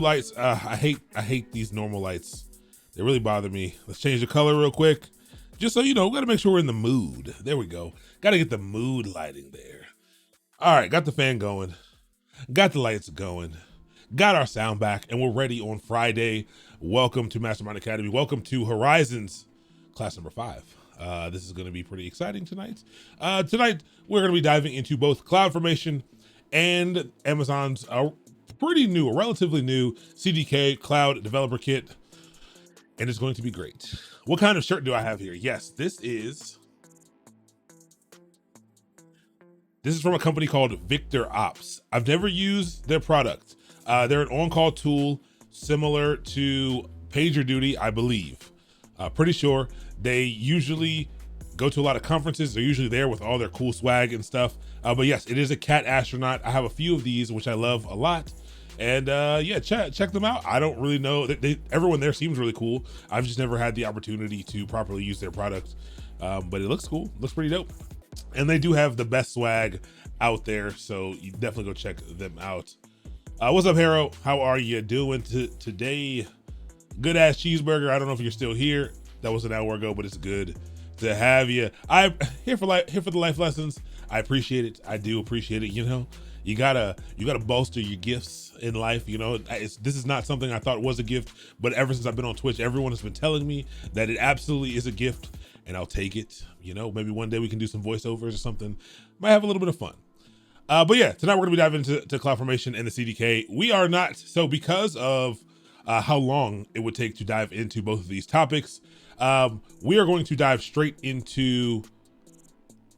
Lights, I hate these normal lights. They really bother me. Let's change the color real quick. Just so you know, we gotta make sure we're in the mood. There we go. Gotta get the mood lighting there. All right, got the fan going. Got the lights going. Got our sound back, and we're ready on Friday. Welcome to Mastermind Academy. Welcome to Horizons class number 5. This is gonna be pretty exciting tonight. Tonight, we're gonna be diving into both Cloudformation and Amazon's relatively new CDK Cloud Developer Kit, and it's going to be great. What kind of shirt do I have here? Yes, this is from a company called Victor Ops. I've never used their product. They're an on-call tool similar to PagerDuty, I believe. Pretty sure. They usually go to a lot of conferences. They're usually there with all their cool swag and stuff. But yes, it is a cat astronaut. I have a few of these, which I love a lot. And yeah, check them out. I don't really know. Everyone there seems really cool. I've just never had the opportunity to properly use their product. But it looks cool. Looks pretty dope. And they do have the best swag out there, so you definitely go check them out. What's up, Haro? How are you doing today? Good ass cheeseburger. I don't know if you're still here. That was an hour ago, but it's good to have you. I'm here for the life lessons. I appreciate it. I do appreciate it. You know, you gotta bolster your gifts in life. You know, this is not something I thought was a gift, but ever since I've been on Twitch, everyone has been telling me that it absolutely is a gift, and I'll take it. You know, maybe one day we can do some voiceovers or something. Might have a little bit of fun. But yeah, tonight we're gonna be diving into Cloudformation and the CDK. We are not, so because of how long it would take to dive into both of these topics, we are going to dive straight into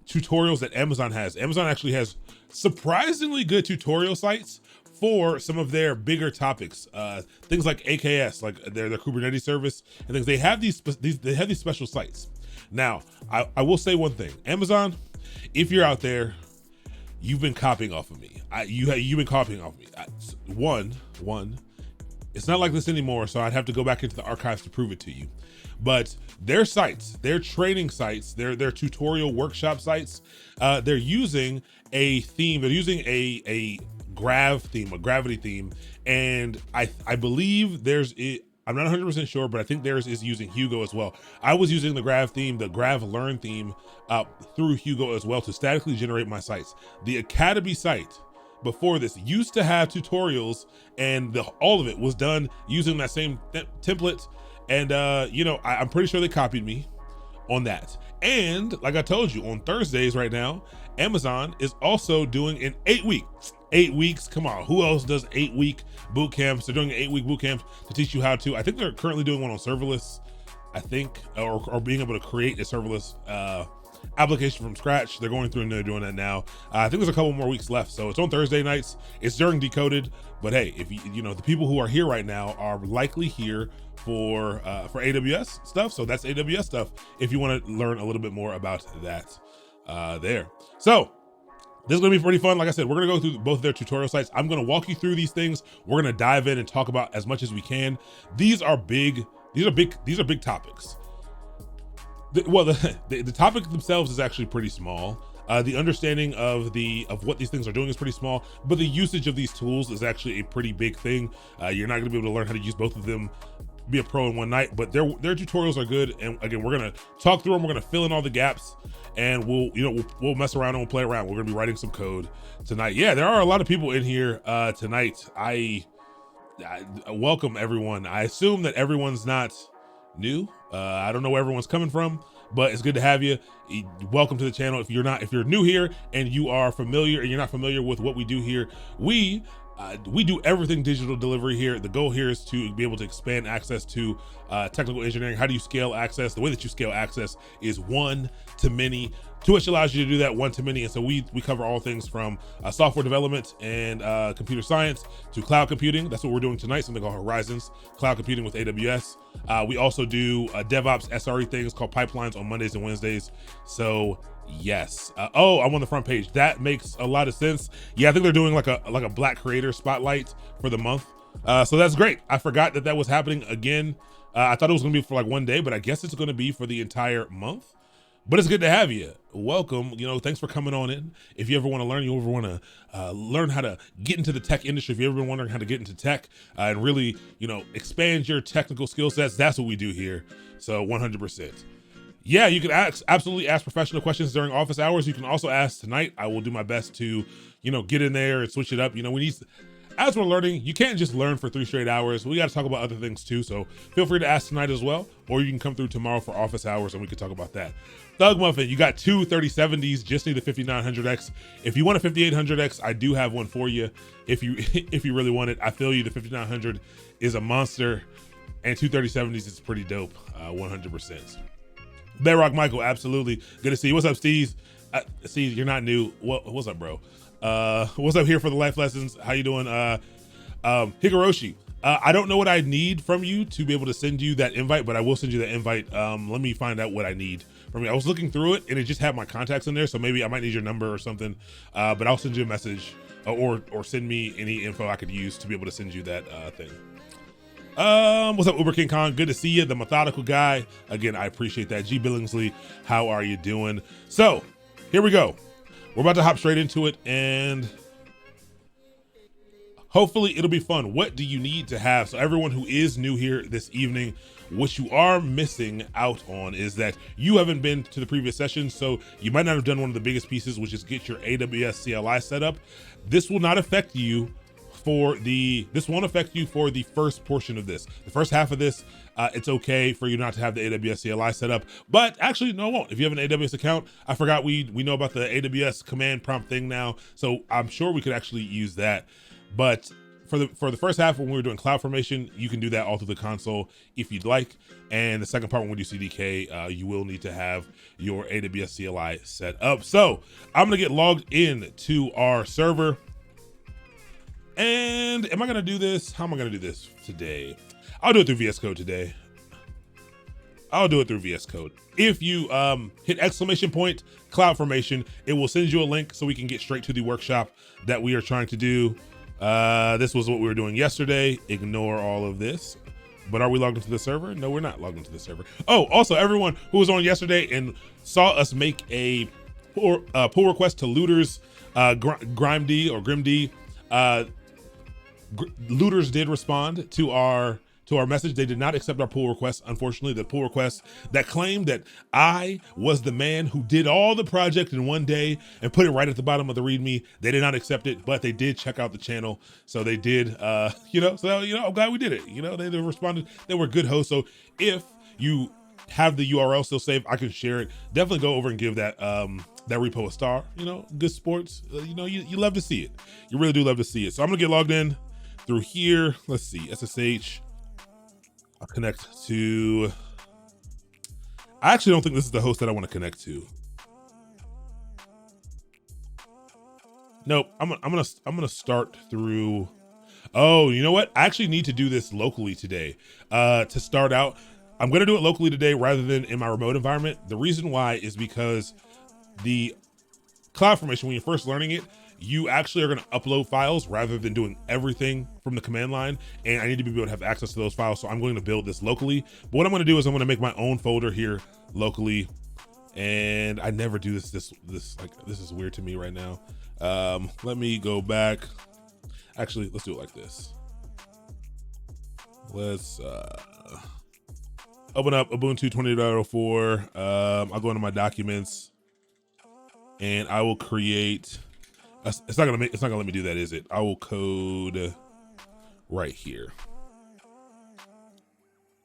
tutorials that Amazon has. Amazon actually has surprisingly good tutorial sites for some of their bigger topics, things like AKS, like their Kubernetes service and things. They have these special sites. Now, I will say one thing, Amazon, if you're out there, you've been copying off of me. You've been copying off of me. One, it's not like this anymore, so I'd have to go back into the archives to prove it to you. But their sites, their training sites, their tutorial workshop sites, they're using a theme. They're using a gravity theme, and I believe I'm not 100% sure, but I think theirs is using Hugo as well. I was using the Grav theme, the Grav Learn theme through Hugo as well to statically generate my sites. The Academy site before this used to have tutorials, and all of it was done using that same template. And you know, I'm pretty sure they copied me on that. And like I told you, on Thursdays right now, Amazon is also doing an 8 weeks. Come on, who else does 8-week boot camps? They're doing an 8-week boot camp to teach you how to. I think they're currently doing one on serverless, I think, or being able to create a serverless application from scratch. They're going through and they're doing that now. I think there's a couple more weeks left. So it's on Thursday nights. It's during Decoded. But hey, if you know, the people who are here right now are likely here for AWS stuff. So that's AWS stuff if you want to learn a little bit more about that there. So this is gonna be pretty fun. Like I said, we're gonna go through both of their tutorial sites. I'm gonna walk you through these things. We're gonna dive in and talk about as much as we can. These are big topics. The topic themselves is actually pretty small. The understanding of what these things are doing is pretty small, but the usage of these tools is actually a pretty big thing. You're not gonna be able to learn how to use both of them, be a pro in one night, but their tutorials are good. And again, we're gonna talk through them. We're gonna fill in all the gaps, and we'll mess around and we'll play around. We're gonna be writing some code tonight. Yeah, there are a lot of people in here tonight. I welcome everyone. I assume that everyone's not new. I don't know where everyone's coming from, but it's good to have you. Welcome to the channel. If you're new here and you are familiar and you're not familiar with what we do here, we do everything digital delivery here. The goal here is to be able to expand access to technical engineering. How do you scale access? The way that you scale access is one to many. Twitch allows you to do that one to many. And so we cover all things from software development and computer science to cloud computing. That's what we're doing tonight, something called Horizons, cloud computing with AWS. We also do DevOps SRE things called pipelines on Mondays and Wednesdays. So yes. Oh, I'm on the front page. That makes a lot of sense. Yeah, I think they're doing like a Black creator spotlight for the month. So that's great. I forgot that was happening again. I thought it was gonna be for like one day, but I guess it's gonna be for the entire month. but it's good to have you. Welcome. Thanks for coming on in. If you ever want to learn, you ever want to learn how to get into the tech industry, if you've ever been wondering how to get into tech and really, expand your technical skill sets, that's what we do here. So 100%. Yeah, you can absolutely ask professional questions during office hours. You can also ask tonight. I will do my best to, get in there and switch it up. As we're learning, you can't just learn for 3 straight hours. We got to talk about other things too. So feel free to ask tonight as well, or you can come through tomorrow for office hours and we can talk about that. Thug Muffin, you got 2 3070s, just need a 5900X. If you want a 5800X, I do have one for you. If you if you really want it, I feel you. The 5900 is a monster, and 2 3070s is pretty dope, 100%. Bedrock Michael, absolutely. Good to see you. What's up, Steve? Steve, you're not new. What's up, bro? What's up here for the life lessons? How you doing? Hikaroshi, I don't know what I need from you to be able to send you that invite, but I will send you that invite. Let me find out what I need from you. I was looking through it and it just had my contacts in there, so maybe I might need your number or something. But I'll send you a message or send me any info I could use to be able to send you that thing. What's up, Uber King Kong? Good to see you, the methodical guy. Again, I appreciate that. G Billingsley, how are you doing? So here we go. We're about to hop straight into it, and hopefully it'll be fun. What do you need to have? So everyone who is new here this evening, what you are missing out on is that you haven't been to the previous session, so you might not have done one of the biggest pieces, which is get your AWS CLI set up. This will not affect you this won't affect you for the first portion of this. The first half of this, it's okay for you not to have the AWS CLI set up, but actually, no, it won't. If you have an AWS account, I forgot we know about the AWS command prompt thing now, so I'm sure we could actually use that. But for the first half, when we were doing Cloudformation, you can do that all through the console if you'd like. And the second part, when we do CDK, you will need to have your AWS CLI set up. So I'm gonna get logged in to our server. And am I gonna do this? How am I gonna do this today? I'll do it through VS Code today. I'll do it through VS Code. If you hit exclamation point Cloudformation, it will send you a link so we can get straight to the workshop that we are trying to do. This was what we were doing yesterday. Ignore all of this. But are we logged into the server? No, we're not logged into the server. Oh, also everyone who was on yesterday and saw us make a pull request to Looters, Grimd, Looters did respond to our message. They did not accept our pull request. Unfortunately, the pull request that claimed that I was the man who did all the project in one day and put it right at the bottom of the README. They did not accept it, but they did check out the channel. So they did, I'm glad we did it. They responded. They were good hosts. So if you have the URL still saved, I can share it. Definitely go over and give that repo a star. Good sports. You love to see it. You really do love to see it. So I'm gonna get logged in through here. Let's see, SSH. I'll connect to, I actually don't think this is the host that I want to connect to. Nope, I'm gonna start through, oh, you know what? I actually need to do this locally today. To start out, I'm gonna do it locally today rather than in my remote environment. The reason why is because the Cloudformation, when you're first learning it, you actually are going to upload files rather than doing everything from the command line. And I need to be able to have access to those files. So I'm going to build this locally. But what I'm going to do is I'm going to make my own folder here locally. And I never do this is weird to me right now. Let me go back. Actually, let's do it like this. Let's open up Ubuntu 20.04. I'll go into my documents and I will create, it's not gonna let me do that, is it? I will code right here.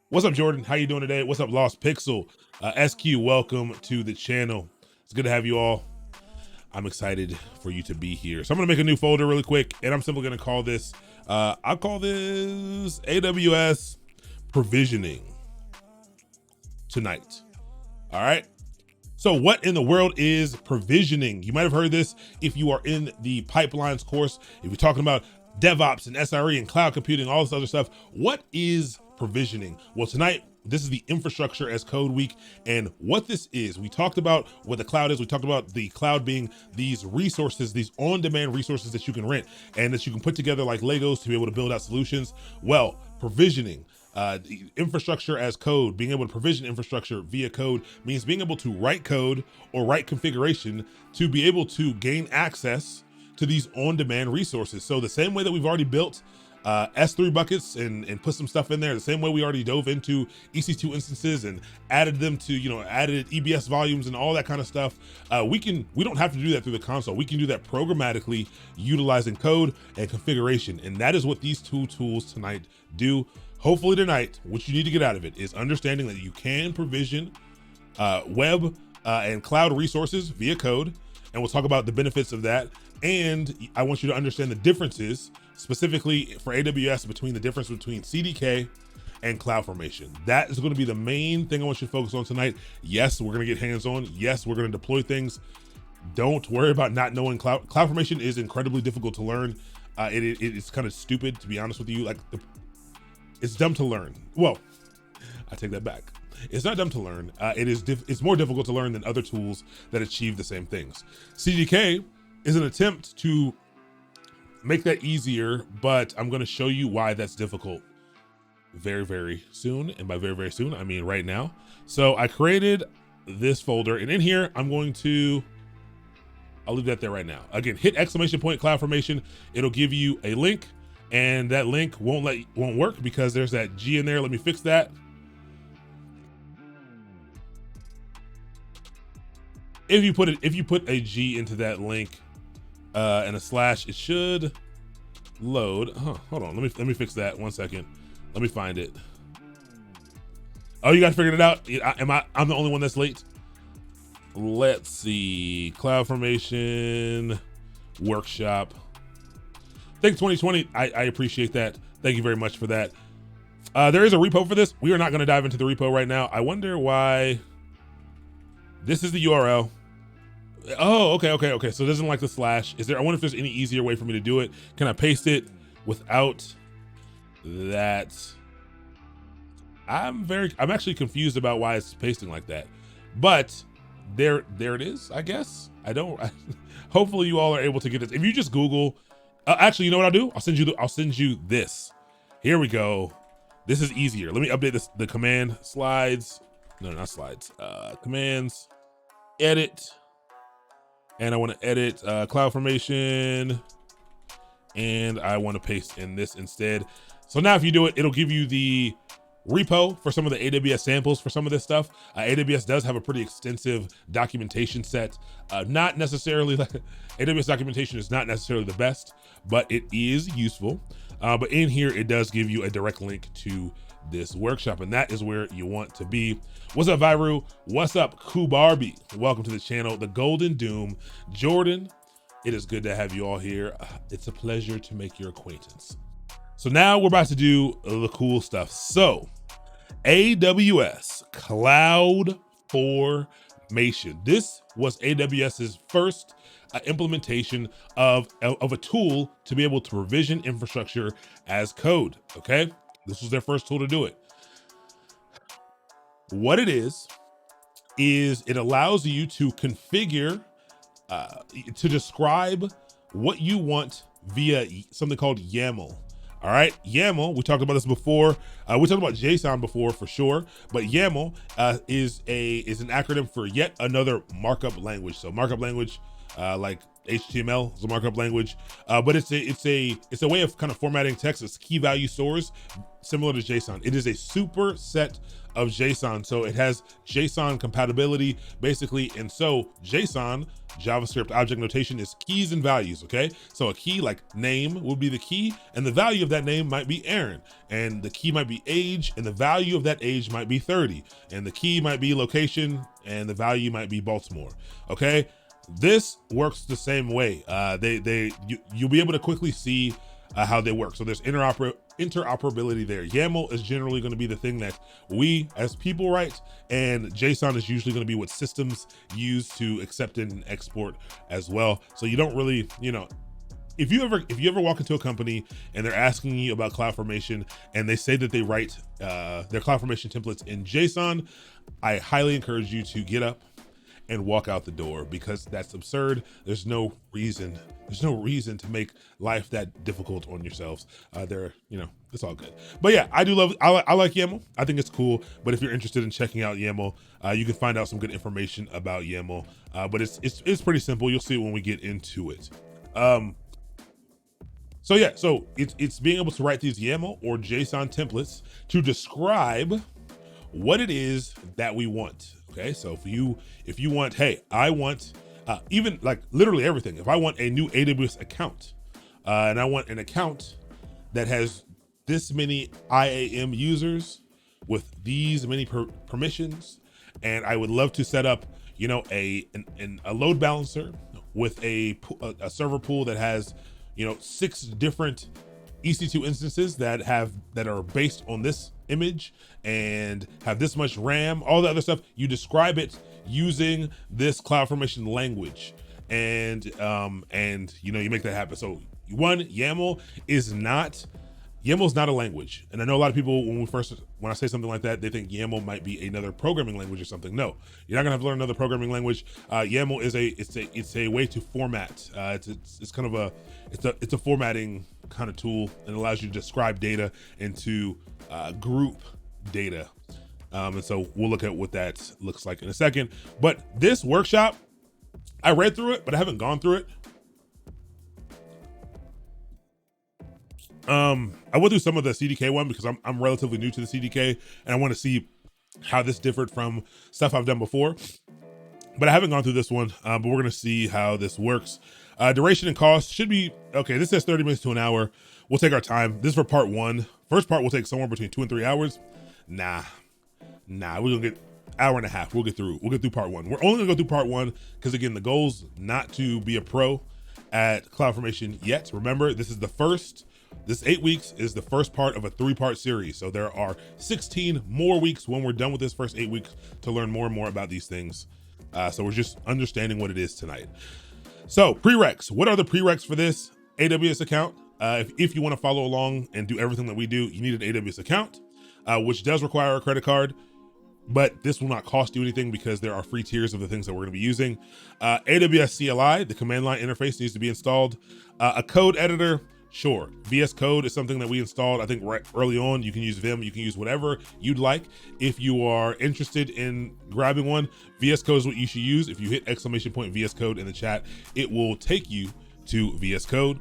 What's up, Jordan? How you doing today? What's up, Lost Pixel? SQ, welcome to the channel. It's good to have you all. I'm excited for you to be here. So I'm gonna make a new folder really quick, and I'm simply gonna call this, I'll call this AWS provisioning tonight. All right. So what in the world is provisioning? You might have heard this if you are in the pipelines course, if you're talking about DevOps and SRE and cloud computing, all this other stuff. What is provisioning? Well, tonight, this is the infrastructure as code week. And what this is, we talked about what the cloud is. We talked about the cloud being these resources, these on-demand resources that you can rent and that you can put together like Legos to be able to build out solutions. Well, provisioning, The infrastructure as code, being able to provision infrastructure via code means being able to write code or write configuration to be able to gain access to these on-demand resources. So the same way that we've already built S3 buckets and put some stuff in there, the same way we already dove into EC2 instances and added them to, added EBS volumes and all that kind of stuff, we don't have to do that through the console. We can do that programmatically utilizing code and configuration. And that is what these two tools tonight do. Hopefully tonight, what you need to get out of it is understanding that you can provision web and cloud resources via code. And we'll talk about the benefits of that. And I want you to understand the differences, specifically for AWS, between the difference between CDK and Cloudformation. That is going to be the main thing I want you to focus on tonight. Yes, we're going to get hands-on. Yes, we're going to deploy things. Don't worry about not knowing Cloudformation is incredibly difficult to learn. It's kind of stupid, to be honest with you. It's dumb to learn. Well, I take that back. It's not dumb to learn. It's more difficult to learn than other tools that achieve the same things. CDK is an attempt to make that easier, but I'm going to show you why that's difficult very, very soon. And by very, very soon, I mean right now. So I created this folder, and in here, I'll leave that there right now. Again, hit !Cloudformation. It'll give you a link, and that link won't work because there's that G in there. Let me fix that. If you put a G into that link and a slash, it should load. Hold on, let me fix that. 1 second. Let me find it. Oh, you guys figured it out? I'm the only one that's late? Let's see. Cloudformation workshop. Thanks 2020. I appreciate that. Thank you very much for that. There is a repo for this. We are not going to dive into the repo right now. I wonder why. This is the URL. Oh, okay. So it doesn't like the slash. I wonder if there's any easier way for me to do it. Can I paste it without that? I'm actually confused about why it's pasting like that. But there it is, I guess. Hopefully you all are able to get this. If you just Google, actually, you know what I'll do? I'll send you this. Here we go. This is easier. Let me update the command slides. No, not slides. Commands, edit. And I want to edit Cloudformation, and I want to paste in this instead. So now if you do it, it'll give you the repo for some of the AWS samples for some of this stuff. AWS does have a pretty extensive documentation set. Not necessarily, AWS documentation is not necessarily the best, but it is useful. But in here, it does give you a direct link to this workshop, and that is where you want to be. What's up, Viru? What's up, Kubarbi? Welcome to the channel, the Golden Doom. Jordan, it is good to have you all here. It's a pleasure to make your acquaintance. So now we're about to do the cool stuff. So AWS Cloudformation. This was AWS's first implementation of a tool to be able to provision infrastructure as code, okay? This was their first tool to do it. What it is it allows you to configure, to describe what you want via something called YAML. All right, YAML, we talked about this before. We talked about JSON before for sure, but YAML is an acronym for yet another markup language. So markup language, like HTML is a markup language, but it's a way of kind of formatting text. It's key value stores, similar to JSON. It is a superset of JSON, so it has JSON compatibility basically. And so JSON, JavaScript object notation, is keys and values. Okay, so a key like name would be the key, and the value of that name might be Aaron, and the key might be age, and the value of that age might be 30, and the key might be location, and the value might be Baltimore. Okay. This works the same way. You'll be able to quickly see how they work. So there's interoperability there. YAML is generally going to be the thing that we as people write, and JSON is usually going to be what systems use to accept and export as well. So you don't really, if you ever walk into a company and they're asking you about Cloudformation and they say that they write their Cloudformation templates in JSON, I highly encourage you to get up and walk out the door, because that's absurd. There's no reason to make life that difficult on yourselves. It's all good. But yeah, I like YAML. I think it's cool. But if you're interested in checking out YAML, you can find out some good information about YAML. But it's pretty simple. You'll see it when we get into it. So it's being able to write these YAML or JSON templates to describe what it is that we want. Okay, so if you want, hey, I want even like literally everything. If I want a new AWS account, and I want an account that has this many IAM users with these many permissions, and I would love to set up, a load balancer with a server pool that has 6 different EC2 instances that are based on this image and have this much RAM, all the other stuff. You describe it using this Cloudformation language, and you make that happen. So one, YAML is not a language. And I know a lot of people, when I say something like that, they think YAML might be another programming language or something. No, you're not gonna have to learn another programming language. YAML is a way to format. It's kind of it's a formatting kind of tool, and allows you to describe data into group data. And so we'll look at what that looks like in a second. But this workshop, I read through it, but I haven't gone through it. I went through some of the CDK one because I'm relatively new to the CDK, and I want to see how this differed from stuff I've done before. But I haven't gone through this one, but we're gonna see how this works. Duration and cost should be okay. This says 30 minutes to an hour. We'll take our time. This is for part 1. First part will take somewhere between 2 and 3 hours. Nah, we're gonna get hour and a half. We'll get through part 1. We're only gonna go through part 1 because, again, the goal's not to be a pro at Cloudformation yet. Remember, this 8 weeks is the first part of a 3-part series. So there are 16 more weeks when we're done with this first 8 weeks to learn more and more about these things. So we're just understanding what it is tonight. So prereqs, what are the prereqs for this AWS account? If you want to follow along and do everything that we do, you need an AWS account, which does require a credit card, but this will not cost you anything because there are free tiers of the things that we're going to be using. AWS CLI, the command line interface, needs to be installed. A code editor, sure. VS Code is something that we installed, I think, right early on. You can use Vim, you can use whatever you'd like. If you are interested in grabbing one, VS Code is what you should use. If you hit !! VS Code in the chat, it will take you to VS Code.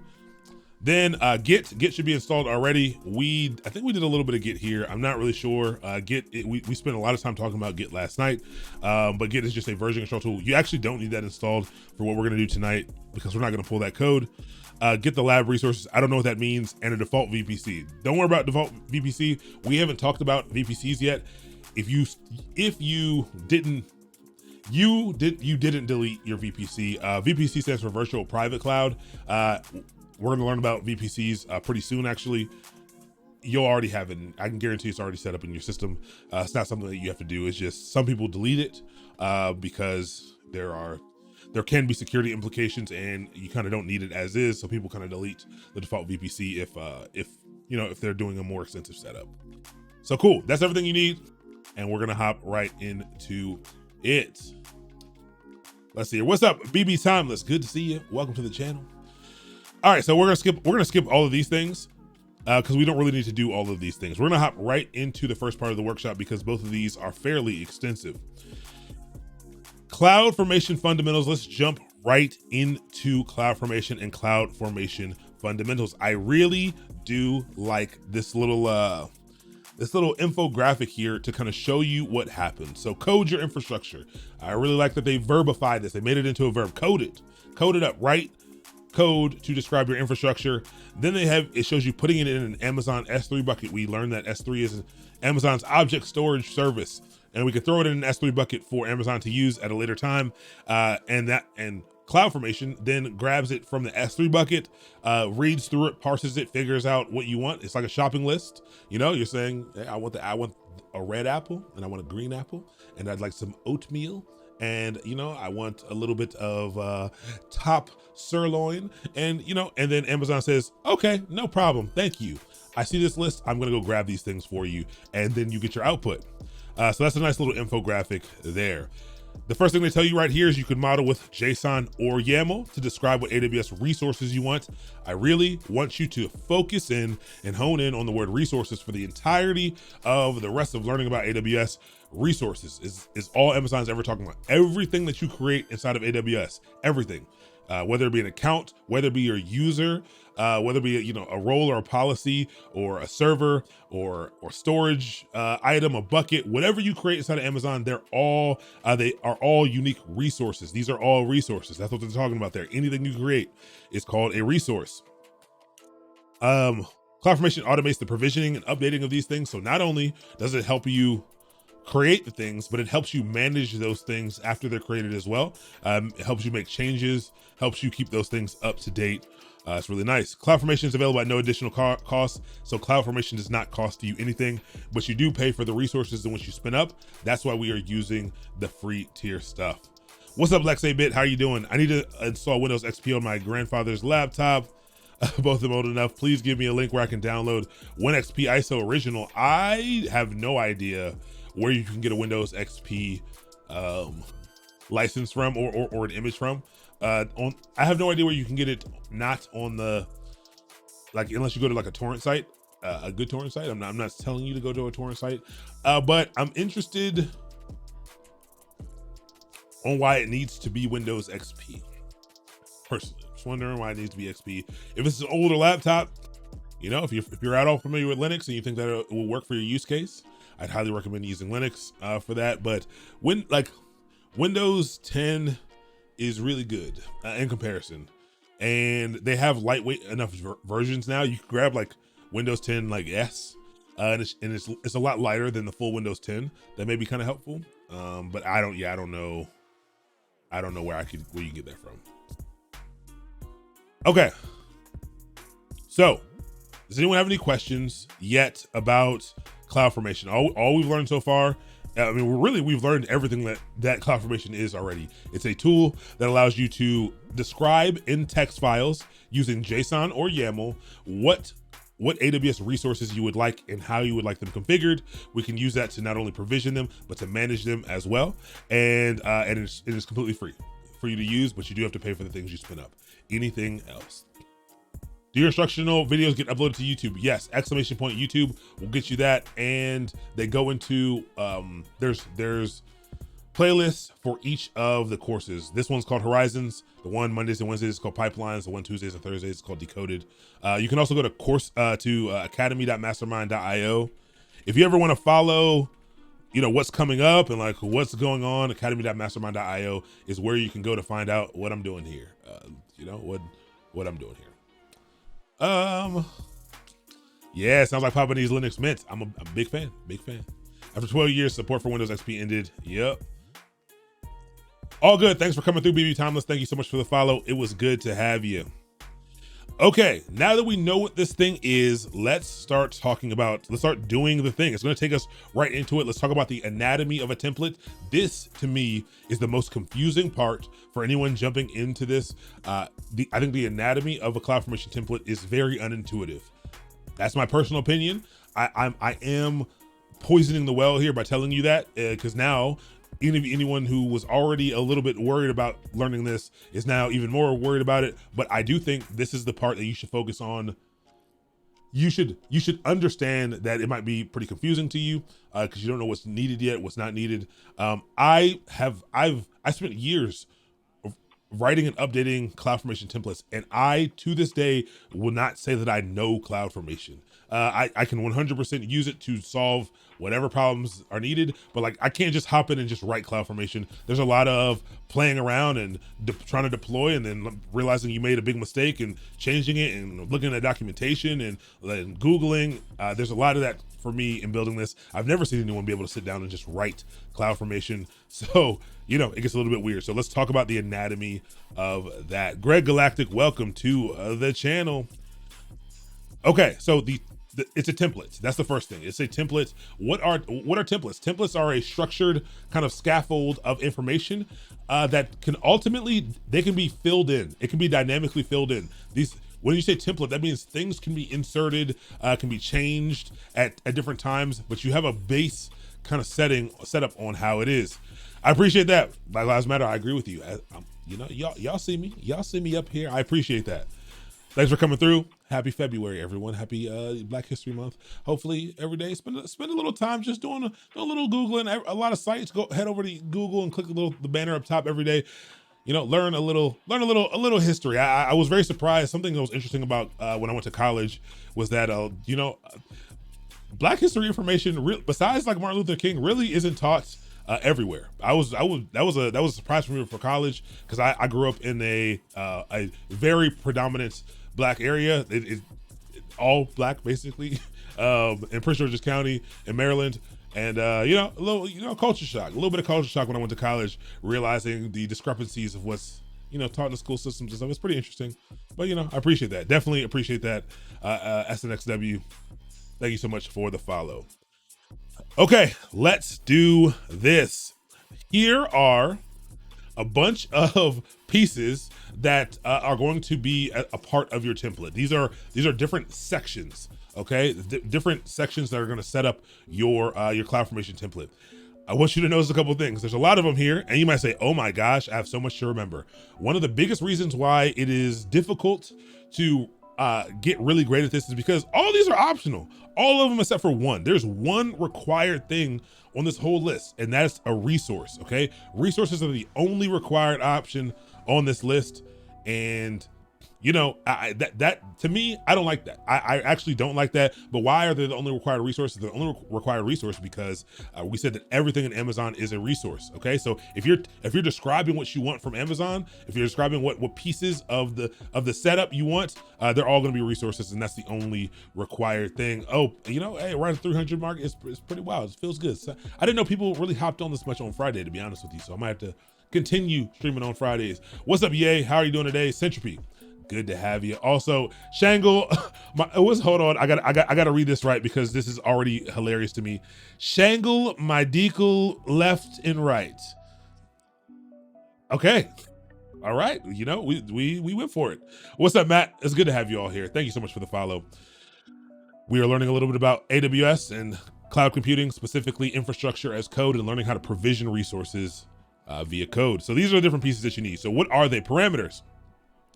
Then Git should be installed already. I think we did a little bit of Git here. I'm not really sure. We spent a lot of time talking about Git last night, but Git is just a version control tool. You actually don't need that installed for what we're gonna do tonight because we're not gonna pull that code. Get the lab resources. I don't know what that means, and a default VPC. Don't worry about default VPC. We haven't talked about VPCs yet. If you didn't delete your VPC. VPC stands for Virtual Private Cloud. We're going to learn about VPCs pretty soon, actually. You'll already have it. I can guarantee it's already set up in your system. It's not something that you have to do. It's just some people delete it because there can be security implications, and you kind of don't need it as is. So people kind of delete the default VPC if they're doing a more extensive setup. So cool. That's everything you need, and we're going to hop right into it. Let's see here. What's up, BB Timeless? Good to see you. Welcome to the channel. All right, so we're gonna skip all of these things because we don't really need to do all of these things. We're gonna hop right into the first part of the workshop because both of these are fairly extensive. Cloudformation fundamentals. Let's jump right into Cloudformation and Cloudformation fundamentals. I really do like this little infographic here to kind of show you what happens. So code your infrastructure. I really like that they verbified this. They made it into a verb. Code it up, right? Code to describe your infrastructure. Then it shows you putting it in an Amazon S3 bucket. We learned that S3 is Amazon's object storage service, and we can throw it in an S3 bucket for Amazon to use at a later time. And Cloudformation then grabs it from the S3 bucket, reads through it, parses it, figures out what you want. It's like a shopping list. You're saying, hey, I want a red apple, and I want a green apple, and I'd like some oatmeal, and I want a little bit of top sirloin, and then Amazon says, okay, no problem, thank you. I see this list, I'm gonna go grab these things for you, and then you get your output. So that's a nice little infographic there. The first thing they tell you right here is you can model with JSON or YAML to describe what AWS resources you want. I really want you to focus in and hone in on the word resources for the entirety of the rest of learning about AWS. Resources is all Amazon's ever talking about. Everything that you create inside of AWS, everything. Whether it be an account, whether it be your user, whether it be a role or a policy or a server or storage item, a bucket, whatever you create inside of Amazon, they are all unique resources. These are all resources. That's what they're talking about there. Anything you create is called a resource. CloudFormation automates the provisioning and updating of these things. So not only does it help you create the things, but it helps you manage those things after they're created as well. It helps you make changes, helps you keep those things up to date. It's really nice. CloudFormation is available at no additional cost. So CloudFormation does not cost you anything, but you do pay for the resources in which you spin up. That's why we are using the free tier stuff. What's up, Lex 8-Bit? How are you doing? I need to install Windows XP on my grandfather's laptop. Both of them old enough. Please give me a link where I can download WinXP ISO Original. I have no idea where you can get a Windows XP license from or an image from. I have no idea where you can get it, not on the, unless you go to a torrent site, a good torrent site. I'm not telling you to go to a torrent site, but I'm interested on why it needs to be Windows XP. Personally, just wondering why it needs to be XP. If it's an older laptop, if you're at all familiar with Linux and you think that it will work for your use case, I'd highly recommend using Linux for that. But Windows 10 is really good in comparison, and they have lightweight enough versions now. You can grab Windows 10 S, and it's a lot lighter than the full Windows 10. That may be kind of helpful. But I don't know where you can get that from. Okay, so does anyone have any questions yet about CloudFormation? All we've learned so far, we've learned everything that CloudFormation is already. It's a tool that allows you to describe in text files using JSON or YAML what AWS resources you would like and how you would like them configured. We can use that to not only provision them, but to manage them as well. And it is completely free for you to use, but you do have to pay for the things you spin up. Anything else? Do your instructional videos get uploaded to YouTube? Yes, ! YouTube will get you that. And they go into, there's playlists for each of the courses. This one's called Horizons. The one Mondays and Wednesdays is called Pipelines. The one Tuesdays and Thursdays is called Decoded. You can also go to academy.mastermind.io. If you ever want to follow, what's coming up and what's going on, academy.mastermind.io is where you can go to find out what I'm doing here. What I'm doing here. Yeah, sounds like Papa needs Linux Mint. I'm a big fan. After 12 years, support for Windows XP ended. Yep. All good. Thanks for coming through, BB Timeless. Thank you so much for the follow. It was good to have you. Okay, now that we know what this thing is, let's start doing the thing. It's going to take us right into it. Let's talk about the anatomy of a template. This, to me, is the most confusing part for anyone jumping into this. I think the anatomy of a CloudFormation template is very unintuitive. That's my personal opinion. I am poisoning the well here by telling you that, because now anyone who was already a little bit worried about learning this is now even more worried about it. But I do think this is the part that you should focus on. You should understand that it might be pretty confusing to you because you don't know what's needed yet, what's not needed. I spent years writing and updating CloudFormation templates, and I, to this day, will not say that I know CloudFormation. I can 100% use it to solve whatever problems are needed, but I can't just hop in and just write CloudFormation. There's a lot of playing around and trying to deploy and then realizing you made a big mistake and changing it and looking at documentation and Googling. There's a lot of that for me in building this. I've never seen anyone be able to sit down and just write CloudFormation. So, it gets a little bit weird. So let's talk about the anatomy of that. Greg Galactic, welcome to the channel. Okay, so it's a template. That's the first thing. It's a template. What are templates? Templates are a structured kind of scaffold of information that can ultimately, they can be filled in. It can be dynamically filled in. When you say template, that means things can be inserted, can be changed at different times, but you have a base kind of set up on how it is. I appreciate that. Black Lives Matter. I agree with you. You know, y'all see me. Y'all see me up here. I appreciate that. Thanks for coming through. Happy February, everyone. Happy Black History Month. Hopefully, every day spend a little time just doing a little Googling. A lot of sites. Go head over to Google and click the banner up top every day. You know, learn a little history. I was very surprised. Something that was interesting about when I went to college was that you know, Black history information, besides like Martin Luther King, really isn't taught everywhere. That was a surprise for me for college, because I grew up in a very predominant Black area. It all Black basically, in Prince George's County in Maryland. And you know, a little culture shock, a little bit of culture shock when I went to college, realizing the discrepancies of what's, you know, taught in the school systems and stuff. It's pretty interesting, but you know, I appreciate that. Definitely appreciate that. SNXW, thank you so much for the follow. Okay, let's do this. Here are a bunch of pieces that are going to be a part of your template. These are different sections. Okay, different sections that are going to set up your CloudFormation template. I want you to notice a couple of things. There's a lot of them here, and you might say, oh my gosh, I have so much to remember. One of the biggest reasons why it is difficult to get really great at this is because all these are optional. All of them except for one. There's one required thing on this whole list, and that's a resource, okay? Resources are the only required option on this list, and you know, that to me, I don't like that. I actually don't like that. But why are they the only required resources? The only required resource because we said that everything in Amazon is a resource. Okay, so if you're describing what you want from Amazon, if you're describing what pieces of the setup you want, they're all going to be resources, and that's the only required thing. Oh, you know, hey, around the 300 mark is pretty wild. It feels good. So I didn't know people really hopped on this much on Friday, to be honest with you. So I might have to continue streaming on Fridays. What's up, Ye? How are you doing today? Centropy, good to have you. Also, Shangle, hold on, I gotta read this right because this is already hilarious to me. Shangle, my decal, left and right. Okay, all right. You know, we went for it. What's up, Matt? It's good to have you all here. Thank you so much for the follow. We are learning a little bit about AWS and cloud computing, specifically infrastructure as code, and learning how to provision resources via code. So these are the different pieces that you need. So what are they? Parameters.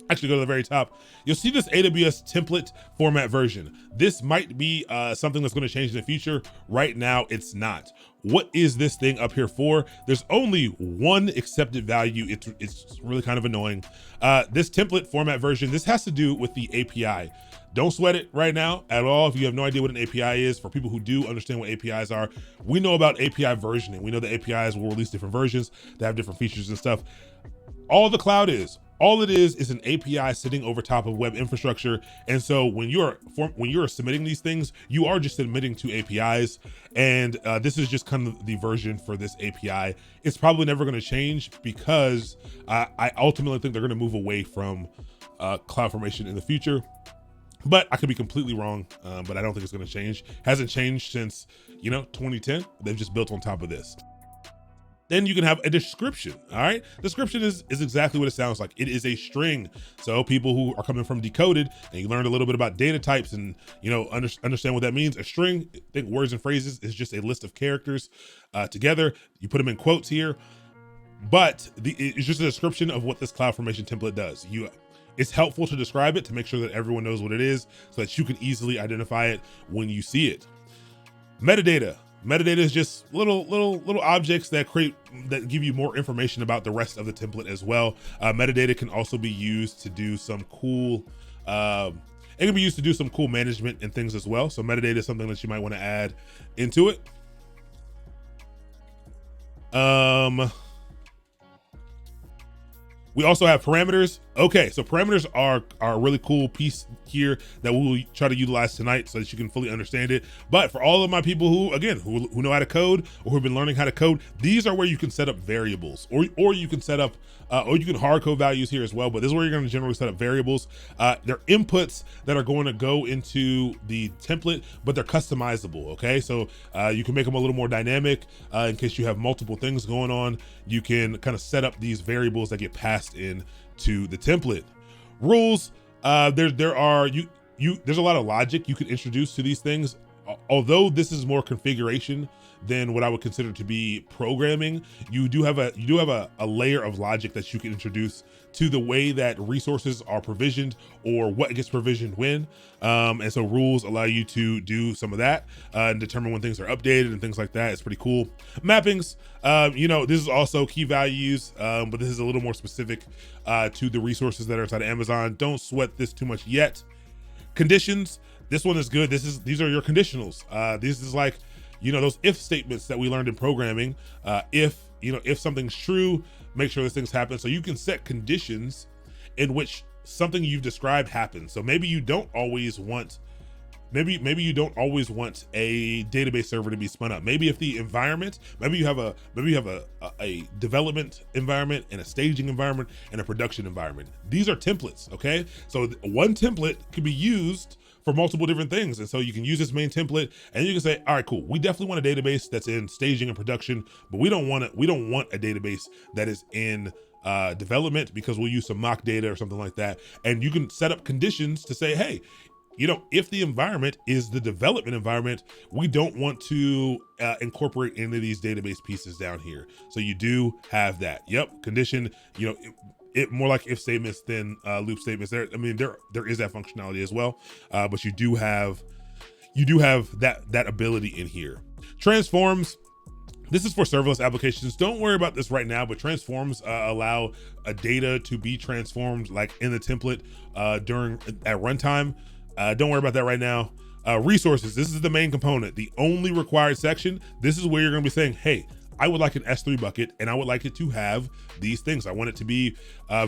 Actually, go to the very top. You'll see this AWS template format version. This might be something that's going to change in the future. Right now, it's not. What is this thing up here for? There's only one accepted value. It's really kind of annoying. This template format version, this has to do with the API. Don't sweat it right now at all if you have no idea what an API is. For people who do understand what APIs are, we know about API versioning. We know that APIs will release different versions that have different features and stuff. All the cloud is, all it is an API sitting over top of web infrastructure. And so when you're submitting these things, you are just submitting to APIs. And this is just kind of the version for this API. It's probably never going to change because I ultimately think they're going to move away from CloudFormation in the future. But I could be completely wrong, but I don't think it's going to change. Hasn't changed since, you know, 2010. They've just built on top of this. Then you can have a description, all right? Description is exactly what it sounds like. It is a string. So people who are coming from Decoded and you learned a little bit about data types and, you know, understand what that means. A string, think words and phrases, is just a list of characters together. You put them in quotes here, but it's just a description of what this CloudFormation template does. It's helpful to describe it to make sure that everyone knows what it is so that you can easily identify it when you see it. Metadata. Metadata is just little objects that give you more information about the rest of the template as well. Metadata can also be used to do some cool, it can be used to do some cool management and things as well. So metadata is something that you might want to add into it. We also have parameters. Okay, so parameters are a really cool piece here that we will try to utilize tonight so that you can fully understand it. But for all of my people who know how to code or who've been learning how to code, these are where you can set up variables, or you can set up, or you can hard code values here as well. But this is where you're going to generally set up variables. They're inputs that are going to go into the template, but they're customizable. Okay, so you can make them a little more dynamic in case you have multiple things going on. You can kind of set up these variables that get passed in to the template. Rules, there's a lot of logic you could introduce to these things. although this is more configuration than what I would consider to be programming, you do have a layer of logic that you can introduce to the way that resources are provisioned or what gets provisioned when. And so rules allow you to do some of that and determine when things are updated and things like that. It's pretty cool. Mappings, this is also key values, but this is a little more specific to the resources that are inside of Amazon. Don't sweat this too much yet. Conditions, this one is good. These are your conditionals. This is like, those if statements that we learned in programming. If something's true, make sure these things happen. So you can set conditions in which something you've described happens. So maybe you don't always want a database server to be spun up. Maybe if the environment, maybe you have a development environment and a staging environment and a production environment. These are templates, okay? So one template could be used for multiple different things. And so you can use this main template and you can say, all right, cool. We definitely want a database that's in staging and production, but we don't want a database that is in development, because we'll use some mock data or something like that. And you can set up conditions to say, hey, if the environment is the development environment, we don't want to incorporate any of these database pieces down here. So you do have that. Yep, condition, it more like if statements than loop statements. There is that functionality as well, but you do have that ability in here. Transforms. This is for serverless applications. Don't worry about this right now, but transforms allow a data to be transformed like in the template at runtime. Don't worry about that right now. Resources, this is the main component, the only required section. This is where you're gonna be saying, hey, I would like an S3 bucket and I would like it to have these things. I want it to be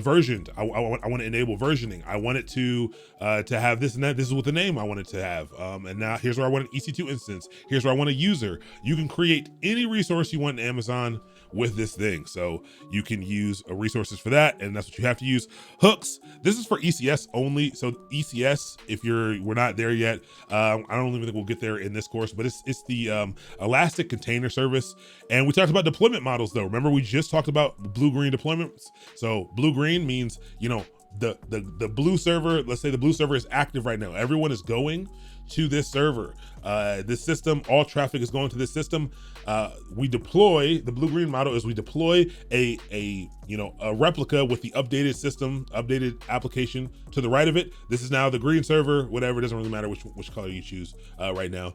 versioned. I want to enable versioning. I want it to have this and that. This is what the name I want it to have. And now here's where I want an EC2 instance. Here's where I want a user. You can create any resource you want in Amazon with this thing. So you can use resources for that, and that's what you have to use. Hooks, this is for ECS only. So ECS, if we're not there yet, I don't even think we'll get there in this course, but it's the Elastic Container Service. And we talked about deployment models though. Remember, we just talked about blue-green deployments. So blue-green means, the blue server, let's say the blue server is active right now. Everyone is going to this server. This system, all traffic is going to this system. We deploy, the blue-green model is we deploy a replica with the updated system, updated application to the right of it. This is now the green server, whatever, it doesn't really matter which color you choose right now.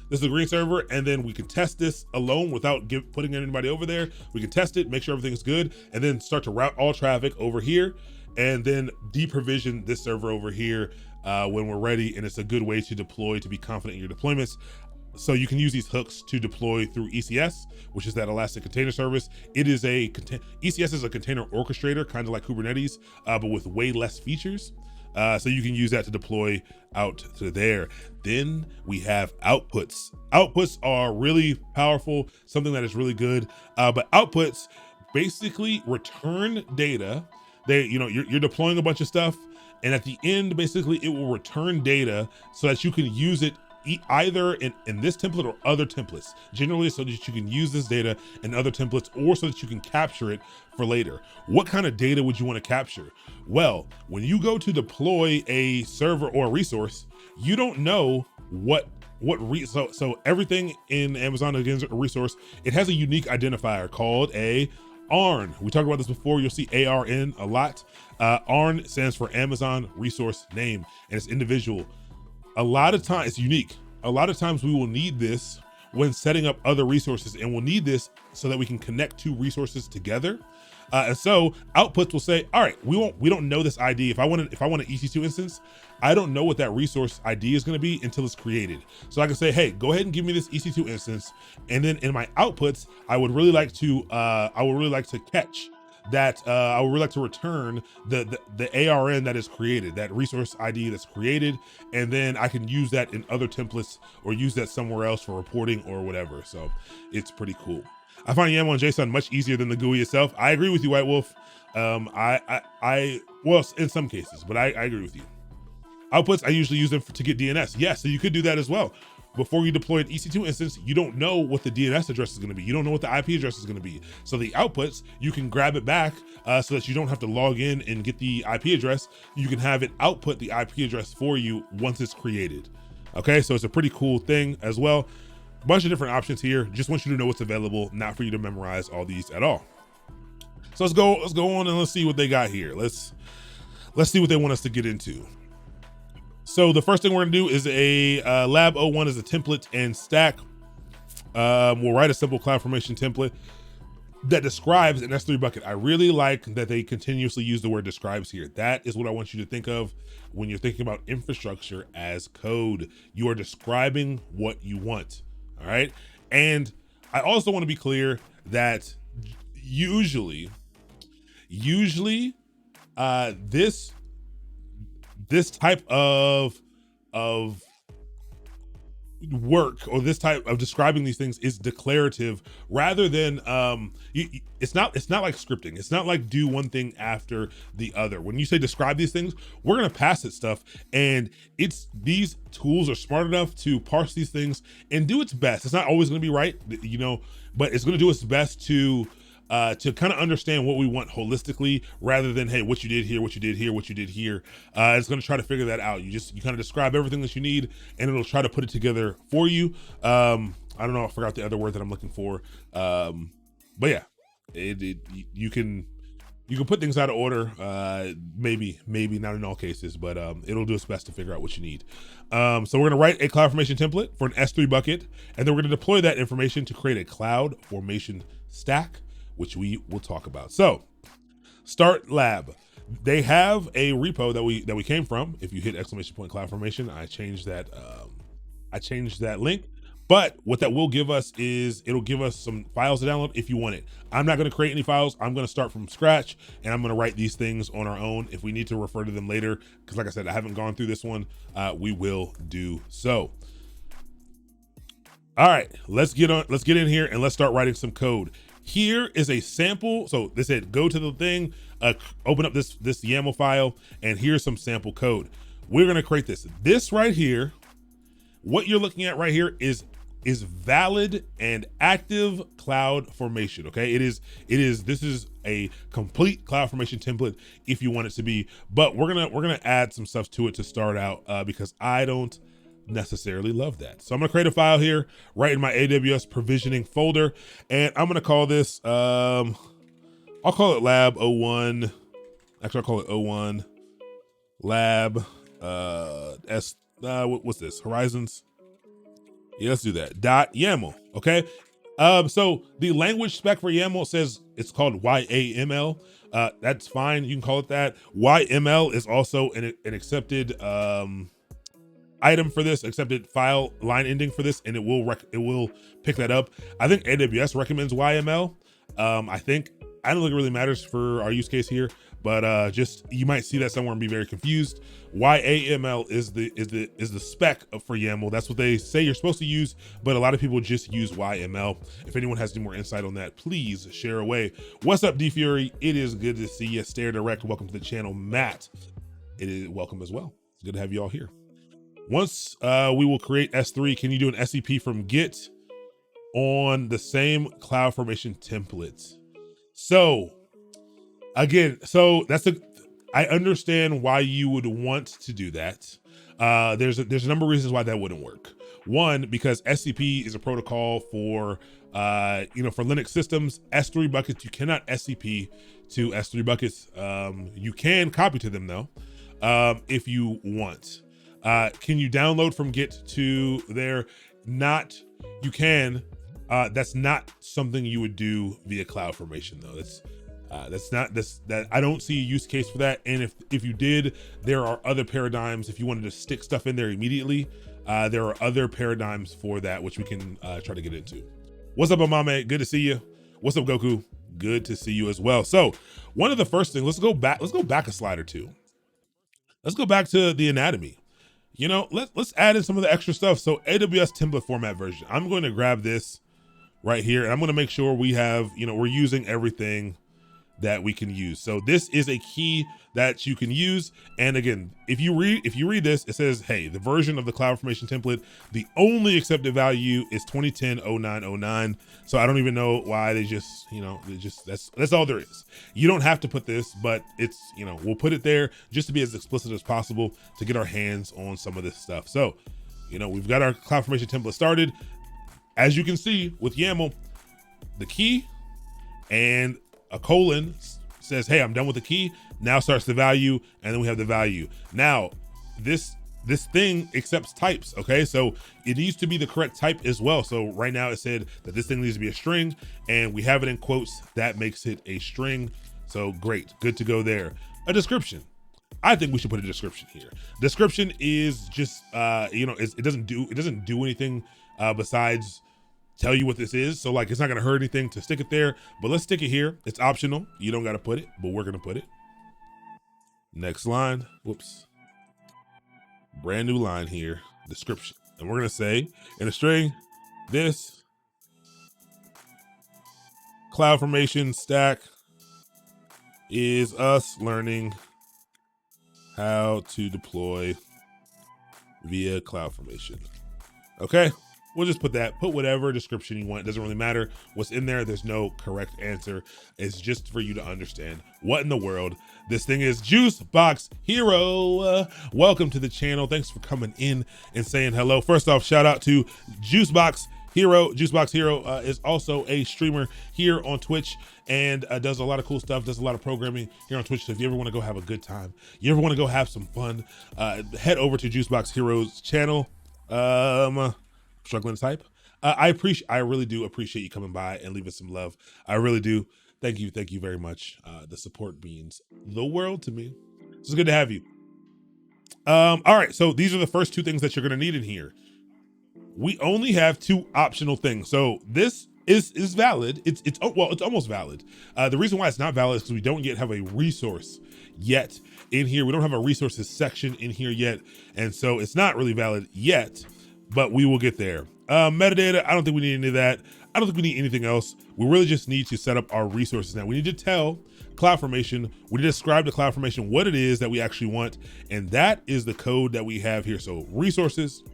This is the green server, and then we can test this alone without putting anybody over there. We can test it, make sure everything's good, and then start to route all traffic over here, and then deprovision this server over here when we're ready. And it's a good way to deploy, to be confident in your deployments. So you can use these hooks to deploy through ECS, which is that Elastic Container Service. It is ECS is a container orchestrator, kind of like Kubernetes, but with way less features. So you can use that to deploy out to there. Then we have outputs. Outputs are really powerful, something that is really good. But outputs basically return data. You're deploying a bunch of stuff, and at the end, basically, it will return data so that you can use it either in this template or other templates, generally so that you can use this data in other templates, or so that you can capture it for later. What kind of data would you want to capture? Well, when you go to deploy a server or a resource, you don't know so everything in Amazon against a resource, it has a unique identifier called a ARN. We talked about this before. You'll see ARN a lot. ARN stands for Amazon Resource Name, and it's individual. A lot of times, it's unique. A lot of times we will need this when setting up other resources, and we'll need this so that we can connect two resources together. And so outputs will say, all right, we don't know this ID. If I want an EC2 instance, I don't know what that resource ID is going to be until it's created. So I can say, hey, go ahead and give me this EC2 instance. And then in my outputs, I would really like to catch that. I would really like to return the ARN that is created, that resource ID that's created. And then I can use that in other templates or use that somewhere else for reporting or whatever. So it's pretty cool. I find YAML and JSON much easier than the GUI itself. I agree with you, White Wolf. Well, in some cases, but I agree with you. Outputs, I usually use them to get DNS. Yes, so you could do that as well. Before you deploy an EC2 instance, you don't know what the DNS address is going to be. You don't know what the IP address is going to be. So the outputs, you can grab it back so that you don't have to log in and get the IP address. You can have it output the IP address for you once it's created. Okay, so it's a pretty cool thing as well. Bunch of different options here. Just want you to know what's available, not for you to memorize all these at all. So let's go on and let's see what they got here. Let's see what they want us to get into. So the first thing we're gonna do is a lab 01 is a template and stack. We'll write a simple CloudFormation template that describes an S3 bucket. I really like that they continuously use the word describes here. That is what I want you to think of when you're thinking about infrastructure as code. You are describing what you want, all right? And I also want to be clear that usually this type of work, or this type of describing these things, is declarative rather than it's not like scripting. It's not like do one thing after the other. When you say describe these things, we're gonna pass it stuff, and these tools are smart enough to parse these things and do its best. It's not always gonna be right, you know, but it's gonna do its best to kind of understand what we want holistically, rather than, hey, what you did here, what you did here, what you did here. It's going to try to figure that out. You kind of describe everything that you need, and it'll try to put it together for you. I don't know, I forgot the other word that I'm looking for. But yeah, you can put things out of order. Maybe not in all cases, but it'll do its best to figure out what you need. So we're going to write a CloudFormation template for an S3 bucket, and then we're going to deploy that information to create a CloudFormation stack, which we will talk about. So start lab. They have a repo that we came from. If you hit !CloudFormation, I changed that link. But what that will give us is, it'll give us some files to download if you want it. I'm not going to create any files. I'm going to start from scratch, and I'm going to write these things on our own. If we need to refer to them later, because like I said, I haven't gone through this one, we will do so. All right, let's get in here and let's start writing some code. Here is a sample. So they said, go to the thing, open up this YAML file, and here's some sample code. We're gonna create this. This right here, what you're looking at right here is valid and active CloudFormation. Okay, this is a complete CloudFormation template if you want it to be, but we're gonna add some stuff to it to start out, because I don't necessarily love that. So I'm gonna create a file here right in my AWS provisioning folder, and I'm gonna call this I'll call it lab 01. Actually, I'll call it 01 lab what's this, horizons. Yeah, let's do that. .yaml. Okay, so the language spec for YAML says it's called YAML. That's fine, you can call it that. YML is also an accepted item for this, accepted file line ending for this, and it will pick that up. I think AWS recommends YML. I don't think it really matters for our use case here, but just, you might see that somewhere and be very confused. YAML is the spec for YAML. That's what they say you're supposed to use, but a lot of people just use YML. If anyone has any more insight on that, please share away. What's up, D Fury? It is good to see you. Stare Direct, welcome to the channel. Matt, it is welcome as well. It's good to have you all here. Once we will create S3, can you do an SEP from Git on the same CloudFormation templates? So again, I understand why you would want to do that. There's a number of reasons why that wouldn't work. One, because SEP is a protocol for for Linux systems. S3 buckets, you cannot SEP to S3 buckets. You can copy to them though, if you want. Can you download from Git to there? You can. That's not something you would do via CloudFormation though. That I don't see a use case for that. And if you did, there are other paradigms. If you wanted to stick stuff in there immediately, there are other paradigms for that, which we can try to get into. What's up, Amame? Good to see you. What's up, Goku? Good to see you as well. So one of the first things, let's go back a slide or two. Let's go back to the anatomy. Let's add in some of the extra stuff. So AWS template format version. I'm going to grab this right here, and I'm going to make sure we have, we're using everything that we can use. So this is a key that you can use. And again, if you read this, it says, hey, the version of the CloudFormation template, the only accepted value is 2010-0909. So I don't even know why they just, that's all there is. You don't have to put this, but it's, we'll put it there just to be as explicit as possible to get our hands on some of this stuff. So You know, we've got our CloudFormation template started. As you can see with YAML, the key and a colon says, hey, I'm done with the key. Now starts the value, and then we have the value. Now, this thing accepts types, okay? So it needs to be the correct type as well. So right now it said that this thing needs to be a string, and we have it in quotes. That makes it a string. So great, good to go there. A description. I think we should put a description here. Description is just, you know, it doesn't do anything besides tell you what this is. So like, it's not gonna hurt anything to stick it there, but let's stick it here. It's optional. You don't gotta put it, but we're gonna put it. Next line, whoops. Brand new line here, description. And we're gonna say in a string, this CloudFormation stack is us learning how to deploy via CloudFormation. Okay, we'll just put that, put whatever description you want. It doesn't really matter what's in there. There's no correct answer. It's just for you to understand what in the world this thing is. Juicebox Hero, welcome to the channel. Thanks for coming in and saying hello. First off, shout out to Juicebox Hero. Juicebox Hero is also a streamer here on Twitch and does a lot of cool stuff, does a lot of programming here on Twitch. So if you ever want to go have a good time, you ever want to go have some fun, head over to Juicebox Hero's channel. Struggling to type. I really do appreciate you coming by and leaving some love. I really do. Thank you very much. The support means the world to me. It's good to have you. All right, so these are the first two things that you're gonna need in here. We only have two optional things. So this is valid. It's almost valid. The reason why it's not valid is because we don't yet have a resource yet in here. We don't have a resources section in here yet. And so it's not really valid yet, but we will get there. Metadata, I don't think we need any of that. I don't think we need anything else. We really just need to set up our resources now. We need to tell CloudFormation, we need to describe to CloudFormation what it is that we actually want. And that is the code that we have here. So resources,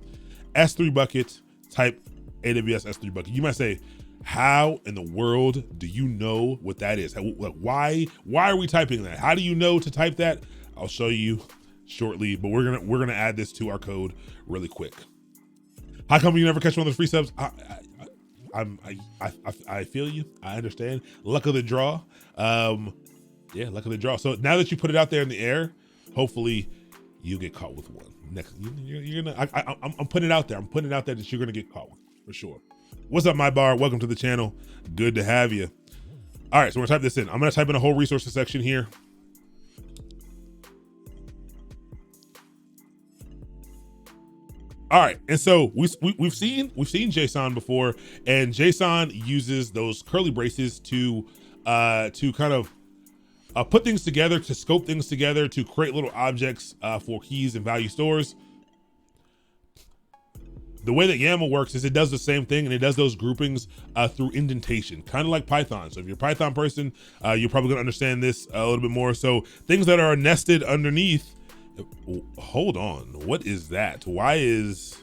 S3 bucket, type AWS S3 bucket. You might say, how in the world do you know what that is? Why are we typing that? How do you know to type that? I'll show you shortly, but we're gonna add this to our code really quick. How come you never catch one of those free subs? I feel you. I understand. Luck of the draw. Yeah, luck of the draw. So now that you put it out there in the air, hopefully you'll get caught with one. Next, you're gonna. I'm putting it out there. I'm putting it out there that you're gonna get caught with for sure. What's up, my bar? Welcome to the channel. Good to have you. All right, so we're gonna type this in. I'm gonna type in a whole resources section here. All right, and so we've seen JSON before, and JSON uses those curly braces to kind of put things together, to scope things together, to create little objects for keys and value stores. The way that YAML works is it does the same thing, and it does those groupings through indentation, kind of like Python. So if you're a Python person, you're probably gonna understand this a little bit more. So things that are nested underneath. Hold on, what is that? Why is?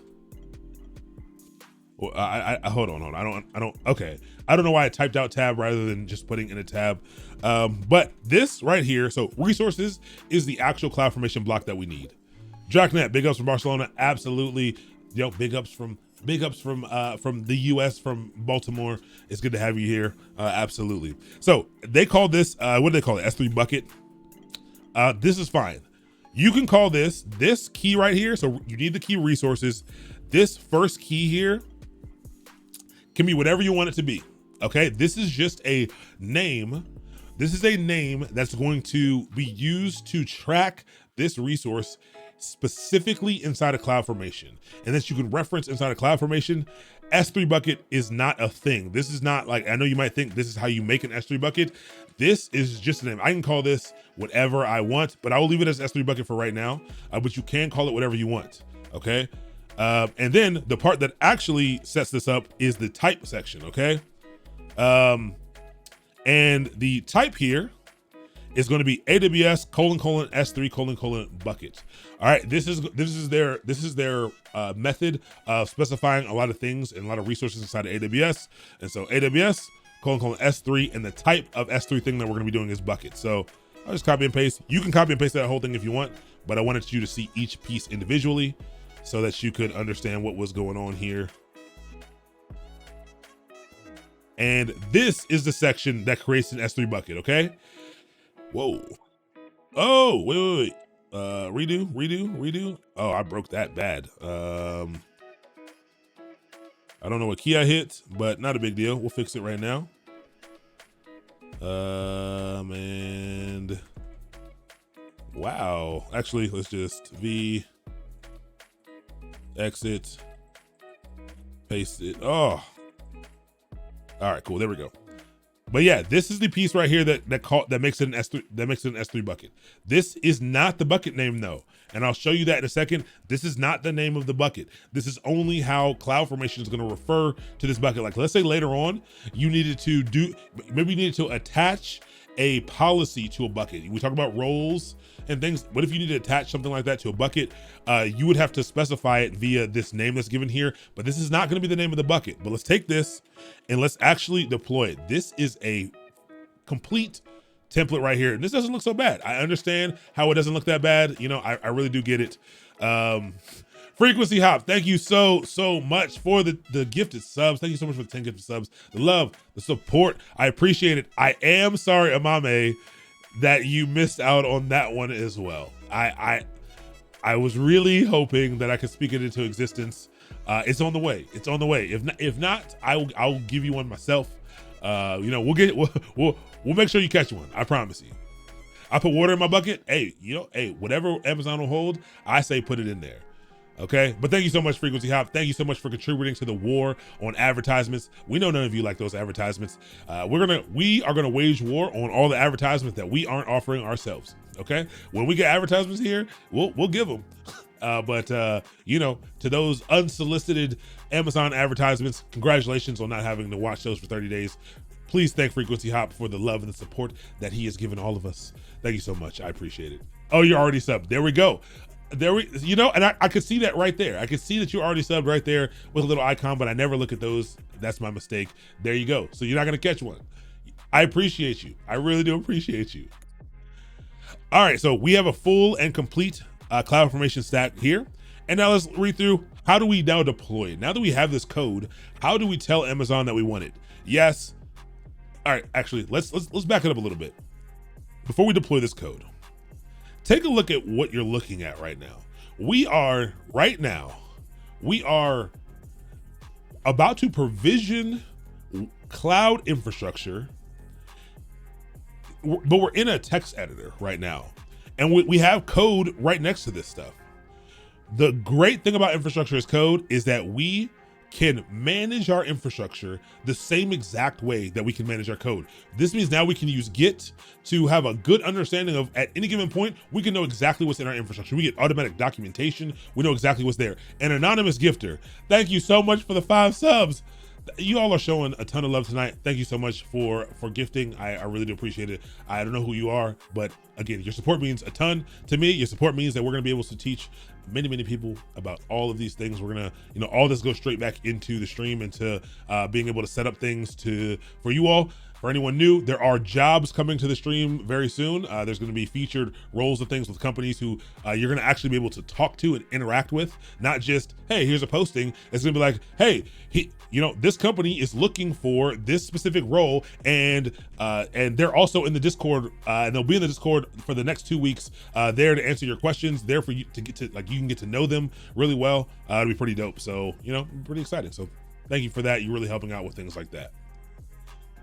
Well, hold on. I don't. Okay, I don't know why I typed out tab rather than just putting in a tab. But this right here, so resources is the actual CloudFormation block that we need. Dracnet, big ups from Barcelona, absolutely. Yo, big ups from the US, from Baltimore. It's good to have you here. Absolutely. So they call this what do they call it? S3 bucket. This is fine. You can call this key right here. So you need the key resources. This first key here can be whatever you want it to be. Okay, this is just a name. This is a name that's going to be used to track this resource specifically inside of CloudFormation, and that you can reference inside of CloudFormation. S3 bucket is not a thing. This is not like, I know you might think this is how you make an S3 bucket. This is just a name. I can call this whatever I want, but I will leave it as S3 bucket for right now, but you can call it whatever you want, okay? And then the part that actually sets this up is the type section, okay? And the type here is going to be AWS : S3 : bucket. All right, this is their method of specifying a lot of things and a lot of resources inside of AWS. And so AWS : S3, and the type of S3 thing that we're going to be doing is bucket. So I'll just copy and paste. You can copy and paste that whole thing if you want, but I wanted you to see each piece individually. so that you could understand what was going on here. And this is the section that creates an S3 bucket, okay? Whoa. Oh, wait. Redo. Oh, I broke that bad. I don't know what key I hit, but not a big deal. We'll fix it right now. And wow. Actually, let's just V, exit, paste it. Oh, all right, cool. There we go. But yeah, this is the piece right here that makes it an S3 bucket. This is not the bucket name though, and I'll show you that in a second. This is not the name of the bucket. This is only how Cloudformation is going to refer to this bucket. Like, let's say later on you needed to attach a policy to a bucket. We talk about roles and things. What if you need to attach something like that to a bucket? You would have to specify it via this name that's given here, but this is not going to be the name of the bucket. But let's take this and let's actually deploy it. This is a complete template right here. And this doesn't look so bad. I understand how it doesn't look that bad. You know, I really do get it. Frequency Hop, thank you so much for the gifted subs. Thank you so much for the 10 gifted subs. The love, the support, I appreciate it. I am sorry, Amame, that you missed out on that one as well. I was really hoping that I could speak it into existence. It's on the way. It's on the way. If not, I'll give you one myself. You know, we'll make sure you catch one. I promise you. I put water in my bucket. Hey, you know, hey, whatever Amazon will hold, I say put it in there. Okay, but thank you so much, Frequency Hop. Thank you so much for contributing to the war on advertisements. We know none of you like those advertisements. We are gonna wage war on all the advertisements that we aren't offering ourselves. Okay, when we get advertisements here, we'll give them. But you know, to those unsolicited Amazon advertisements, congratulations on not having to watch those for 30 days. Please thank Frequency Hop for the love and the support that he has given all of us. Thank you so much. I appreciate it. Oh, you're already subbed. There we go. You know, and I could see that right there. I could see that you already subbed right there with a little icon, but I never look at those. That's my mistake. There you go. So you're not going to catch one. I appreciate you. I really do appreciate you. All right. So we have a full and complete Cloudformation stack here. And now let's read through, how do we now deploy it? Now that we have this code, how do we tell Amazon that we want it? Yes. All right. Actually, let's back it up a little bit. Before we deploy this code, take a look at what you're looking at right now. We are about to provision cloud infrastructure, but we're in a text editor right now. And we have code right next to this stuff. The great thing about infrastructure as code is that we can manage our infrastructure the same exact way that we can manage our code. This means now we can use Git to have a good understanding of, at any given point, we can know exactly what's in our infrastructure. We get automatic documentation. We know exactly what's there. An anonymous gifter, thank you so much for the 5 subs. You all are showing a ton of love tonight. Thank you so much for gifting. I really do appreciate it. I don't know who you are, but again, your support means a ton to me. Your support means that we're gonna be able to teach many people about all of these things. We're gonna, you know, all this goes straight back into the stream, into being able to set up things for you all. For anyone new, there are jobs coming to the stream very soon. There's going to be featured roles of things with companies who you're going to actually be able to talk to and interact with. Not just, hey, here's a posting. It's going to be like, hey, you know, this company is looking for this specific role, and they're also in the Discord, and they'll be in the Discord for the next 2 weeks, there to answer your questions, there for you to get to, like, you can get to know them really well. It'll be pretty dope. So, you know, pretty exciting. So thank you for that. You're really helping out with things like that.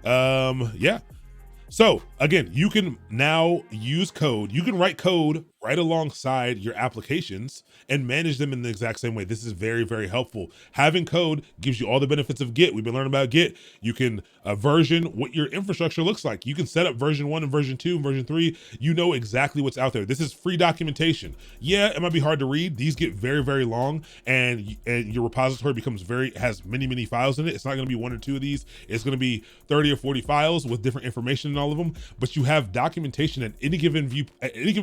Yeah. So again, you can now use code. You can write code right alongside your applications and manage them in the exact same way. This is very helpful. Having code gives you all the benefits of Git. We've been learning about Git. You can version what your infrastructure looks like. You can set up version 1 and version 2 and version 3. You know exactly what's out there. This is free documentation. Yeah, it might be hard to read. These get very long, and your repository has many files in it. It's not going to be 1 or 2 of these. It's going to be 30 or 40 files with different information in all of them. But you have documentation at any given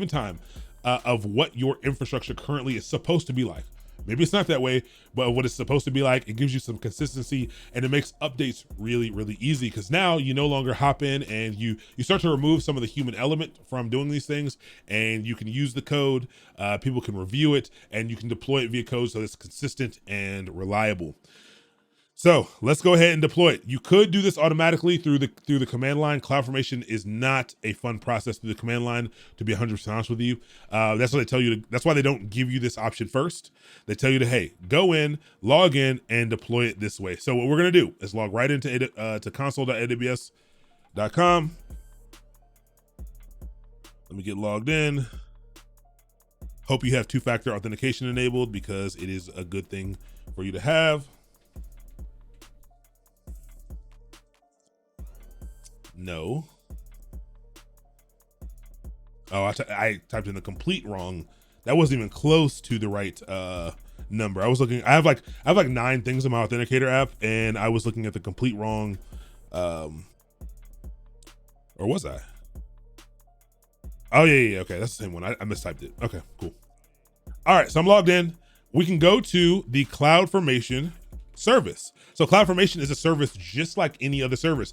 time of what your infrastructure currently is supposed to be like. Maybe it's not that way, but what it's supposed to be like, it gives you some consistency, and it makes updates really, really easy, because now you no longer hop in and you start to remove some of the human element from doing these things, and you can use the code, people can review it, and you can deploy it via code so it's consistent and reliable. So let's go ahead and deploy it. You could do this automatically through the command line. Cloudformation is not a fun process through the command line, to be 100% honest with you. That's what they tell you. That's why they don't give you this option first. They tell you to, hey, go in, log in, and deploy it this way. So what we're gonna do is log right into to console.aws.com. Let me get logged in. Hope you have two-factor authentication enabled, because it is a good thing for you to have. No. Oh, I typed in the complete wrong. That wasn't even close to the right number. I was looking. I have like 9 things in my authenticator app, and I was looking at the complete wrong. Or was I? Oh yeah. Okay, that's the same one. I mistyped it. Okay, cool. All right, so I'm logged in. We can go to the Cloudformation service. So Cloudformation is a service just like any other service.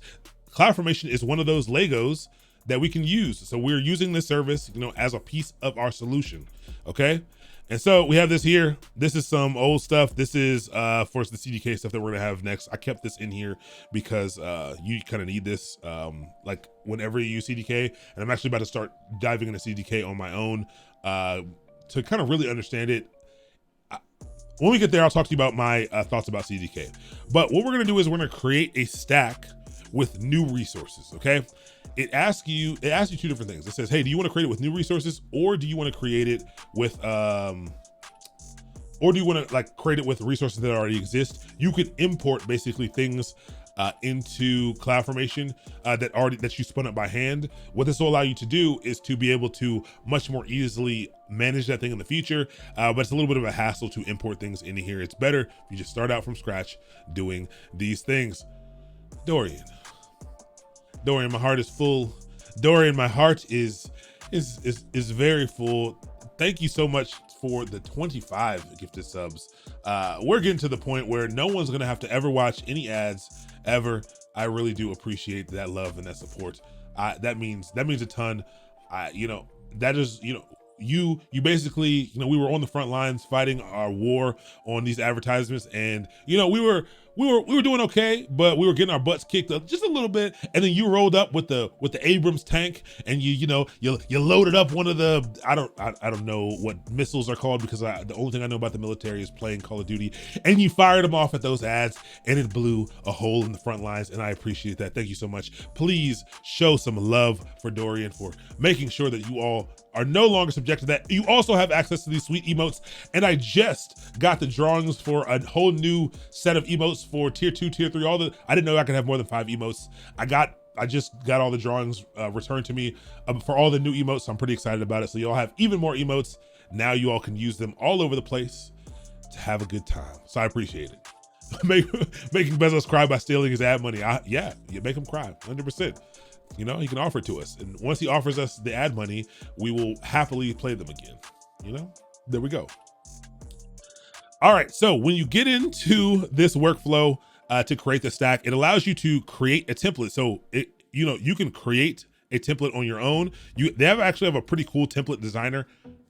Cloudformation is one of those Legos that we can use. So we're using this service, as a piece of our solution, okay? And so we have this here. This is some old stuff. This is for the CDK stuff that we're gonna have next. I kept this in here because you kind of need this like whenever you use CDK. And I'm actually about to start diving into CDK on my own to kind of really understand it. When we get there, I'll talk to you about my thoughts about CDK. But what we're gonna do is we're gonna create a stack with new resources, okay? It asks you 2 different things. It says, hey, do you want to create it with new resources, or do you want to create it with or do you want to create it with resources that already exist? You could import basically things into Cloudformation that you spun up by hand. What this will allow you to do is to be able to much more easily manage that thing in the future, but it's a little bit of a hassle to import things into here. It's better if you just start out from scratch doing these things. Dorian, my heart is full. Dorian, my heart is very full. Thank you so much for the 25 gifted subs. We're getting to the point where no one's gonna have to ever watch any ads ever. I really do appreciate that love and that support. That means a ton. That is, you basically, we were on the front lines fighting our war on these advertisements, and we were doing okay, but we were getting our butts kicked up just a little bit. And then you rolled up with the Abrams tank, and you loaded up one of the, I don't know what missiles are called, because the only thing I know about the military is playing Call of Duty, and you fired them off at those ads, and it blew a hole in the front lines. And I appreciate that. Thank you so much. Please show some love for Dorian for making sure that you all are no longer subject to that. You also have access to these sweet emotes, and I just got the drawings for a whole new set of emotes for tier 2, tier 3, I didn't know I could have more than 5 emotes. I just got all the drawings returned to me for all the new emotes, so I'm pretty excited about it. So y'all have even more emotes. Now you all can use them all over the place to have a good time. So I appreciate it. Making Bezos cry by stealing his ad money. Yeah, you make him cry, 100%. He can offer it to us. And once he offers us the ad money, we will happily play them again. There we go. All right, so when you get into this workflow to create the stack, it allows you to create a template. So you can create a template on your own. They actually have a pretty cool template designer.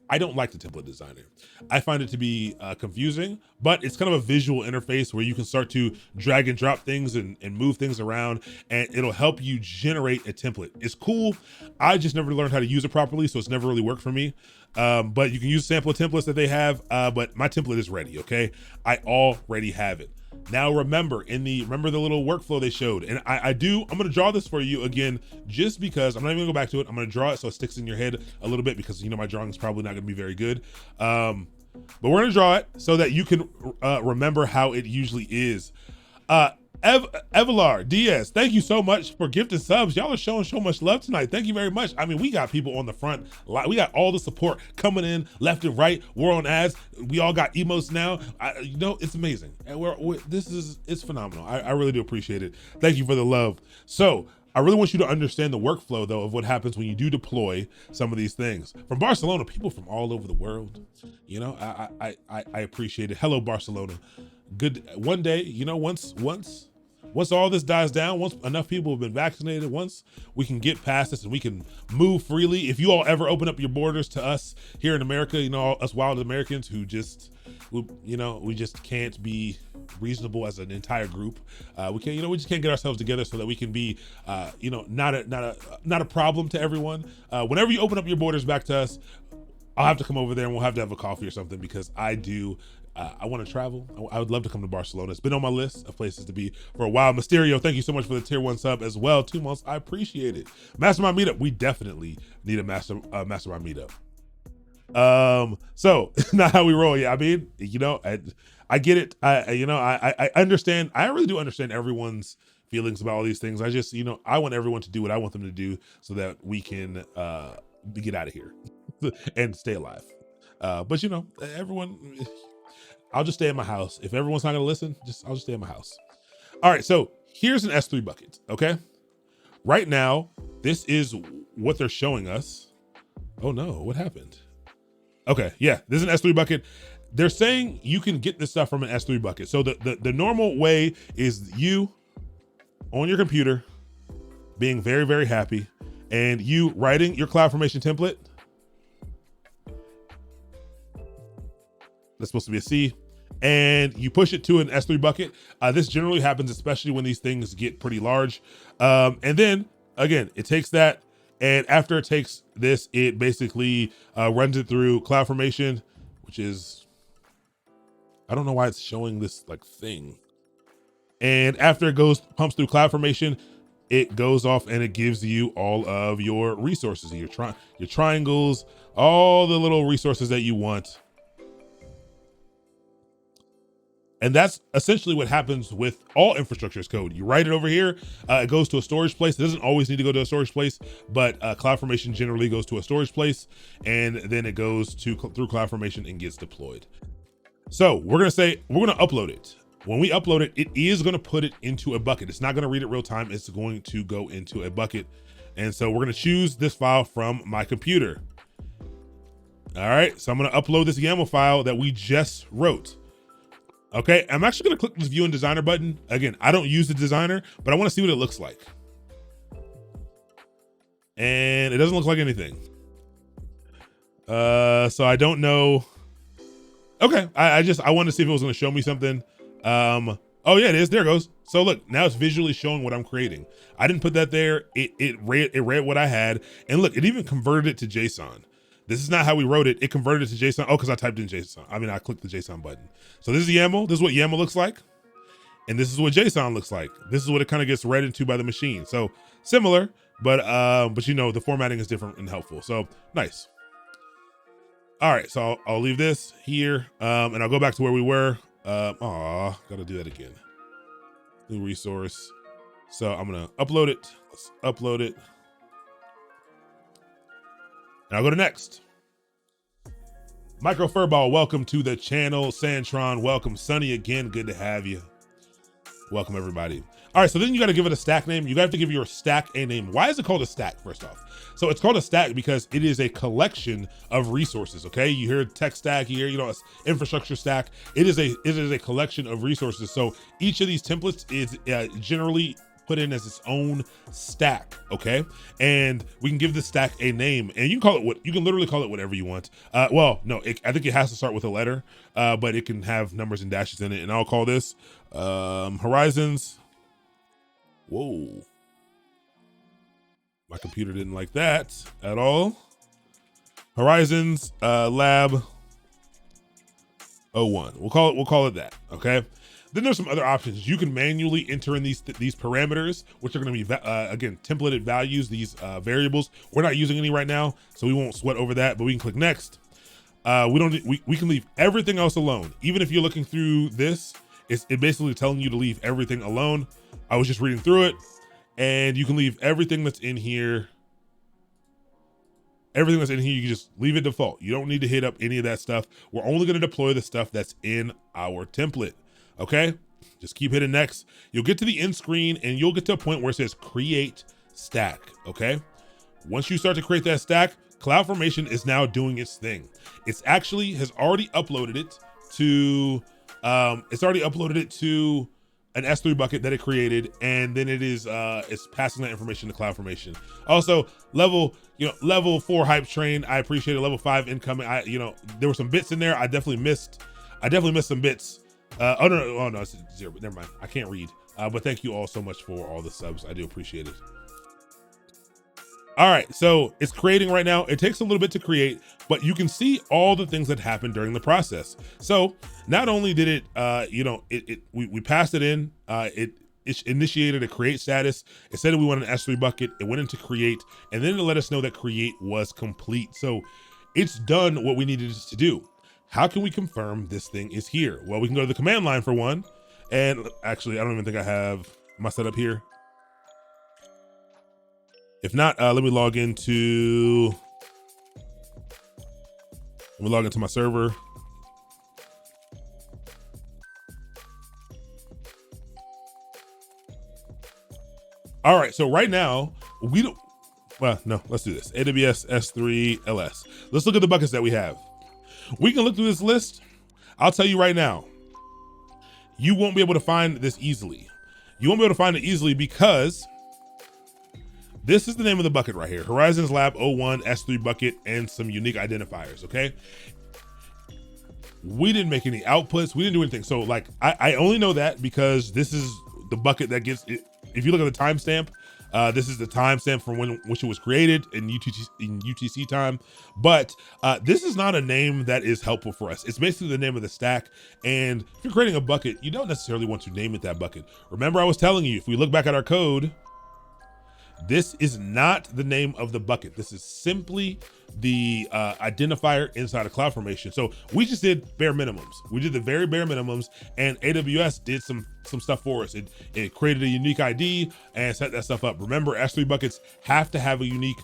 I don't like the template designer. I find it to be confusing, but it's kind of a visual interface where you can start to drag and drop things and move things around, and it'll help you generate a template. It's cool. I just never learned how to use it properly, so it's never really worked for me. But you can use sample templates that they have, but my template is ready, okay? I already have it. Now remember the little workflow they showed, and I'm gonna draw this for you again, just because I'm not even gonna go back to it. I'm gonna draw it so it sticks in your head a little bit, because my drawing is probably not gonna be very good. But we're gonna draw it so that you can remember how it usually is. Evelar Diaz, thank you so much for gifting subs. Y'all are showing so much love tonight. Thank you very much. I mean, we got people on the front. We got all the support coming in left and right. We're on ads. We all got emotes now. It's amazing. And it's phenomenal. I really do appreciate it. Thank you for the love. So I really want you to understand the workflow though of what happens when you do deploy some of these things. From Barcelona, people from all over the world, you know, I appreciate it. Hello, Barcelona. Good. One day, you know, once all this dies down, once enough people have been vaccinated, once we can get past this and we can move freely. If you all ever open up your borders to us here in America, you know, us wild Americans who just, you know, we just can't be reasonable as an entire group. We can't, you know, we just can't get ourselves together so that we can be, you know, not a problem to everyone. Whenever you open up your borders back to us, I'll have to come over there and we'll have to have a coffee or something, because I want to travel. I would love to come to Barcelona. It's been on my list of places to be for a while. Mysterio, thank you so much for the tier 1 sub as well. 2 months, I appreciate it. Mastermind meetup, we definitely need a mastermind meetup. So not how we roll. Yeah, I mean, you know, I get it. I understand. I really do understand everyone's feelings about all these things. I just, you know, I want everyone to do what I want them to do so that we can get out of here and stay alive. But you know, everyone, I'll just stay in my house. If everyone's not gonna listen, I'll just stay in my house. All right, so here's an S3 bucket, okay? Right now, this is what they're showing us. Oh no, what happened? Okay, yeah, this is an S3 bucket. They're saying you can get this stuff from an S3 bucket. So the normal way is you on your computer being very, very happy and you writing your Cloudformation template. That's supposed to be a C. And you push it to an S3 bucket. This generally happens, especially when these things get pretty large. And then again, it takes that, and after it takes this, it basically runs it through Cloudformation, which is, I don't know why it's showing this like thing. And after it pumps through Cloudformation, it goes off and it gives you all of your resources, your triangles, all the little resources that you want. And that's essentially what happens with all infrastructure as code. You write it over here, it goes to a storage place. It doesn't always need to go to a storage place, but Cloudformation generally goes to a storage place, and then it goes through Cloudformation and gets deployed. So we're gonna upload it. When we upload it, it is gonna put it into a bucket. It's not gonna read it real time. It's going to go into a bucket. And so we're gonna choose this file from my computer. All right, so I'm gonna upload this YAML file that we just wrote. Okay, I'm actually gonna click this View in Designer button. Again, I don't use the designer, but I wanna see what it looks like. And it doesn't look like anything. So I don't know. Okay, I wanted to see if it was gonna show me something. Oh yeah, it is, there it goes. So look, now it's visually showing what I'm creating. I didn't put that there, it read what I had, and look, it even converted it to JSON. This is not how we wrote it. It converted it to JSON. Oh, because I typed in JSON. I mean, I clicked the JSON button. So this is YAML. This is what YAML looks like. And this is what JSON looks like. This is what it kind of gets read into by the machine. So similar, but you know, the formatting is different and helpful. So nice. All right, so I'll leave this here, and I'll go back to where we were. Gotta do that again. New resource. So I'm gonna upload it. Let's upload it. And I'll go to next. Micro Furball, welcome to the channel. Santron, welcome. Sunny again, good to have you. Welcome everybody. All right, so then you got to give it a stack name. You have to give your stack a name. Why is it called a stack, first off? So it's called a stack because it is a collection of resources, okay? You hear tech stack, you hear, you know, infrastructure stack. It is a collection of resources. So each of these templates is generally put in as its own stack, okay? And we can give this stack a name, and you can literally call it whatever you want. Well, no, I think it has to start with a letter, but it can have numbers and dashes in it, and I'll call this Horizons. Whoa. My computer didn't like that at all. Horizons Lab 01. We'll call it that, okay? Then there's some other options. You can manually enter in these parameters, which are going to be, again, templated values, these variables. We're not using any right now, so we won't sweat over that, but we can click next. We can leave everything else alone. Even if you're looking through this, it's basically telling you to leave everything alone. I was just reading through it, and you can leave everything that's in here. Everything that's in here, you can just leave it default. You don't need to hit up any of that stuff. We're only going to deploy the stuff that's in our template. Okay, just keep hitting next. You'll get to the end screen and you'll get to a point where it says create stack, okay? Once you start to create that stack, Cloudformation is now doing its thing. It's actually has already uploaded it to an S3 bucket that it created, and then it's passing that information to Cloudformation. Also, level 4 hype train. I appreciate it. Level 5 incoming. There were some bits in there. I definitely missed some bits. Oh no, it's 0. Never mind. I can't read. But thank you all so much for all the subs. I do appreciate it. All right, so it's creating right now. It takes a little bit to create, but you can see all the things that happened during the process. So not only did it, we passed it in, it initiated a create status. It said that we want an S3 bucket. It went into create, and then it let us know that create was complete. So it's done what we needed it to do. How can we confirm this thing is here? Well, we can go to the command line for one. And actually, I don't even think I have my setup here. If not, let me log into my server. All right, so right now let's do this. AWS S3 LS. Let's look at the buckets that we have. We can look through this list. I'll tell you right now, you won't be able to find this easily. You won't be able to find it easily because this is the name of the bucket right here. Horizons Lab 01 S3 bucket and some unique identifiers, okay? We didn't make any outputs. We didn't do anything. So like, I only know that because this is the bucket that gets it. If you look at the timestamp, this is the timestamp from which it was created in UTC time. But this is not a name that is helpful for us. It's basically the name of the stack. And if you're creating a bucket, you don't necessarily want to name it that bucket. Remember, I was telling you, if we look back at our code, this is not the name of the bucket. This is simply the identifier inside of Cloudformation. So we just did bare minimums. We did the very bare minimums, and AWS did some stuff for us. It created a unique ID and set that stuff up. Remember, S3 buckets have to have a unique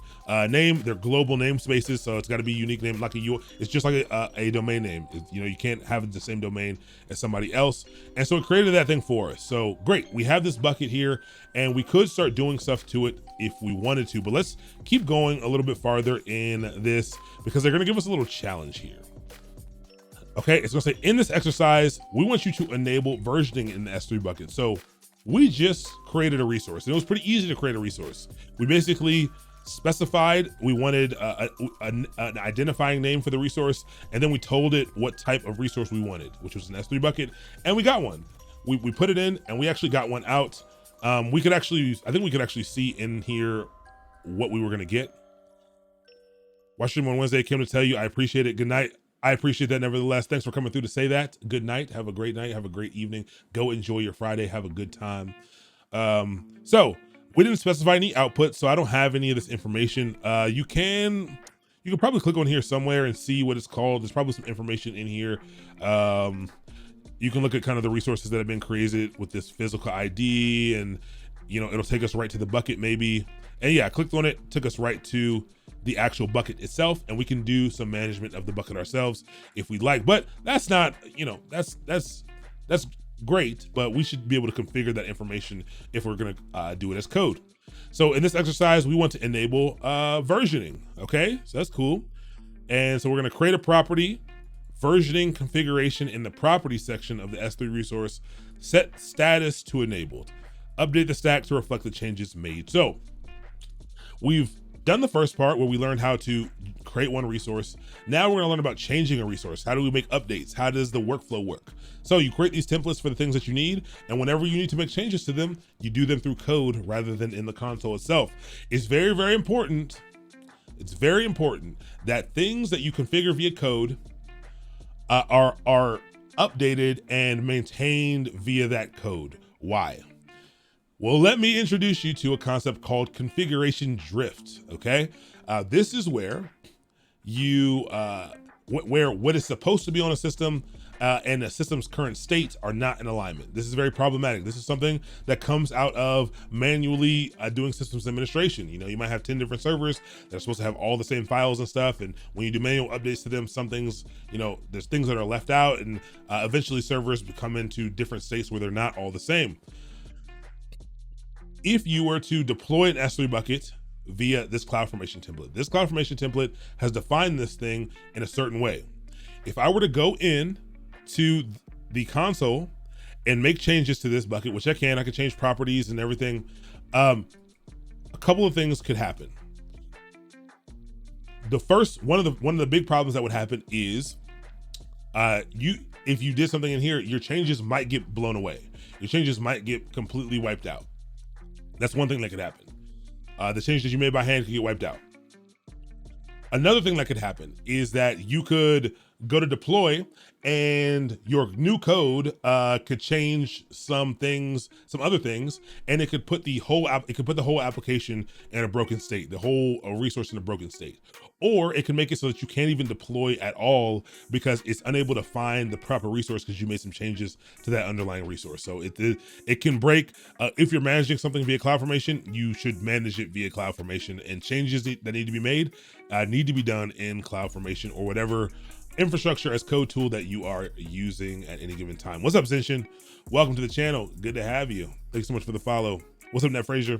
name. They're global namespaces, so it's got to be a unique name. It's just like a domain name. You can't have the same domain as somebody else. And so it created that thing for us. So great, we have this bucket here, and we could start doing stuff to it if we wanted to. But let's keep going a little bit farther in this because they're going to give us a little challenge here. Okay, it's going to say in this exercise, we want you to enable versioning in the S3 bucket. So we just created a resource, and it was pretty easy to create a resource. We basically specified we wanted an identifying name for the resource, and then we told it what type of resource we wanted, which was an S3 bucket, and we got one. We put it in, and we actually got one out. I think we could actually see in here what we were going to get. Watching on Wednesday came to tell you I appreciate it. Good night. I appreciate that nevertheless. Thanks for coming through to say that. Good night. Have a great night. Have a great evening. Go enjoy your Friday. Have a good time. So we didn't specify any output, so I don't have any of this information. You can probably click on here somewhere and see what it's called. There's probably some information in here. You can look at kind of the resources that have been created with this physical ID, and it'll take us right to the bucket maybe. And yeah, I clicked on it, took us right to the actual bucket itself, and we can do some management of the bucket ourselves if we'd like. But that's not, that's great, but we should be able to configure that information if we're gonna do it as code. So in this exercise, we want to enable versioning, okay? So that's cool. And so we're gonna create a property, versioning configuration in the property section of the S3 resource, set status to enabled, update the stack to reflect the changes made. So we've done the first part where we learned how to create one resource. Now we're gonna learn about changing a resource. How do we make updates? How does the workflow work? So you create these templates for the things that you need, and whenever you need to make changes to them, you do them through code rather than in the console itself. It's very, very important. It's very important that things that you configure via code are updated and maintained via that code. Why? Well, let me introduce you to a concept called configuration drift, okay? This is where where what is supposed to be on a system and the system's current state are not in alignment. This is very problematic. This is something that comes out of manually doing systems administration. You might have 10 different servers that are supposed to have all the same files and stuff. And when you do manual updates to them, some things, there's things that are left out, and eventually servers come into different states where they're not all the same. if you were to deploy an S3 bucket via this Cloudformation template. This Cloudformation template has defined this thing in a certain way. If I were to go in to the console and make changes to this bucket, which I could change properties and everything. A couple of things could happen. The first, one of the big problems that would happen is if you did something in here, your changes might get blown away. Your changes might get completely wiped out. That's one thing that could happen. The changes you made by hand could get wiped out. Another thing that could happen is that you could go to deploy and your new code could change some other things, and it could put the whole application in a broken state, the whole resource in a broken state. Or it can make it so that you can't even deploy at all because it's unable to find the proper resource because you made some changes to that underlying resource. So it can break. If you're managing something via Cloudformation, you should manage it via Cloudformation, and changes that need to be made need to be done in Cloudformation or whatever infrastructure as code tool that you are using at any given time. What's up, Zenshin? Welcome to the channel. Good to have you. Thanks so much for the follow. What's up, Net Frazier?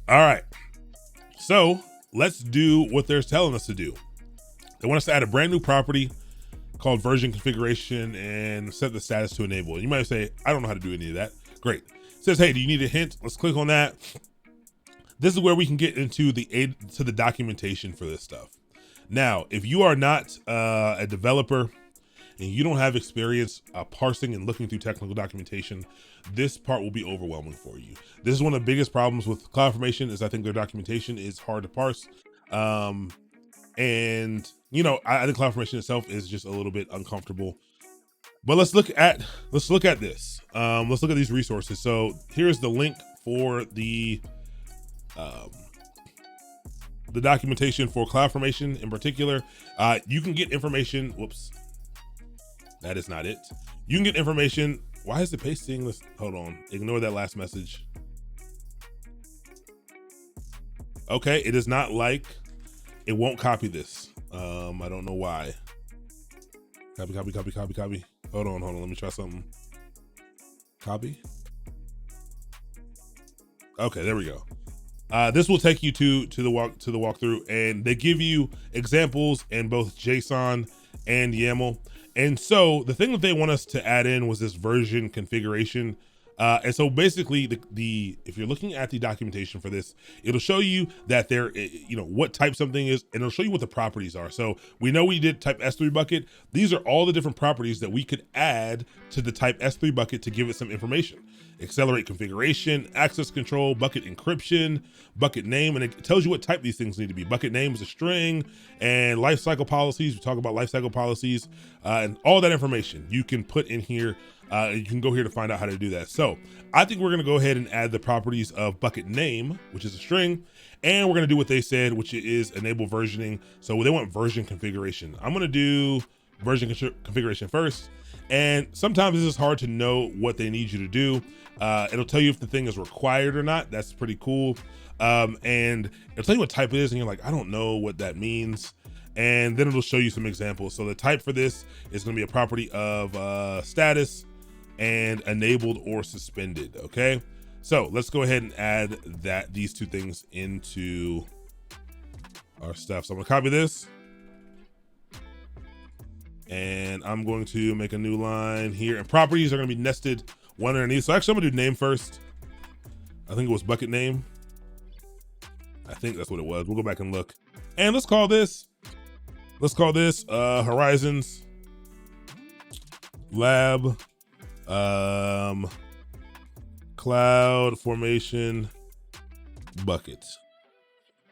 All right, so let's do what they're telling us to do. They want us to add a brand new property called version configuration and set the status to enable. You might say, I don't know how to do any of that. Great. It says, hey, do you need a hint? Let's click on that. This is where we can get into the documentation for this stuff. Now, if you are not a developer and you don't have experience parsing and looking through technical documentation, this part will be overwhelming for you. This is one of the biggest problems with Cloudformation is I think their documentation is hard to parse. And you know, I think Cloudformation itself is just a little bit uncomfortable. But let's look at this. Let's look at these resources. So here's the link for the documentation for Cloudformation in particular. You can get information. Whoops, that is not it. You can get information. Why is it pasting this? Hold on, ignore that last message. Okay, it is not like it won't copy this. I don't know why. Copy. Hold on, let me try something. Copy. Okay, there we go. This will take you to the walkthrough, and they give you examples in both JSON and YAML. And so the thing that they want us to add in was this version configuration. And so basically if you're looking at the documentation for this, it'll show you that what type something is, and it'll show you what the properties are. So we know we did type S3 bucket. These are all the different properties that we could add to the type S3 bucket to give it some information. Accelerate configuration, access control, bucket encryption, bucket name, and it tells you what type these things need to be. Bucket name is a string, and lifecycle policies. We talk about lifecycle policies, and all that information you can put in here. You can go here to find out how to do that. So I think we're gonna go ahead and add the properties of bucket name, which is a string, and we're gonna do what they said, which is enable versioning. So they want version configuration. I'm gonna do version configuration first. And sometimes this is hard to know what they need you to do. It'll tell you if the thing is required or not. That's pretty cool. And it'll tell you what type it is, and you're like, I don't know what that means. And then it'll show you some examples. So the type for this is gonna be a property of status and enabled or suspended, okay? So let's go ahead and add these two things into our stuff. So I'm gonna copy this, and I'm going to make a new line here, and properties are gonna be nested one underneath. So actually I'm gonna do name first. I think it was bucket name. I think that's what it was. We'll go back and look. And let's call this Horizons Lab Cloudformation buckets.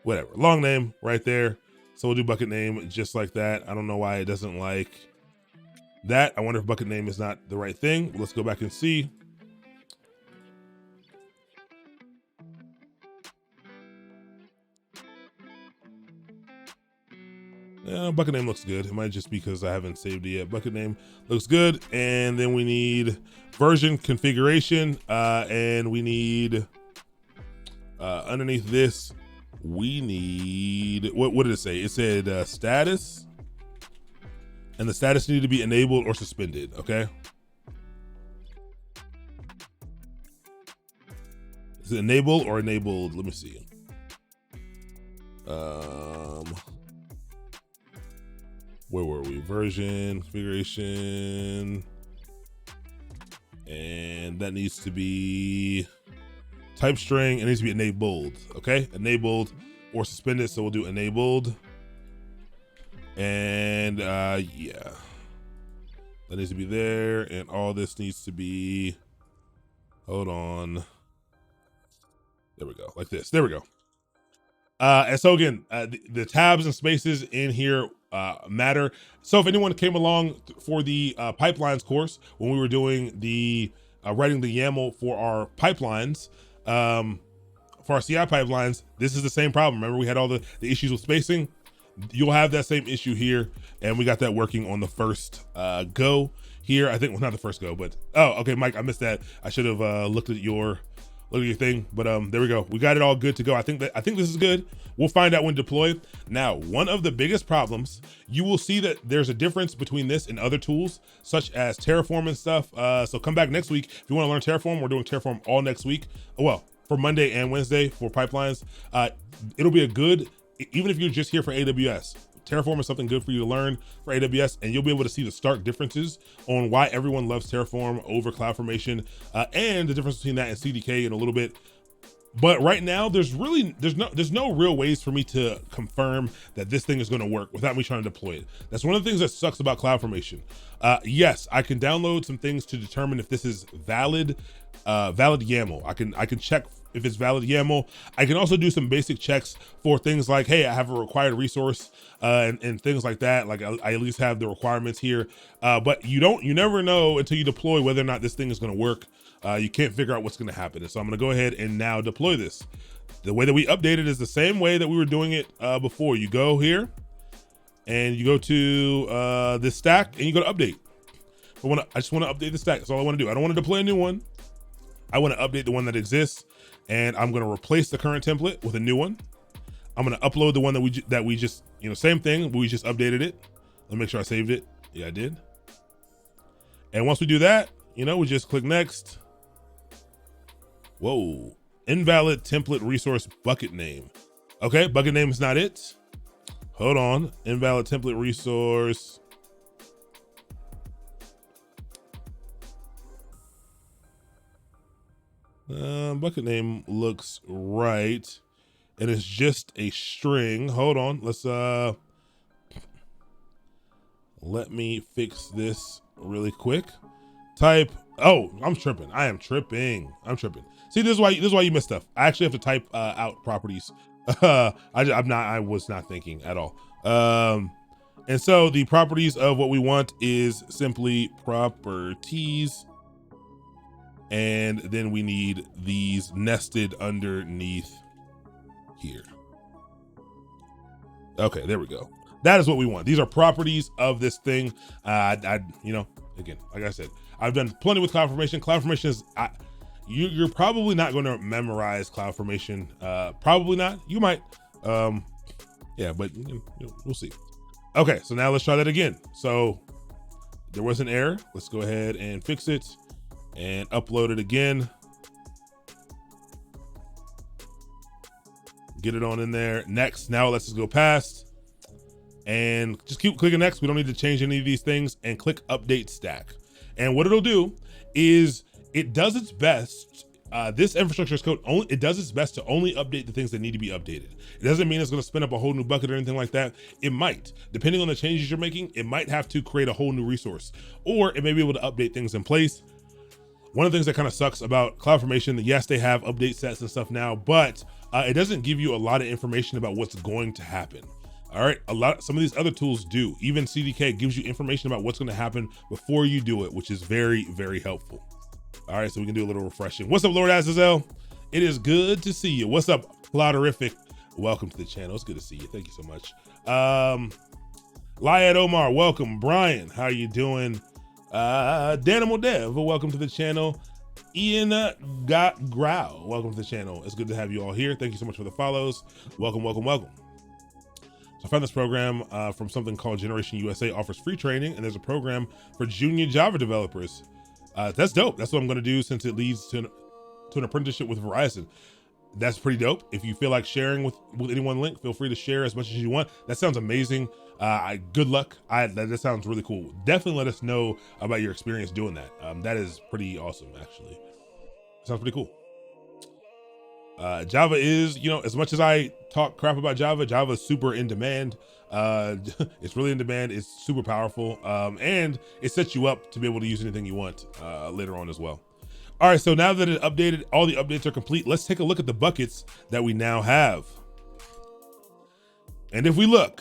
Whatever, long name right there. So we'll do bucket name just like that. I don't know why it doesn't like that. I wonder if bucket name is not the right thing. Let's go back and see. Yeah, bucket name looks good. It might just be because I haven't saved it yet. Bucket name looks good. And then we need version configuration. And we need, underneath this, we need, what did it say? It said status. And the status needed to be enabled or suspended, okay? Is it enable or enabled? Let me see. Where were we? Version, configuration, and that needs to be type string. It needs to be enabled. Okay, enabled or suspended. So we'll do enabled, and yeah, that needs to be there, and all this needs to be. Hold on. There we go, like this. There we go. And so again, the tabs and spaces in here matter. So if anyone came along for the pipelines course, when we were doing the writing the YAML for our pipelines, for our CI pipelines, this is the same problem. Remember, we had all the issues with spacing. You'll have that same issue here, and we got that working on the first go here. I think, well, not the first go, but oh, okay, Mike, I missed that. I should have looked at your thing, but there we go. We got it all good to go. I think this is good. We'll find out when deployed. Now, one of the biggest problems, you will see that there's a difference between this and other tools, such as Terraform and stuff. So come back next week if you want to learn Terraform. We're doing Terraform all next week. Well, for Monday and Wednesday for pipelines. It'll be a good, even if you're just here for AWS, Terraform is something good for you to learn for AWS, and you'll be able to see the stark differences on why everyone loves Terraform over Cloudformation, and the difference between that and CDK in a little bit. But right now, there's no real ways for me to confirm that this thing is going to work without me trying to deploy it. That's one of the things that sucks about Cloudformation. Yes, I can download some things to determine if this is valid YAML. I can check if it's valid YAML. I can also do some basic checks for things like, hey, I have a required resource and things like that. Like I at least have the requirements here. But you never know until you deploy whether or not this thing is going to work. You can't figure out what's going to happen. And so I'm going to go ahead and now deploy this. The way that we update it is the same way that we were doing it before. You go here and you go to this stack and you go to update. I just want to update the stack. That's all I want to do. I don't want to deploy a new one. I want to update the one that exists, and I'm going to replace the current template with a new one. I'm going to upload the one that we just, same thing, but we just updated it. Let me make sure I saved it. Yeah, I did. And once we do that, we just click next. Whoa, invalid template resource bucket name. Okay, bucket name is not it. Hold on, invalid template resource. Bucket name looks right, and it's just a string. Hold on, let me fix this really quick. Type. Oh, I'm tripping. I am tripping. I'm tripping. See, this is why you miss stuff. I actually have to type out properties. I was not thinking at all. And so the properties of what we want is simply properties. And then we need these nested underneath here. Okay, there we go. That is what we want. These are properties of this thing. Again, like I said, I've done plenty with Cloudformation. Cloudformation is, you're probably not going to memorize Cloudformation. Probably not. You might. Yeah, but we'll see. Okay, so now let's try that again. So there was an error. Let's go ahead and fix it and upload it again. Get it on in there. Next. Now let's just go past and just keep clicking next. We don't need to change any of these things, and click update stack. And what it'll do is it does its best. This infrastructure as code it does its best to only update the things that need to be updated. It doesn't mean it's going to spin up a whole new bucket or anything like that. It might, depending on the changes you're making, it might have to create a whole new resource, or it may be able to update things in place. One of the things that kind of sucks about Cloudformation, yes, they have update sets and stuff now, but it doesn't give you a lot of information about what's going to happen. All right, some of these other tools do. Even CDK gives you information about what's going to happen before you do it, which is very, very helpful. All right, so we can do a little refreshing. What's up, Lord Azazel? It is good to see you. What's up, Clouderific? Welcome to the channel. It's good to see you. Thank you so much. Lyad Omar, welcome. Brian, how are you doing? Danimal Dev, welcome to the channel. Ian Grow, welcome to the channel. It's good to have you all here. Thank you so much for the follows. Welcome, welcome, welcome. So I found this program from something called Generation USA, offers free training, and there's a program for junior Java developers. That's dope. That's what I'm going to do, since it leads to to an apprenticeship with Verizon. That's pretty dope. If you feel like sharing with anyone link, feel free to share as much as you want. That sounds amazing. Good luck. That sounds really cool. Definitely let us know about your experience doing that. That is pretty awesome, actually. Sounds pretty cool. Java is, as much as I talk crap about Java, Java is super in demand. It's really in demand. It's super powerful. And it sets you up to be able to use anything you want later on as well. All right, so now that it updated, all the updates are complete. Let's take a look at the buckets that we now have. And if we look,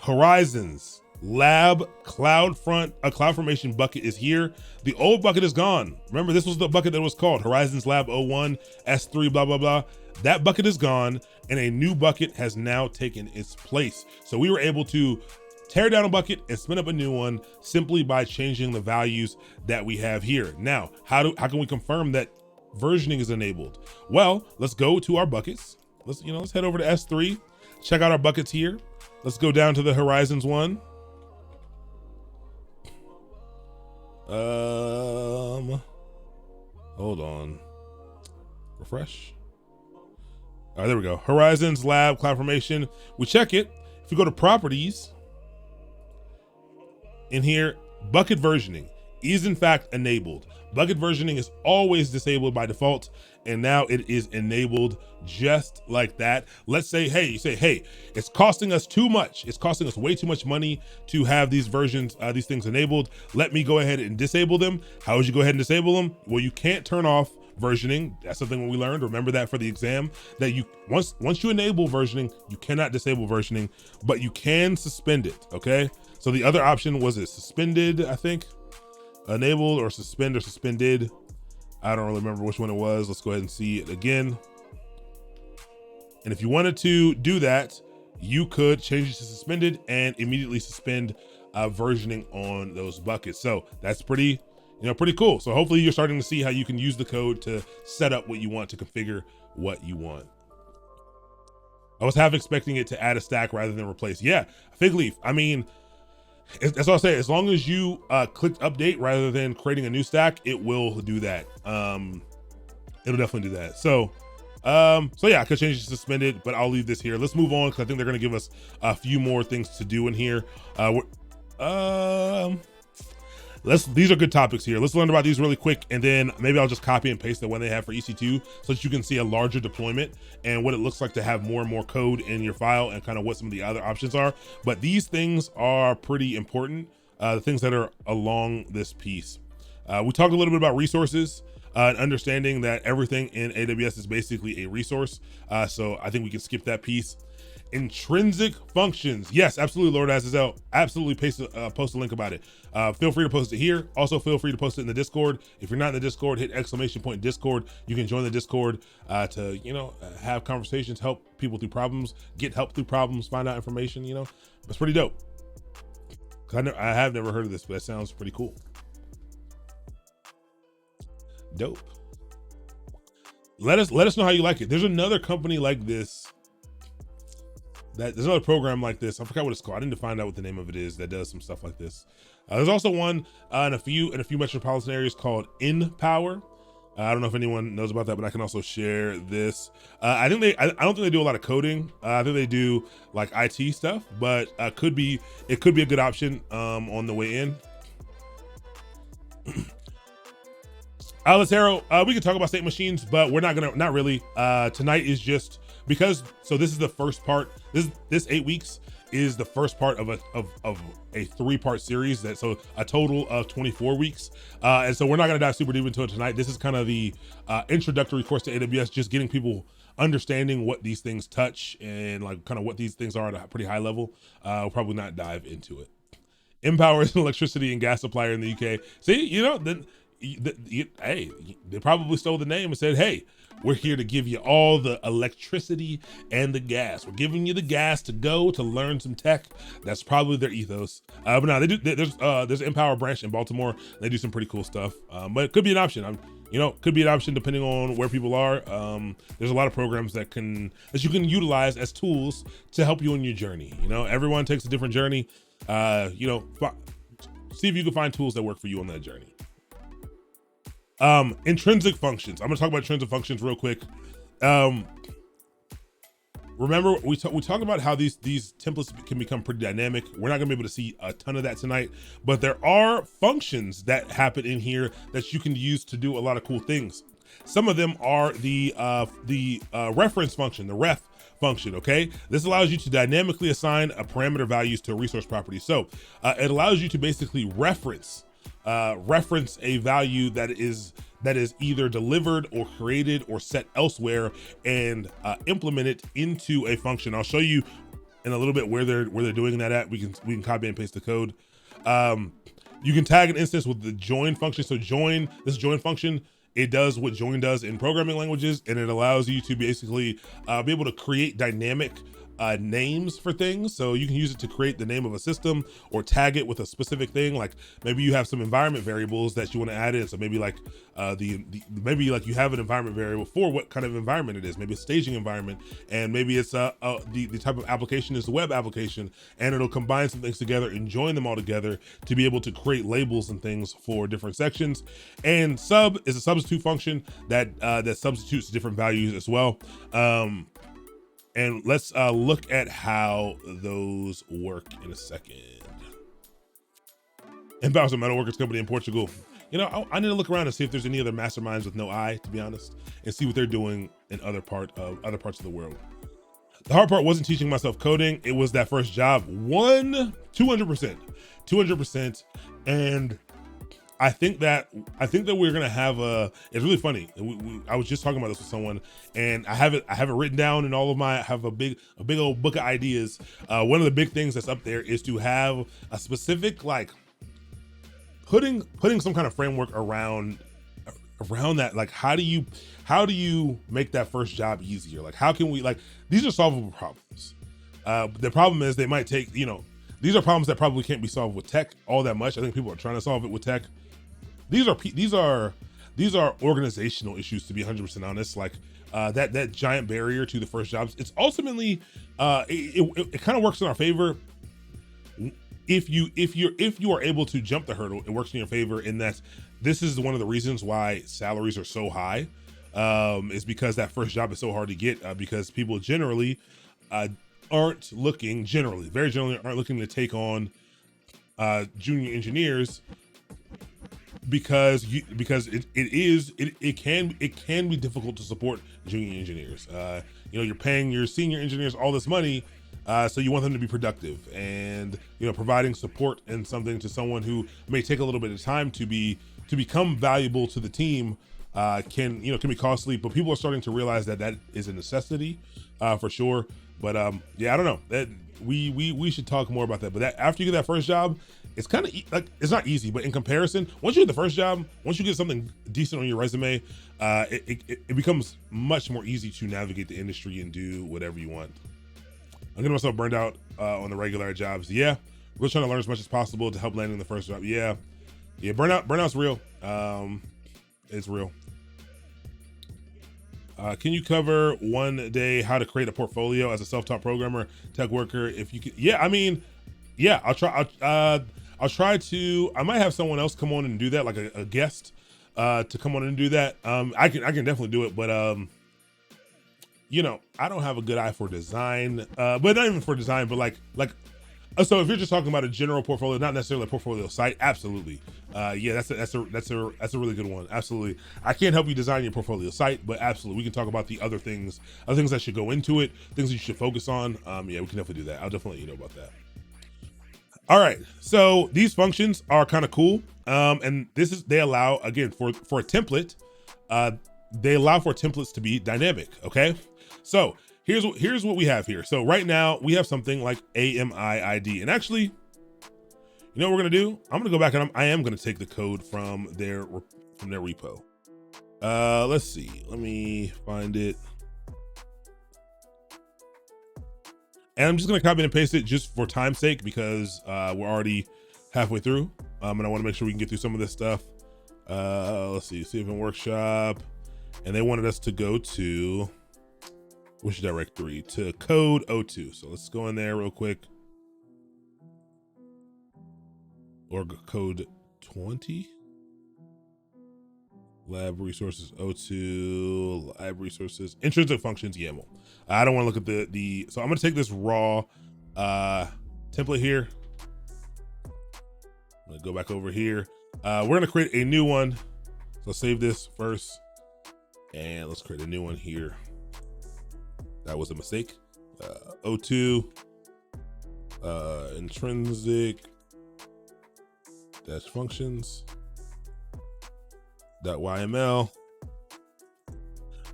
Horizons Lab CloudFormation bucket is here. The old bucket is gone. Remember, this was the bucket that was called Horizons Lab 01, S3, blah, blah, blah. That bucket is gone, and a new bucket has now taken its place. So we were able to tear down a bucket and spin up a new one simply by changing the values that we have here. Now, how can we confirm that versioning is enabled? Well, let's go to our buckets. Let's head over to S3, check out our buckets here. Let's go down to the Horizons one. Hold on. Refresh. All right, there we go. Horizons Lab CloudFormation. We check it. If you go to properties, in here, bucket versioning is in fact enabled. Bucket versioning is always disabled by default, and now it is enabled just like that. Let's say, hey, it's costing us too much. It's costing us way too much money to have these versions, these things enabled. Let me go ahead and disable them. How would you go ahead and disable them? Well, you can't turn off versioning. That's something we learned. Remember that for the exam, that you once you enable versioning, you cannot disable versioning, but you can suspend it. Okay. So the other option was it suspended, I think, enabled or suspend or suspended. I don't really remember which one it was. Let's go ahead and see it again. And if you wanted to do that, you could change it to suspended and immediately suspend versioning on those buckets. So that's pretty cool. So hopefully you're starting to see how you can use the code to set up what you want, to configure what you want. I was half expecting it to add a stack rather than replace. Yeah, Fig Leaf. I mean, that's what I'll say. As long as you clicked update rather than creating a new stack, it will do that. It'll definitely do that. So yeah, I could change it to suspended, but I'll leave this here. Let's move on because I think they're going to give us a few more things to do in here. These are good topics here. Let's learn about these really quick, and then maybe I'll just copy and paste the one they have for EC2 so that you can see a larger deployment and what it looks like to have more and more code in your file and kind of what some of the other options are. But these things are pretty important, the things that are along this piece. We talked a little bit about resources and understanding that everything in AWS is basically a resource. So I think we can skip that piece. Intrinsic functions. Yes, absolutely, Lord Azazel. Absolutely post a link about it. Feel free to post it here. Also, feel free to post it in the Discord. If you're not in the Discord, hit / Discord. You can join the Discord to, have conversations, help people through problems, get help through problems, find out information. It's pretty dope. I have never heard of this, but that sounds pretty cool. Dope. Let us know how you like it. There's another company like this. There's another program like this. I forgot what it's called. I need to find out what the name of it is that does some stuff like this. There's also one in a few metropolitan areas called InPower. I don't know if anyone knows about that, but I can also share this. I don't think they do a lot of coding. I think they do like IT stuff, but it could be a good option on the way in. Alatero, we can talk about state machines, but we're not really. Tonight is just because, so this is the first part. This 8 weeks is the first part of a 3-part series, so a total of 24 weeks. And so we're not gonna dive super deep into it tonight. This is kind of the introductory course to AWS, just getting people understanding what these things touch and like kind of what these things are at a pretty high level. We'll probably not dive into it. InPower is an electricity and gas supplier in the UK. See, hey, they probably stole the name and said, hey, we're here to give you all the electricity and the gas. We're giving you the gas to go to learn some tech. That's probably their ethos. But no, there's an InPower branch in Baltimore. They do some pretty cool stuff. But it could be an option. Could be an option depending on where people are. There's a lot of programs that you can utilize as tools to help you on your journey. Everyone takes a different journey. See if you can find tools that work for you on that journey. Intrinsic functions. I'm gonna talk about intrinsic functions real quick. Remember, we talk about how these templates can become pretty dynamic. We're not gonna be able to see a ton of that tonight, but there are functions that happen in here that you can use to do a lot of cool things. Some of them are the reference function, the ref function, okay? This allows you to dynamically assign a parameter values to a resource property. So it allows you to basically reference a value that is either delivered or created or set elsewhere and implement it into a function. I'll show you in a little bit where they're doing that at. We can copy and paste the code. You can tag an instance with the join function. So this join function, it does what join does in programming languages, and it allows you to basically be able to create dynamic names for things. So you can use it to create the name of a system or tag it with a specific thing. Like maybe you have some environment variables that you want to add in. So maybe like maybe like you have an environment variable for what kind of environment it is. Maybe a staging environment, and maybe it's the type of application is the web application, and it'll combine some things together and join them all together to be able to create labels and things for different sections. And sub is a substitute function that that substitutes different values as well. And let's look at how those work in a second. Inbound's a metalworkers company in Portugal. You know, I need to look around and see if there's any other masterminds with no I, to be honest, and see what they're doing in other parts of the world. The hard part wasn't teaching myself coding. It was that first job. 200%. And I think that we're gonna have it's really funny. I was just talking about this with someone, and I have it written down in all of I have a big old book of ideas. One of the big things that's up there is to have a specific, like, putting some kind of framework around that. Like, how do you make that first job easier? Like, how can we, like, these are solvable problems. The problem is they might take, these are problems that probably can't be solved with tech all that much. I think people are trying to solve it with tech. These are organizational issues, to be 100% honest. Like that giant barrier to the first jobs. It's ultimately it kind of works in our favor if you are able to jump the hurdle. It works in your favor in that this is one of the reasons why salaries are so high. Is because that first job is so hard to get because people generally aren't looking to take on junior engineers because it can be difficult to support junior engineers. You're paying your senior engineers all this money, so you want them to be productive, and providing support and something to someone who may take a little bit of time to become valuable to the team can be costly. But people are starting to realize that is a necessity for sure. But yeah, I don't know, that we should talk more about that. But that after you get that first job, it's kind of like, it's not easy, but in comparison, once you get the first job, once you get something decent on your resume, it becomes much more easy to navigate the industry and do whatever you want. I'm getting myself burned out on the regular jobs. Yeah, we're trying to learn as much as possible to help landing the first job. Yeah, burnout's real. It's real. Can you cover one day how to create a portfolio as a self-taught programmer, tech worker? If you could, yeah, I mean, yeah, I'll try. I'll try to. I might have someone else come on and do that, like a guest, to come on and do that. I can definitely do it, but I don't have a good eye for design. But not even for design, but like. So if you're just talking about a general portfolio, not necessarily a portfolio site, absolutely. Yeah, that's a really good one. Absolutely. I can't help you design your portfolio site, but absolutely, we can talk about the other things that should go into it, things you should focus on. Yeah, we can definitely do that. I'll definitely let you know about that. All right, so these functions are kind of cool, and they allow, again, for a template, they allow for templates to be dynamic. Okay, so here's what we have here. So right now we have something like AMI-ID, and actually, you know what we're gonna do? I'm gonna go back and I am gonna take the code from their repo. Let's see. Let me find it. And I'm just gonna copy and paste it just for time's sake because we're already halfway through, and I want to make sure we can get through some of this stuff. Let's see, Saving Workshop, and they wanted us to go to which directory? To code 02. So let's go in there real quick, or code 20. Lab resources O2, lab resources, intrinsic functions YAML. I don't want to look at the, so I'm going to take this raw template here. I'm going to go back over here. We're going to create a new one. So save this first and let's create a new one here. That was a mistake. O2, intrinsic dash functions .yml.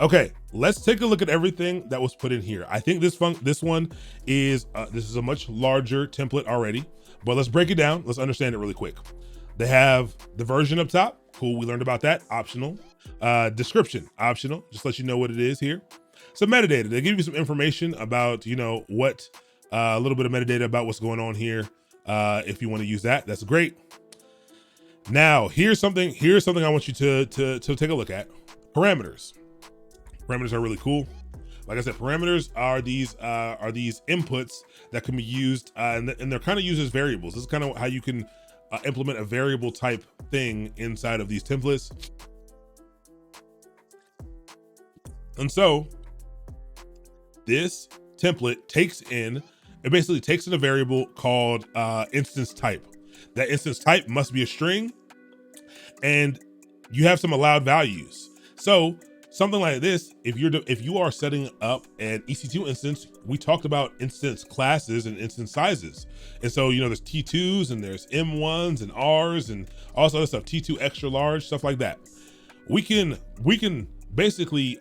Okay, let's take a look at everything that was put in here. I think this one is this is a much larger template already, but let's break it down. Let's understand it really quick. They have the version up top. Cool, we learned about that. Optional. Description, optional. Just let you know what it is here. Some metadata. They give you some information about, you know, what a little bit of metadata about what's going on here. If you want to use that, that's great. Now, here's something I want you to take a look at. Parameters. Parameters are really cool. Like I said, parameters are these inputs that can be used, and they're kind of used as variables. This is kind of how you can implement a variable type thing inside of these templates. And so this template basically takes in a variable called instance type. That instance type must be a string, and you have some allowed values. So something like this, if you are setting up an EC2 instance, we talked about instance classes and instance sizes. And so, you know, there's T2s and there's M1s and Rs and all this other stuff, T2 extra large, stuff like that. We can basically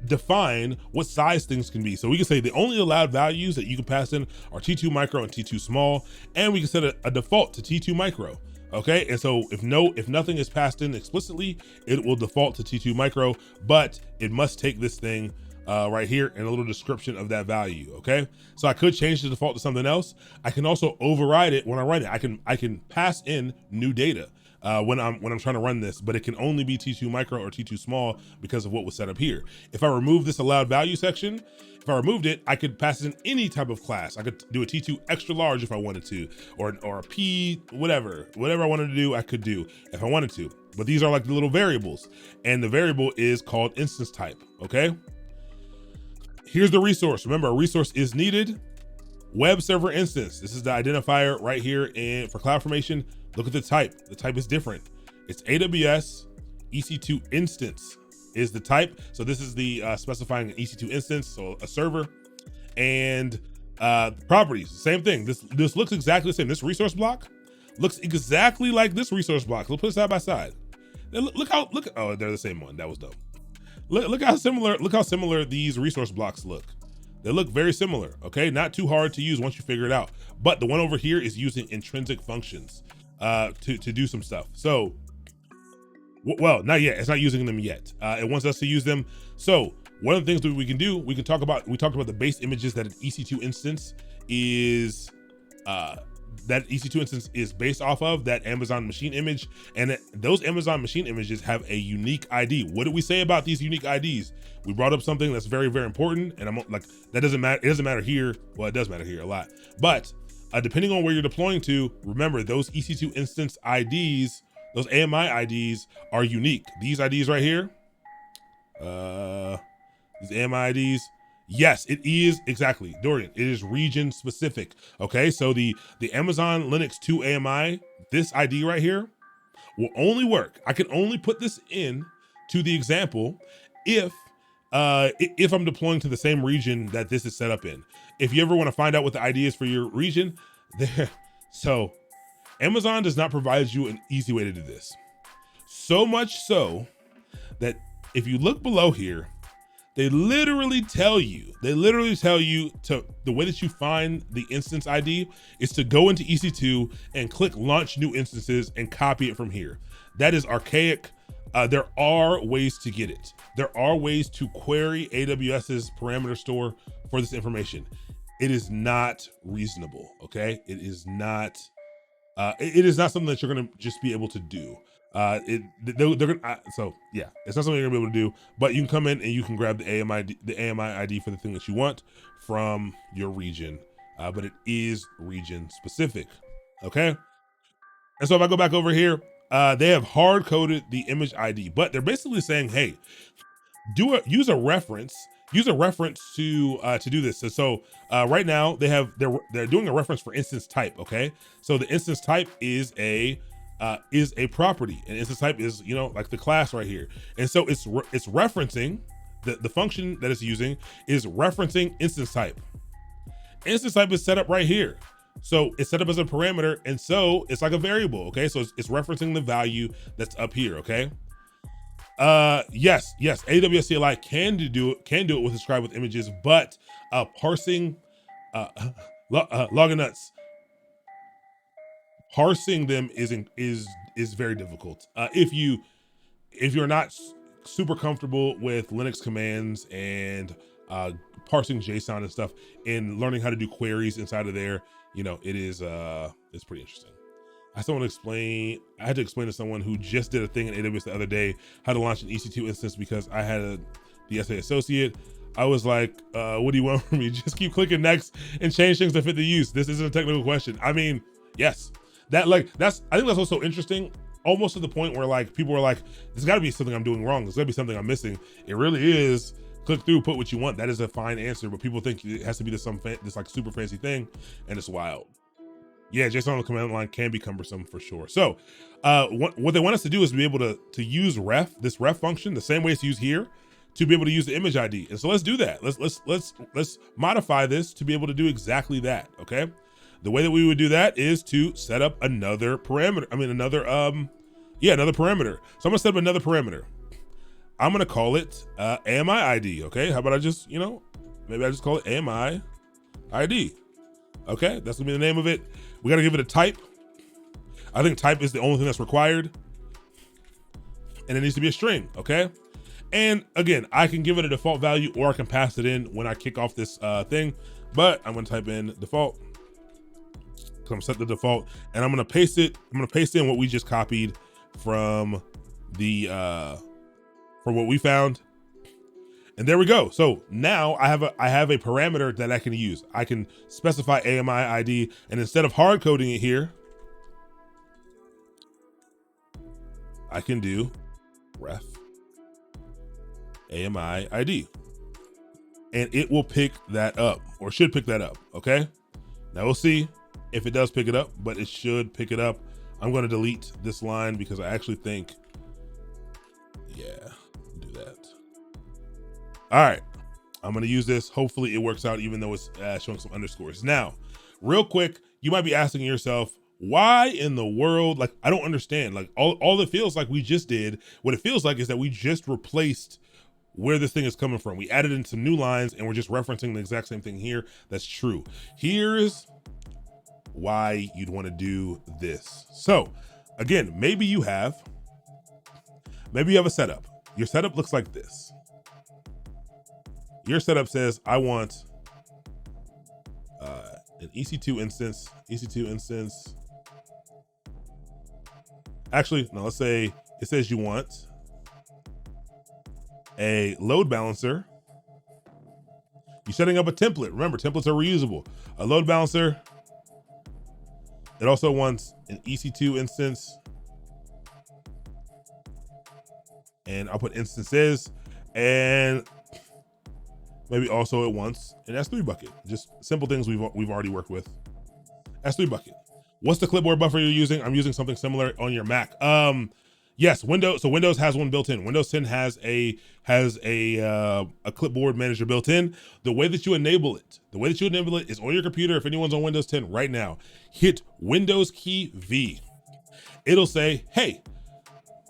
define what size things can be. So we can say the only allowed values that you can pass in are T2 micro and T2 small, and we can set a default to T2 micro. Okay, and so if nothing is passed in explicitly, it will default to T2 micro, but it must take this thing right here and a little description of that value. Okay, so I could change the default to something else. I can also override it when I run it. I can pass in new data when I'm trying to run this, but it can only be T2 micro or T2 small because of what was set up here. If I remove this allowed value section, if I removed it, I could pass in any type of class. I could do a T2 extra large if I wanted to, or a P, whatever I wanted to do, I could do if I wanted to. But these are like the little variables, and the variable is called instance type. Okay. Here's the resource. Remember, a resource is needed. Web server instance. This is the identifier right here. And for Cloudformation, look at the type. The type is different. It's AWS EC2 instance is the type. So this is the specifying an EC2 instance, so a server. And properties, same thing. This looks exactly the same. This resource block looks exactly like this resource block. Let's put it side by side. Look, oh, they're the same one. That was dope. Look how similar these resource blocks look. They look very similar, okay? Not too hard to use once you figure it out. But the one over here is using intrinsic functions to do some stuff. So, well, not yet. It's not using them yet. It wants us to use them. So one of the things that we can do, we talked about the base images that an EC2 instance is, based off of, that Amazon machine image. And those Amazon machine images have a unique ID. What did we say about these unique IDs? We brought up something that's very, very important. And I'm like, that doesn't matter. It doesn't matter here. Well, it does matter here a lot. But depending on where you're deploying to, remember those EC2 instance IDs, those AMI IDs are unique. These IDs right here, these AMI IDs, yes, it is exactly, Dorian, it is region specific. Okay, so the Amazon Linux 2 AMI, this ID right here will only work. I can only put this in to the example if I'm deploying to the same region that this is set up in. If you ever want to find out what the ID is for your region, there. So Amazon does not provide you an easy way to do this. So much so that if you look below here, they literally tell you to, the way that you find the instance ID is to go into EC2 and click launch new instances and copy it from here. That is archaic. There are ways to get it. There are ways to query AWS's parameter store for this information. It is not reasonable, okay? It is not something that you're gonna just be able to do. So yeah, it's not something you're gonna be able to do, but you can come in and you can grab the AMI ID for the thing that you want from your region, but it is region specific, okay? And so if I go back over here, They have hard coded the image ID, but they're basically saying, hey, use a reference to do this. So right now they're doing a reference for instance type. Okay, so the instance type is a property, and instance type is, you know, like the class right here, and so it's referencing the function that it's using is referencing instance type. Instance type is set up right here. So it's set up as a parameter, and so it's like a variable. Okay, so it's referencing the value that's up here. Okay. Yes, AWS CLI can do it with describe with images, but parsing login nuts, parsing them is very difficult. If you're not super comfortable with Linux commands and parsing JSON and stuff and learning how to do queries inside of there, you know, it's pretty interesting. I had to explain to someone who just did a thing in AWS the other day how to launch an EC2 instance because I had the SA associate. I was like, what do you want from me? Just keep clicking next and change things to fit the use. This isn't a technical question. I mean, yes, I think that's also interesting, almost to the point where like people were like, there's gotta be something I'm doing wrong. There's gotta be something I'm missing. It really is. Click through, put what you want. That is a fine answer, but people think it has to be this like super fancy thing, and it's wild. Yeah, JSON on the command line can be cumbersome for sure. So what they want us to do is be able to use this ref function the same way it's used here to be able to use the image ID. And so let's do that. Let's modify this to be able to do exactly that. Okay. The way that we would do that is to set up another parameter. Another parameter. So I'm gonna set up another parameter. I'm gonna call it AMI ID. Okay. How about I just, maybe I just call it AMI ID. Okay, that's gonna be the name of it. We gotta give it a type. I think type is the only thing that's required. And it needs to be a string, okay? And again, I can give it a default value or I can pass it in when I kick off this thing, but I'm gonna type in default. So I'm gonna set the default and I'm gonna paste it. I'm gonna paste in what we just copied from from what we found. And there we go. So now I have a parameter that I can use. I can specify AMI ID, and instead of hard coding it here, I can do ref AMI ID, and it will pick that up, or should pick that up. Okay. Now we'll see if it does pick it up, but it should pick it up. I'm going to delete this line because I actually think, yeah, do that. All right, I'm gonna use this. Hopefully it works out, even though it's showing some underscores. Now, real quick, you might be asking yourself, why in the world, like, I don't understand. Like all it feels like we just did, what it feels like is that we just replaced where this thing is coming from. We added in some new lines and we're just referencing the exact same thing here. That's true. Here's why you'd wanna do this. So again, maybe you have a setup. Your setup looks like this. Your setup says, I want an EC2 instance. Actually, no, let's say it says you want a load balancer. You're setting up a template. Remember, templates are reusable. A load balancer. It also wants an EC2 instance. And I'll put instances, and maybe also it wants an S3 bucket. Just simple things we've already worked with. S3 bucket. What's the clipboard buffer you're using? I'm using something similar on your Mac. Yes, Windows. So Windows has one built in. Windows 10 has a clipboard manager built in. The way that you enable it is on your computer. If anyone's on Windows 10 right now, hit Windows key V. It'll say, hey,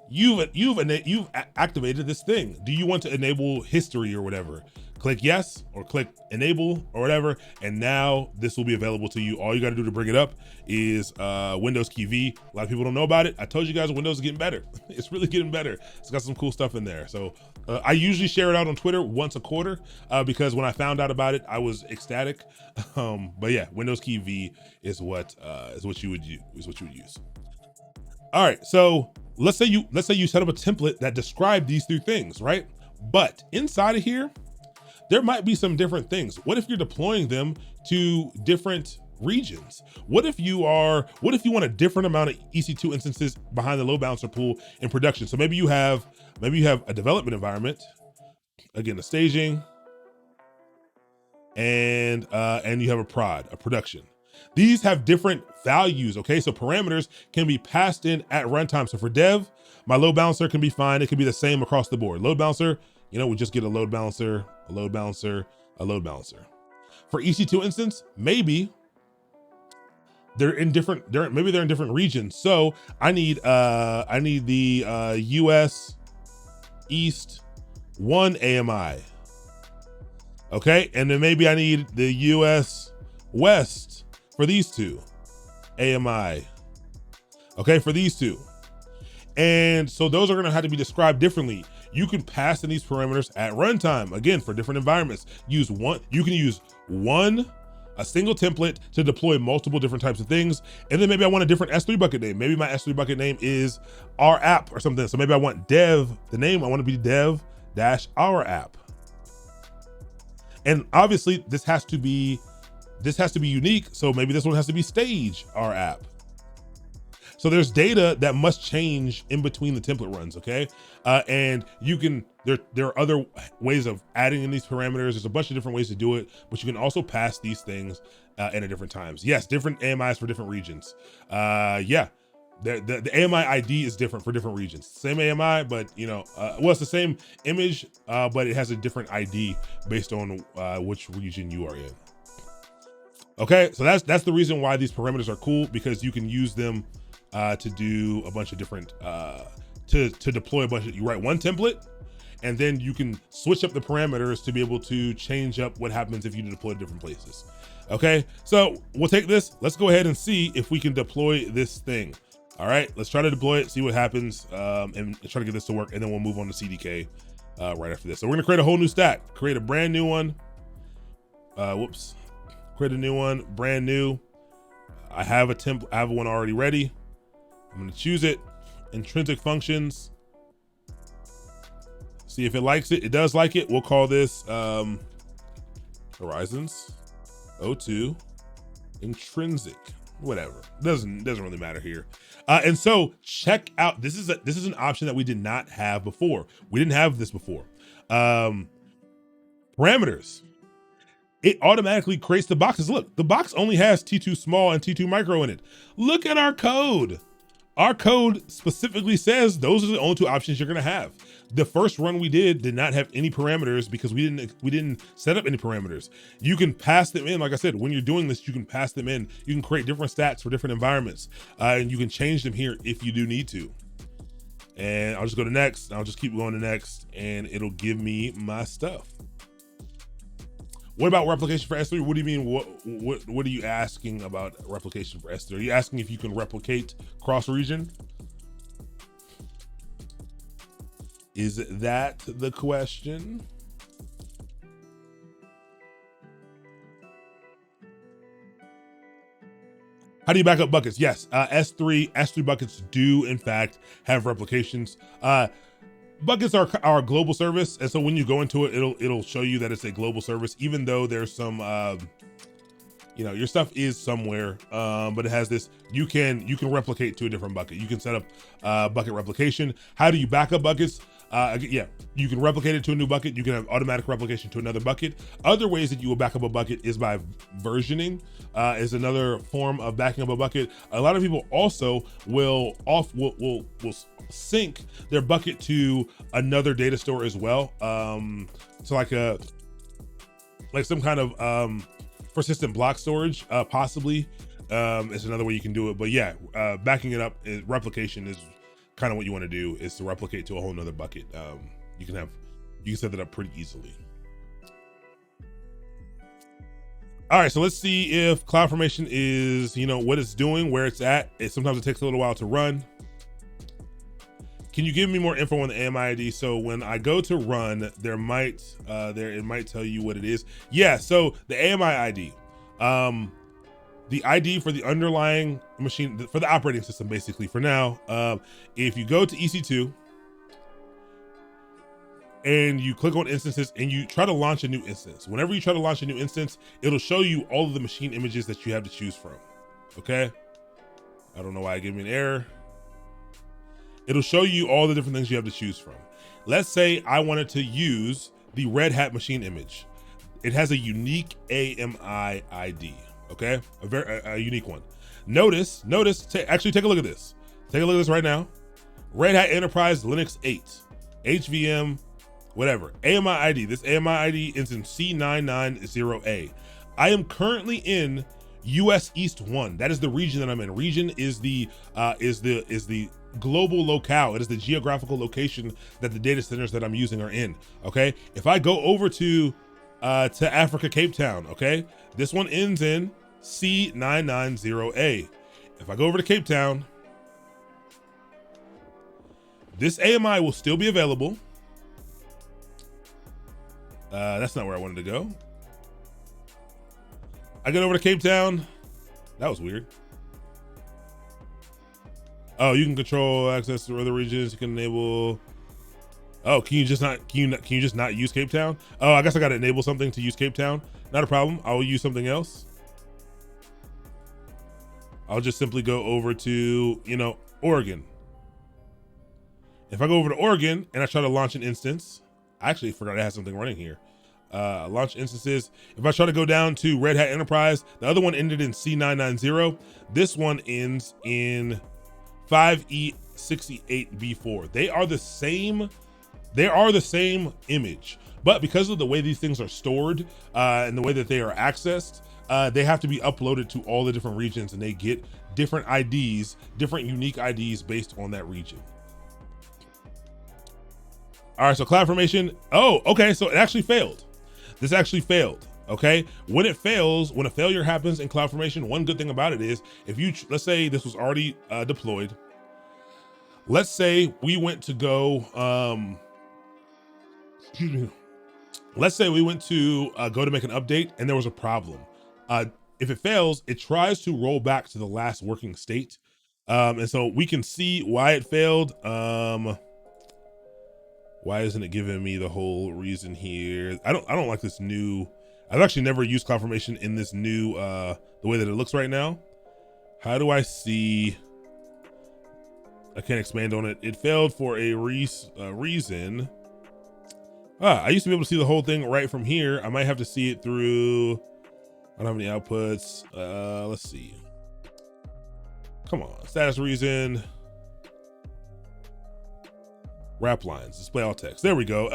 you've activated this thing. Do you want to enable history or whatever? Click yes, or click enable or whatever, and now this will be available to you. All you got to do to bring it up is Windows key V. A lot of people don't know about it. I told you guys Windows is getting better. It's really getting better. It's got some cool stuff in there. So I usually share it out on Twitter once a quarter because when I found out about it, I was ecstatic. But yeah, Windows key V is what you would use. All right, so let's say you set up a template that described these three things, right? But inside of here, there might be some different things. What if you're deploying them to different regions. What if you want a different amount of EC2 instances behind the load balancer pool in production? So maybe you have a development environment, again, a staging, and you have a production. These have different values, okay? So parameters can be passed in at runtime. So for dev, my load balancer can be fine. It can be the same across the board. Load balancer, we just get a load balancer, a load balancer, a load balancer. For EC2 instance, maybe they're in different regions. So I need the US East 1 AMI. Okay, and then maybe I need the US West for these two AMI. Okay, for these two. And so those are gonna have to be described differently. You can pass in these parameters at runtime, again, for different environments. You can use a single template to deploy multiple different types of things. And then maybe I want a different S3 bucket name. Maybe my S3 bucket name is our app or something. So maybe I want dev, the name, I want to be dev-our app. And obviously this has to be unique. So maybe this one has to be stage our app. So there's data that must change in between the template runs, okay? And there are other ways of adding in these parameters. There's a bunch of different ways to do it, but you can also pass these things in at different times. Yes, different AMIs for different regions. Yeah, the AMI ID is different for different regions. Same AMI, but it's the same image, but it has a different ID based on which region you are in. Okay, so that's the reason why these parameters are cool, because you can use them to do a bunch of different, to deploy a bunch of, you write one template, and then you can switch up the parameters to be able to change up what happens if you deploy to different places. Okay, so we'll take this, let's go ahead and see if we can deploy this thing. All right, let's try to deploy it, see what happens, and try to get this to work, and then we'll move on to CDK right after this. So we're gonna create a whole new stack, create a brand new one. Create a new one, brand new. I have one already ready. I'm gonna choose it, Intrinsic Functions. See if it likes it. It does like it. We'll call this Horizons 02 Intrinsic, whatever. Doesn't really matter here. And so check out, this is an option that we did not have before. We didn't have this before. Parameters. It automatically creates the boxes. Look, the box only has T2 small and T2 micro in it. Look at our code. Our code specifically says those are the only two options you're gonna have. The first run we did not have any parameters because we didn't set up any parameters. You can pass them in. Like I said, when you're doing this, you can pass them in. You can create different stats for different environments, and you can change them here if you do need to. And I'll just go to next. I'll just keep going to next, and it'll give me my stuff. What about replication for S3? What do you mean? What are you asking about replication for S3? Are you asking if you can replicate cross region? Is that the question? How do you back up buckets? Yes, S3 buckets do in fact have replications. Buckets are our global service, and so when you go into it, it'll show you that it's a global service, even though there's some, your stuff is somewhere, but it has this. You can replicate to a different bucket. You can set up bucket replication. How do you back up buckets? Yeah, you can replicate it to a new bucket. You can have automatic replication to another bucket. Other ways that you will back up a bucket is by versioning. Is another form of backing up a bucket. A lot of people also will sync their bucket to another data store as well. So like some kind of persistent block storage, possibly. Is another way you can do it. But yeah, backing it up, replication is kind of what you want to do, is to replicate to a whole nother bucket. You can set that up pretty easily. All right, so let's see if Cloudformation is, what it's doing, where it's at. Sometimes it takes a little while to run. Can you give me more info on the AMI ID? So when I go to run, it might tell you what it is. Yeah, so the AMI ID, the ID for the underlying machine, for the operating system, basically for now, if you go to EC2, and you click on instances and you try to launch a new instance. Whenever you try to launch a new instance, it'll show you all of the machine images that you have to choose from. Okay. I don't know why it gave me an error. It'll show you all the different things you have to choose from. Let's say I wanted to use the Red Hat machine image. It has a unique AMI ID, okay? A unique one. Notice, actually take a look at this. Take a look at this right now. Red Hat Enterprise Linux 8, HVM, whatever. AMI ID, this AMI ID is in C990A. I am currently in US East 1. That is the region that I'm in. Region is the global locale. It is the geographical location that the data centers that I'm using are in. Okay. If I go over to Africa, Cape Town, okay, this one ends in C990A. If I go over to Cape Town, this AMI will still be available. That's not where I wanted to go. I get over to Cape Town. That was weird. Oh, you can control access to other regions. You can enable. Oh, can you just not use Cape Town? Oh, I guess I got to enable something to use Cape Town. Not a problem. I will use something else. I'll just simply go over to, Oregon. If I go over to Oregon and I try to launch an instance, I actually forgot I had something running here. Launch instances. If I try to go down to Red Hat Enterprise, the other one ended in C990. This one ends in 5E68B4. They are the same image, but because of the way these things are stored and the way that they are accessed, they have to be uploaded to all the different regions, and they get different IDs, different unique IDs based on that region. All right, so Cloudformation. Oh, okay, so it actually failed. This actually failed. Okay, when it fails, when a failure happens in Cloudformation, one good thing about it is let's say this was already deployed. Let's say we went to go, let's say we went to go to make an update and there was a problem. If it fails, it tries to roll back to the last working state. And so we can see why it failed. Why isn't it giving me the whole reason here? I don't like this new. I've actually never used Cloudformation in this new, the way that it looks right now. How do I see? I can't expand on it. It failed for a reason. I used to be able to see the whole thing right from here. I might have to see it through. I don't have any outputs. Let's see. Come on, status reason. Wrap lines, display all text. There we go.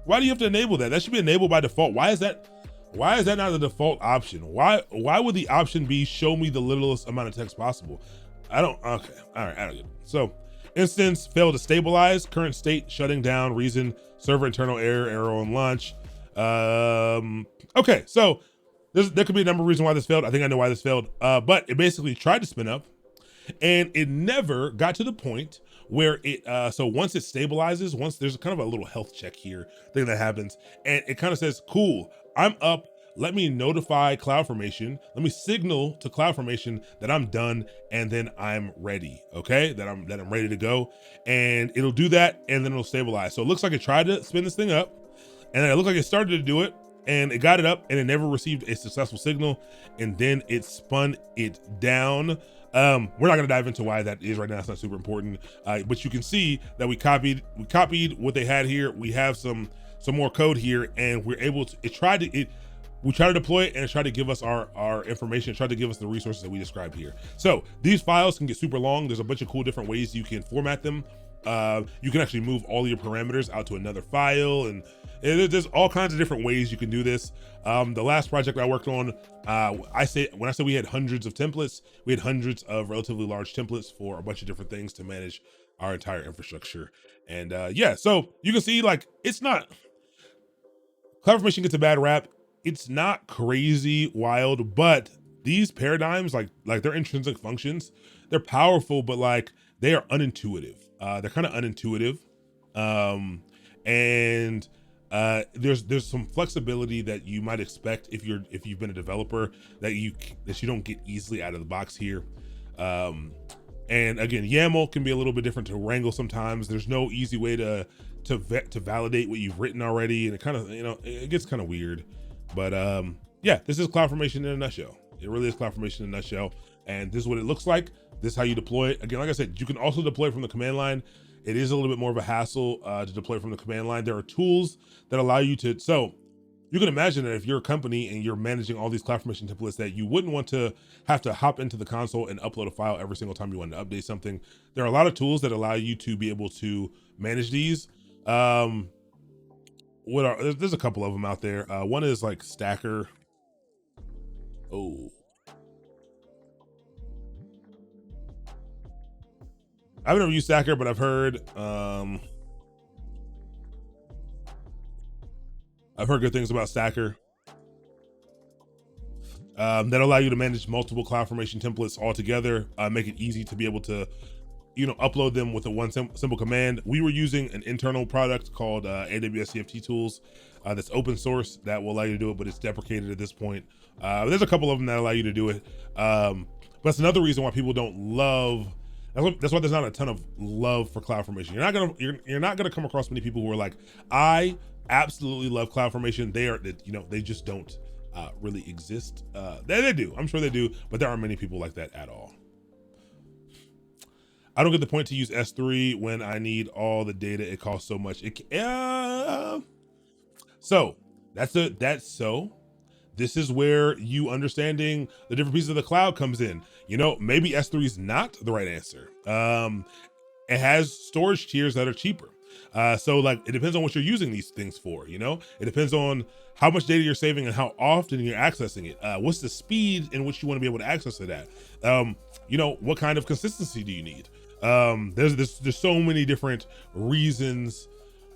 Why do you have to enable that? That should be enabled by default. Why is that not the default option? Why would the option be show me the littlest amount of text possible? Okay, all right, I don't get it. So instance failed to stabilize, current state shutting down, reason server internal error on launch. Okay, so there could be a number of reasons why this failed. I think I know why this failed, but it basically tried to spin up and it never got to the point where it, so once it stabilizes, once there's kind of a little health check here thing that happens, and it kind of says, cool, I'm up. Let me notify Cloudformation. Let me signal to Cloudformation that I'm done and then I'm ready. Okay, that I'm ready to go, and it'll do that and then it'll stabilize. So it looks like it tried to spin this thing up, and then it looked like it started to do it, and it got it up, and it never received a successful signal, and then it spun it down. We're not gonna dive into why that is right now. It's not super important, but you can see that we copied what they had here. We have some more code here, and we're able to. We tried to deploy it, and it tried to give us our information. It tried to give us the resources that we described here. So these files can get super long. There's a bunch of cool different ways you can format them. You can actually move all your parameters out to another file, and there's all kinds of different ways you can do this. The last project I worked on, when I say we had hundreds of templates, we had hundreds of relatively large templates for a bunch of different things to manage our entire infrastructure. And yeah, so you can see, like, it's not, Cloudformation gets a bad rap. It's not crazy wild, but these paradigms, like their intrinsic functions, they're powerful, but like they are unintuitive. They're kind of unintuitive. And there's some flexibility that you might expect if you've been a developer that you don't get easily out of the box here. And again, YAML can be a little bit different to wrangle sometimes. There's no easy way to validate what you've written already, and it kind of, it gets kind of weird. But yeah, this is CloudFormation in a nutshell. It really is CloudFormation in a nutshell, and this is what it looks like. This is how you deploy it. Again, like I said, you can also deploy from the command line. It is a little bit more of a hassle to deploy from the command line. There are tools that allow you to, so you can imagine that if you're a company and you're managing all these CloudFormation templates, that you wouldn't want to have to hop into the console and upload a file every single time you want to update something. There are a lot of tools that allow you to be able to manage these. There's a couple of them out there. One is like Stacker. Oh, I've never used Stacker, but I've heard good things about Stacker that allow you to manage multiple CloudFormation templates all together, make it easy to be able to, upload them with a one simple command. We were using an internal product called AWS CFT Tools that's open source that will allow you to do it, but it's deprecated at this point. There's a couple of them that allow you to do it. But that's another reason why people don't love. That's why there's not a ton of love for CloudFormation. You're not gonna come across many people who are like, I absolutely love CloudFormation. They just don't really exist. They do. I'm sure they do, but there aren't many people like that at all. I don't get the point to use S3 when I need all the data. It costs so much. This is where you understanding the different pieces of the cloud comes in. Maybe S3 is not the right answer. It has storage tiers that are cheaper. So like, it depends on what you're using these things for, it depends on how much data you're saving and how often you're accessing it. What's the speed in which you want to be able to access it at? What kind of consistency do you need? There's so many different reasons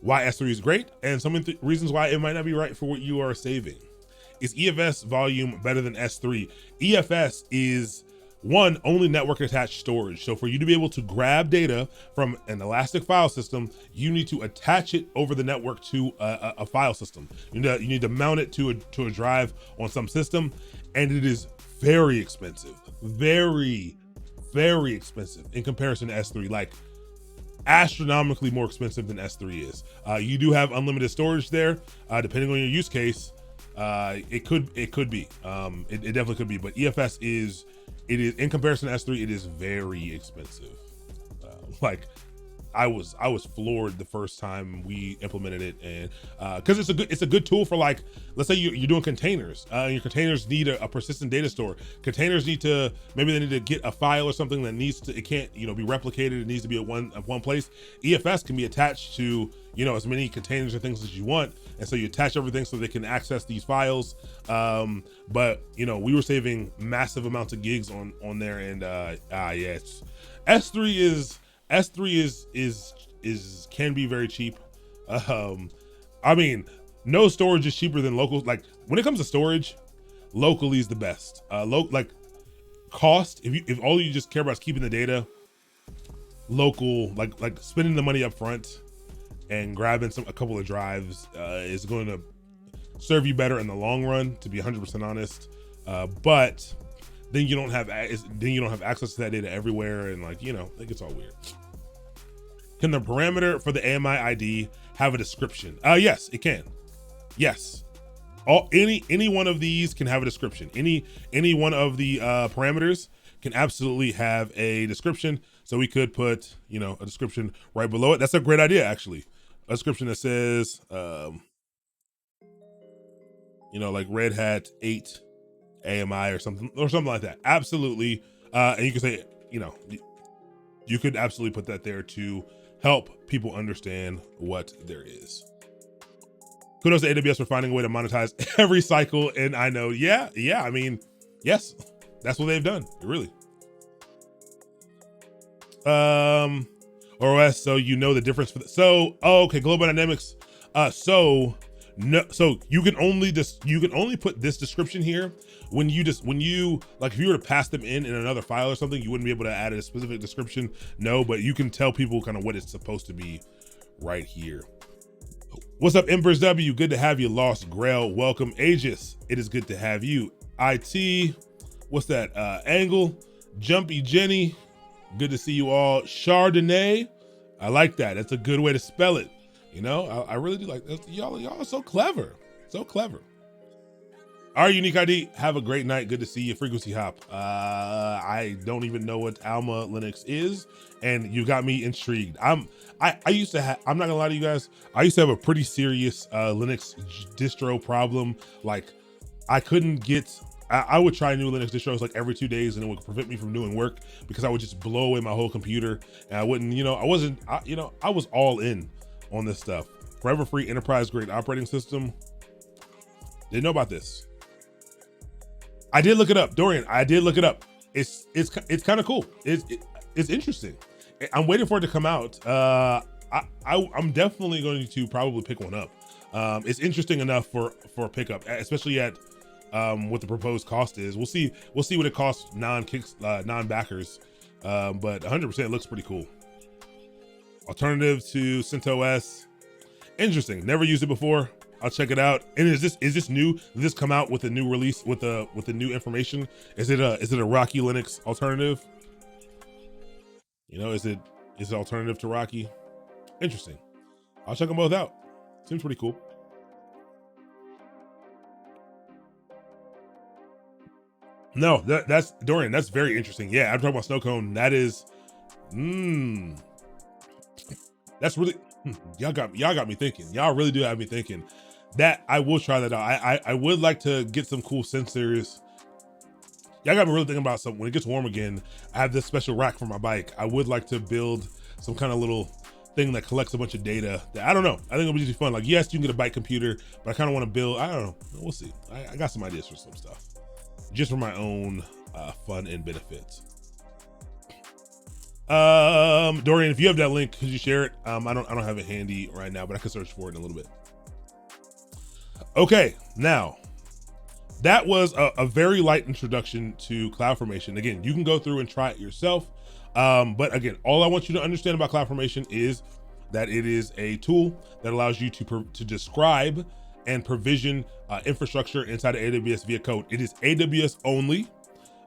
why S3 is great, and so many reasons why it might not be right for what you are saving. Is EFS volume better than S3? EFS is only network attached storage. So for you to be able to grab data from an elastic file system, you need to attach it over the network to a file system. You need to mount it to a drive on some system, and it is very expensive, very, very expensive in comparison to S3, like astronomically more expensive than S3 is. You do have unlimited storage there, depending on your use case. It could be, it definitely could be, but EFS is in comparison to S3, it is very expensive. I was floored the first time we implemented it, and because it's a good tool for, like, let's say you're doing containers, and your containers need a persistent data store. Containers need to get a file or something that it can't be replicated. It needs to be at one place. EFS can be attached to as many containers or things as you want, and so you attach everything so they can access these files. But we were saving massive amounts of gigs on there, and yes, S3 can be very cheap. No storage is cheaper than local. Like, when it comes to storage, locally is the best. Like cost, if all you just care about is keeping the data, local, like spending the money up front and grabbing a couple of drives is going to serve you better in the long run, to be 100% honest. But then you don't have access to that data everywhere, and it gets all weird. Can the parameter for the AMI ID have a description? Yes, it can. Yes, any one of these can have a description. Any one of the parameters can absolutely have a description. So we could put a description right below it. That's a great idea, actually. A description that says like Red Hat 8 AMI or something like that. Absolutely. And you can say, you could absolutely put that there to help people understand what there is. Kudos to AWS for finding a way to monetize every cycle. And I know, yeah. Yes, that's what they've done. Really. OS, so the difference okay, Global Dynamics. So you can only put this description here when you like, if you were to pass them in another file or something, you wouldn't be able to add a specific description. No, but you can tell people kind of what it's supposed to be right here. What's up, Embers W? Good to have you. Lost Grail, welcome. Aegis, it is good to have you. IT, what's that? Angle, Jumpy Jenny, Good to see you all. Chardonnay. I like that. That's a good way to spell it. You know, I really do like that. Y'all are so clever. So clever. All right, Unique ID, have a great night. Good to see you. Frequency Hop. I don't even know what Alma Linux is, and you got me intrigued. I used to have, I'm not gonna lie to you guys, I used to have a pretty serious Linux distro problem. Like, I couldn't get, I would try new Linux distros like every 2 days, and it would prevent me from doing work because I would just blow away my whole computer, and I wouldn't, you know, I wasn't, I was all in on this stuff. Forever free enterprise grade operating system. Didn't know about this. I did look it up, Dorian. I did look it up. It's kind of cool. It's interesting. I'm waiting for it to come out. I'm definitely going to probably pick one up. It's interesting enough for a pickup, especially at what the proposed cost is. We'll see what it costs non-backers. But 100% looks pretty cool. Alternative to CentOS. Interesting. Never used it before. I'll check it out. And is this new? Did this come out with a new release with the new information? Is it a Rocky Linux alternative? You know, is it alternative to Rocky? Interesting. I'll check them both out. Seems pretty cool. No, that's Dorian. That's very interesting. Yeah, I'm talking about Snowcone. That is, that's really, y'all got me thinking. Y'all really do have me thinking. That I will try that out. I would like to get some cool sensors. Y'all got me really thinking about something. When it gets warm again, I have this special rack for my bike. I would like to build some kind of little thing that collects a bunch of data. I don't know. I think it'll be just fun. Like, yes, you can get a bike computer, but I kind of want to build, I don't know. We'll see. I got some ideas for some stuff. Just for my own fun and benefits. Dorian, if you have that link, could you share it? I don't have it handy right now, but I can search for it in a little bit. Okay, now that was a very light introduction to CloudFormation. Again, you can go through and try it yourself. But again, all I want you to understand about CloudFormation is that it is a tool that allows you to describe and provision infrastructure inside of AWS via code. It is AWS only.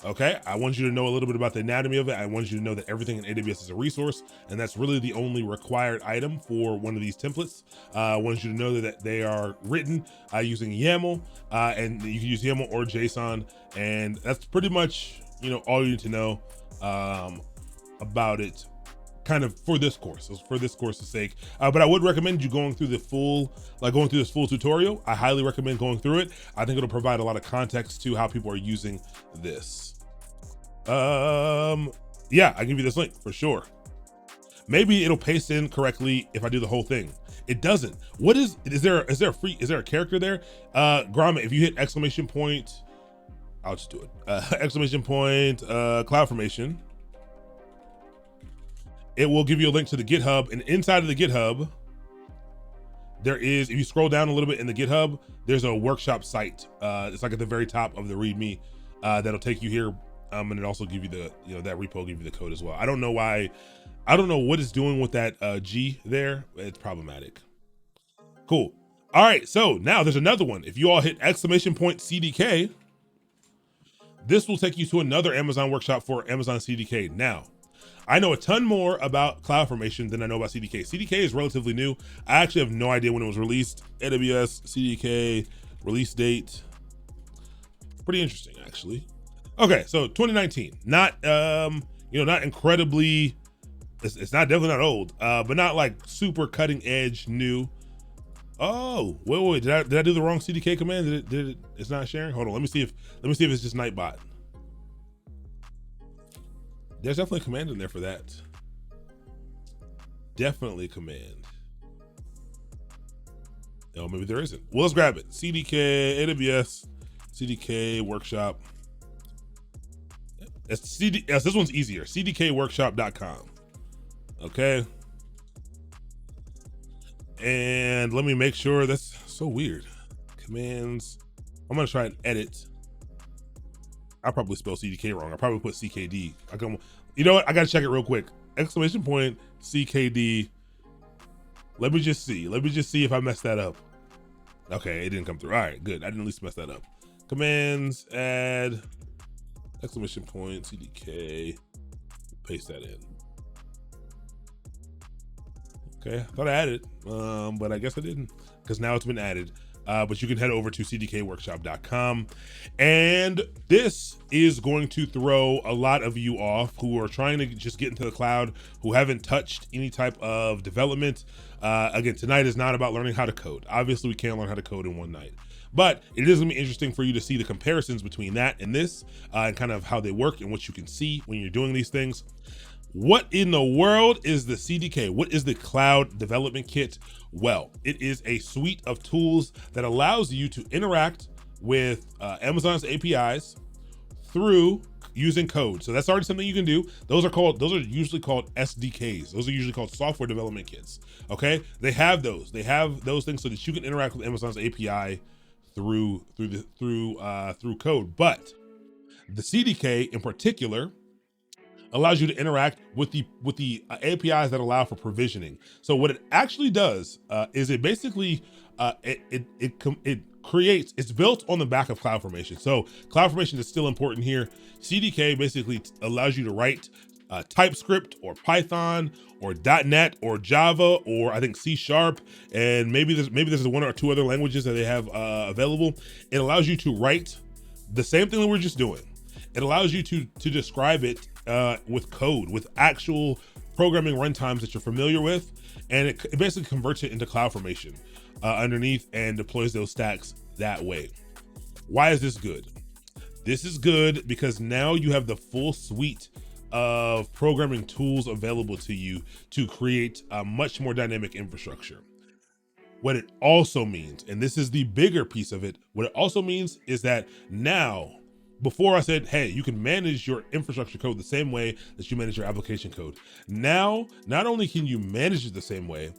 Okay, I want you to know a little bit about the anatomy of it. I want you to know that everything in AWS is a resource, and that's really the only required item for one of these templates. I want you to know that they are written using YAML, and you can use YAML or JSON, and that's pretty much, you know, all you need to know about it, kind of for this course, for this course's sake. But I would recommend you going through this full tutorial. I highly recommend going through it. I think it'll provide a lot of context to how people are using this. Yeah, I give you this link for sure. Maybe it'll paste in correctly if I do the whole thing. It doesn't. What is there a character there? Gromit, if you hit exclamation point, I'll just do it. Exclamation point, CloudFormation. It will give you a link to the GitHub, and inside of the GitHub, there is, if you scroll down a little bit in the GitHub, there's a workshop site. It's like at the very top of the README that'll take you here. And it also give you the, you know, that repo will give you the code as well. I don't know why, I don't know what it's doing with that G there. It's problematic. Cool. All right, so now there's another one. If you all hit exclamation point CDK, this will take you to another Amazon workshop for Amazon CDK. Now, I know a ton more about CloudFormation than I know about CDK. CDK is relatively new. I actually have no idea when it was released. AWS CDK release date. Pretty interesting, actually. Okay, so 2019. Not not incredibly. It's not, definitely not old, but not like super cutting edge new. Oh, wait, did I do the wrong CDK command? Did it? It's not sharing. Hold on, let me see if it's just Nightbot. There's definitely a command in there for that. Definitely command. Oh, maybe there isn't. Well, let's grab it. CDK, AWS, CDK workshop. This one's easier. CDKworkshop.com. Okay. And let me make sure. That's so weird. Commands. I'm gonna try and edit. I probably spelled CDK wrong. I probably put CKD. You know what? I gotta check it real quick. Exclamation point CKD. Let me just see if I messed that up. Okay, it didn't come through. All right, good. I didn't at least mess that up. Commands, add, exclamation point, CDK, paste that in. Okay, I thought I added it, but I guess I didn't, because now it's been added. But you can head over to cdkworkshop.com. And this is going to throw a lot of you off who are trying to just get into the cloud, who haven't touched any type of development. Again, tonight is not about learning how to code. Obviously, we can't learn how to code in one night. But it is gonna be interesting for you to see the comparisons between that and this, and kind of how they work and what you can see when you're doing these things. What in the world is the CDK? What is the Cloud Development Kit? Well, it is a suite of tools that allows you to interact with Amazon's APIs through using code. So that's already something you can do. Those are usually called SDKs. Those are usually called software development kits. Okay, they have those. They have those things so that you can interact with Amazon's API through code. But the CDK in particular allows you to interact with the APIs that allow for provisioning. So what it actually does is it basically it's built on the back of Cloudformation. So Cloudformation is still important here. CDK basically allows you to write TypeScript or Python or .NET or Java or I think C#, and maybe there's one or two other languages that they have available. It allows you to write the same thing that we're just doing. It allows you to describe it with code, with actual programming runtimes that you're familiar with, and it basically converts it into CloudFormation underneath and deploys those stacks that way. Why is this good? This is good because now you have the full suite of programming tools available to you to create a much more dynamic infrastructure. What it also means, and this is the bigger piece of it, what it also means is that now, before I said, hey, you can manage your infrastructure code the same way that you manage your application code. Now, not only can you manage it the same way,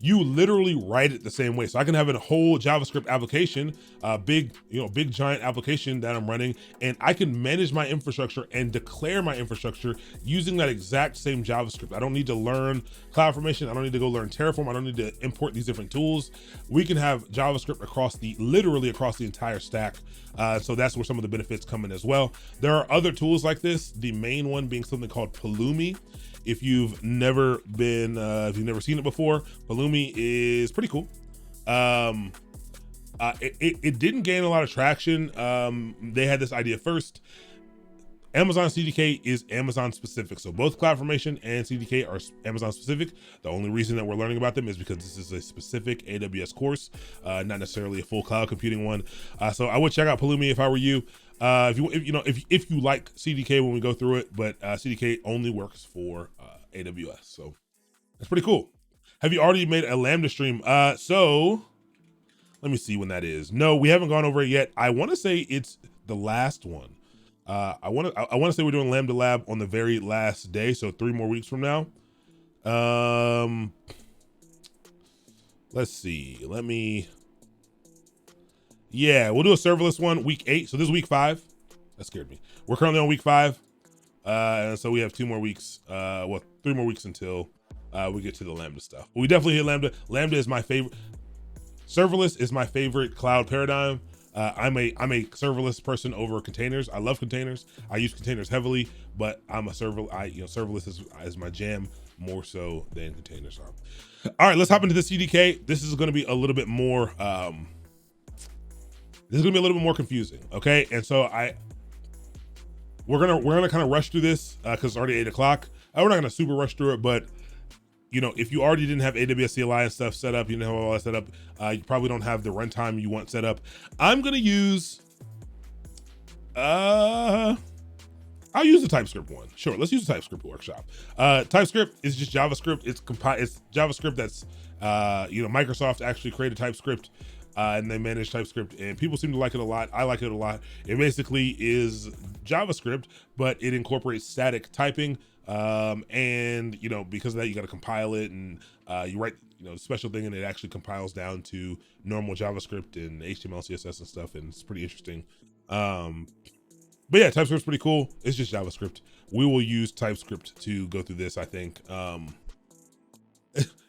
you literally write it the same way. So I can have a whole JavaScript application, big giant application that I'm running, and I can manage my infrastructure and declare my infrastructure using that exact same JavaScript. I don't need to learn CloudFormation. I don't need to go learn Terraform. I don't need to import these different tools. We can have JavaScript literally across the entire stack. So that's where some of the benefits come in as well. There are other tools like this, the main one being something called Pulumi. If you've never seen it before, Pulumi is pretty cool. It didn't gain a lot of traction. They had this idea first. Amazon CDK is Amazon specific. So both CloudFormation and CDK are Amazon specific. The only reason that we're learning about them is because this is a specific AWS course, not necessarily a full cloud computing one. So I would check out Pulumi if I were you. If you like CDK when we go through it, but CDK only works for AWS. So that's pretty cool. Have you already made a Lambda stream? So let me see when that is. No, we haven't gone over it yet. I want to say it's the last one. I want to say we're doing Lambda Lab on the very last day, so 3 more weeks from now. Let's see. Yeah, we'll do a serverless one, week 8. So this is week 5. That scared me. We're currently on week 5. And so we have 2 more weeks, 3 more weeks until we get to the Lambda stuff. But we definitely hit Lambda. Lambda is my favorite. Serverless is my favorite cloud paradigm. I'm a serverless person over containers. I love containers. I use containers heavily, but I'm a serverless is my jam more so than containers are. All right, let's hop into the CDK. This is going to be a little bit more. This is gonna be a little bit more confusing, okay? And so we're gonna kind of rush through this because it's already 8 o'clock. We're not gonna super rush through it, but if you already didn't have AWS CLI and stuff set up, you didn't have all that set up, you probably don't have the runtime you want set up. I'm gonna use, I'll use the TypeScript one. Sure, let's use the TypeScript workshop. TypeScript is just JavaScript. It's JavaScript that's, Microsoft actually created TypeScript. And they manage TypeScript, and people seem to like it a lot. I like it a lot. It basically is JavaScript, but it incorporates static typing. And because of that, you got to compile it, and you write a special thing, and it actually compiles down to normal JavaScript and HTML, CSS, and stuff, and it's pretty interesting. But yeah, TypeScript's pretty cool. It's just JavaScript. We will use TypeScript to go through this, I think.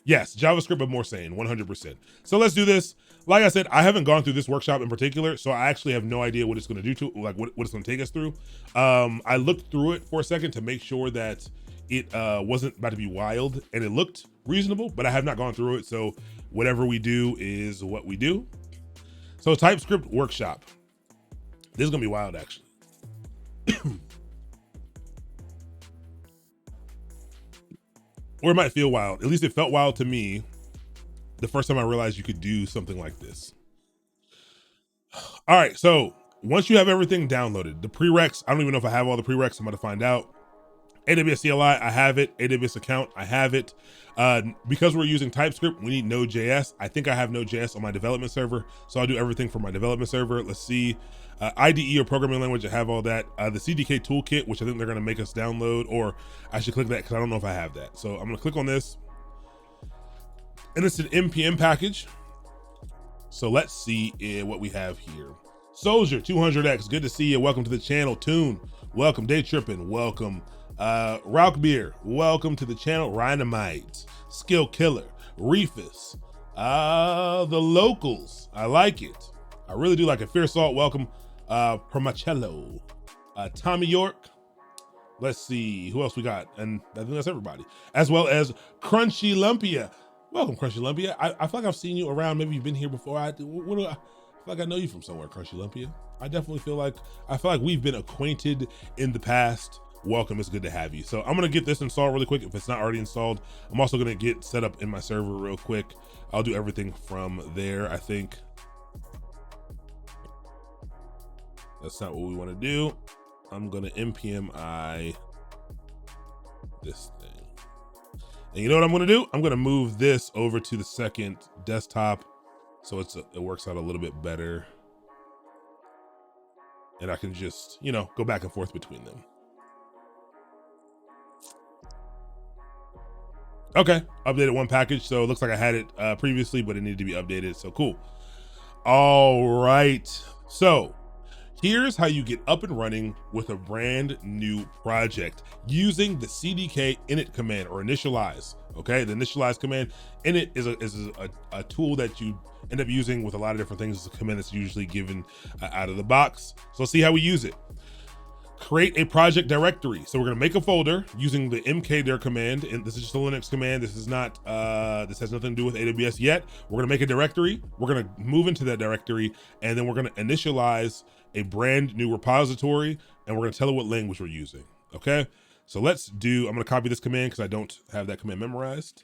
Yes, JavaScript, but more sane, 100%. So let's do this. Like I said, I haven't gone through this workshop in particular, so I actually have no idea what it's going to do what it's going to take us through. I looked through it for a second to make sure that it wasn't about to be wild and it looked reasonable, but I have not gone through it. So whatever we do is what we do. So TypeScript workshop. This is gonna be wild actually. Or it might feel wild. At least it felt wild to me the first time I realized you could do something like this. All right, so once you have everything downloaded, the prereqs, I don't even know if I have all the prereqs, I'm about to find out. AWS CLI, I have it. AWS account, I have it. Because we're using TypeScript, we need Node.js. I think I have Node.js on my development server, so I'll do everything from my development server. Let's see, IDE or programming language, I have all that. The CDK toolkit, which I think they're gonna make us download, or I should click that because I don't know if I have that. So I'm gonna click on this, and it's an NPM package. So let's see what we have here. Soldier 200X, good to see you. Welcome to the channel. Tune, welcome. Day Trippin', welcome. Rauk Beer, welcome to the channel. Rhinomite, Skill Killer, Reefus, the locals, I like it. I really do like it. Fierce Salt, welcome. Permacello, Tommy York. Let's see who else we got, and I think that's everybody, as well as Crunchy Lumpia. Welcome, Crunchy Lumpia. I feel like I've seen you around. Maybe you've been here before. I feel like I know you from somewhere, Crunchy Lumpia. I definitely feel like we've been acquainted in the past. Welcome, it's good to have you. So I'm gonna get this installed really quick if it's not already installed. I'm also gonna get set up in my server real quick. I'll do everything from there, I think. That's not what we wanna do. I'm gonna npmi this thing. And you know what I'm gonna do? I'm gonna move this over to the second desktop so it works out a little bit better. And I can just, go back and forth between them. Okay, updated one package. So it looks like I had it previously, but it needed to be updated. So cool. All right. So here's how you get up and running with a brand new project using the CDK init command, or initialize. Okay, the initialize command. Init is a tool that you end up using with a lot of different things. It's a command that's usually given out of the box. So let's see how we use it. Create a project directory. So we're gonna make a folder using the mkdir command, and this is just a Linux command. This is not, this has nothing to do with AWS yet. We're gonna make a directory. We're gonna move into that directory, and then we're gonna initialize a brand new repository, and we're gonna tell it what language we're using, okay? So I'm gonna copy this command because I don't have that command memorized,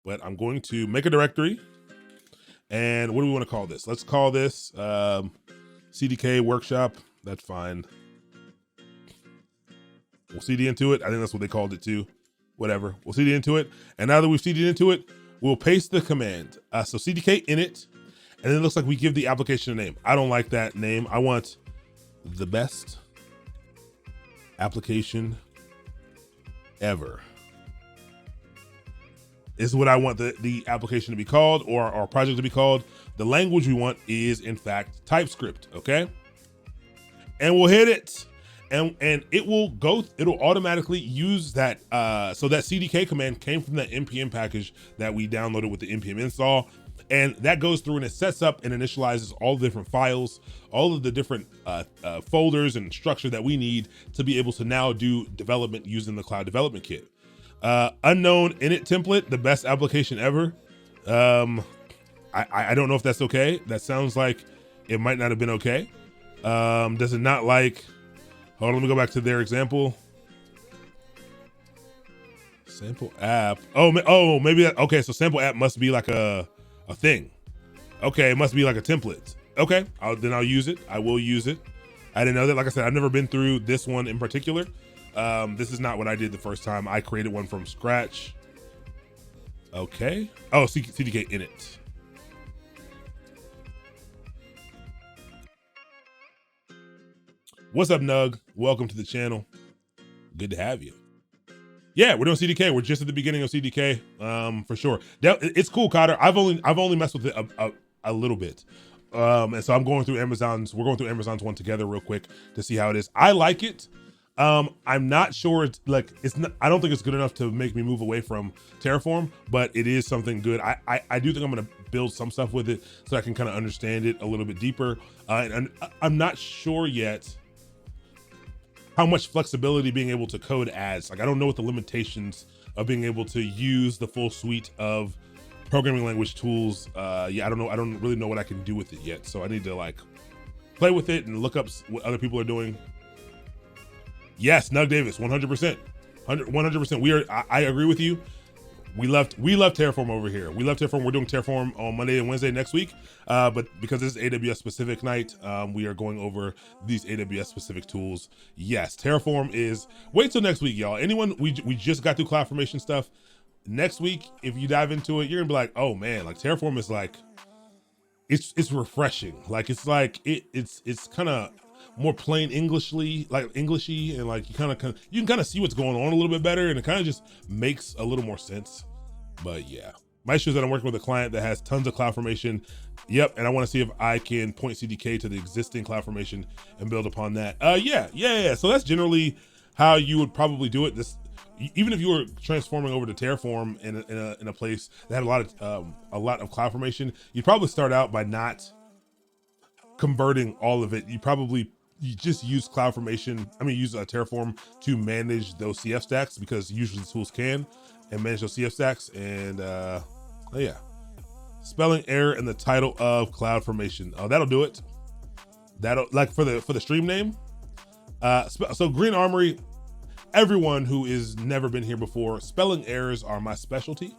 but I'm going to make a directory. And what do we wanna call this? Let's call this CDK workshop, that's fine. We'll CD into it. I think that's what they called it too. Whatever, we'll CD into it. And now that we've CD'd into it, we'll paste the command. So CDK init, and then it looks like we give the application a name. I don't like that name. I want the best application ever. Is what I want the application to be called, or our project to be called. The language we want is in fact TypeScript, okay? And we'll hit it. And it'll automatically use that. So that CDK command came from that npm package that we downloaded with the npm install. And that goes through and it sets up and initializes all the different files, all of the different folders and structure that we need to be able to now do development using the Cloud Development Kit. Unknown init template, the best application ever. I don't know if that's okay. That sounds like it might not have been okay. Does it not like, hold on, let me go back to their example. Sample app. Oh, maybe that, okay, so sample app must be like a thing. Okay, it must be like a template. Okay, then I'll use it. I will use it. I didn't know that. Like I said, I've never been through this one in particular. This is not what I did the first time. I created one from scratch. Okay. Oh, CDK init. What's up, Nug? Welcome to the channel. Good to have you. Yeah, we're doing CDK. We're just at the beginning of CDK, for sure. It's cool, Cotter. I've only messed with it a little bit, and so I'm going through Amazon's. We're going through Amazon's one together real quick to see how it is. I like it. I'm not sure it's like I don't think it's good enough to make me move away from Terraform, but it is something good. I do think I'm gonna build some stuff with it so I can kind of understand it a little bit deeper. And I'm not sure yet how much flexibility being able to code adds. Like, I don't know what the limitations of being able to use the full suite of programming language tools. Yeah, I don't know. I don't really know what I can do with it yet. So I need to like play with it and look up what other people are doing. Yes, Nug Davis, 100%, 100%. I agree with you. We love Terraform over here. We love Terraform. We're doing Terraform on Monday and Wednesday next week. But because this is AWS specific night, we are going over these AWS specific tools. Yes, Terraform is, wait till next week, y'all. Anyone, we just got through Cloudformation stuff. Next week, if you dive into it, you're gonna be like, oh man, like Terraform is like, it's refreshing. Like it's kind of more plain Englishly, like Englishy, and like you can kind of see what's going on a little bit better, and it kind of just makes a little more sense. But yeah, my issue is that I'm working with a client that has tons of CloudFormation. Yep, and I want to see if I can point CDK to the existing CloudFormation and build upon that. Yeah. So that's generally how you would probably do it. Even if you were transforming over to Terraform in a place that had a lot of CloudFormation, you'd probably start out by not converting all of it. You just use CloudFormation. Use Terraform to manage those CF stacks, because usually the tools can and manage those CF stacks. And oh yeah, spelling error in the title of CloudFormation. Oh, that'll do it. That'll, like, for the stream name. So Green Armory. Everyone who has never been here before, spelling errors are my specialty.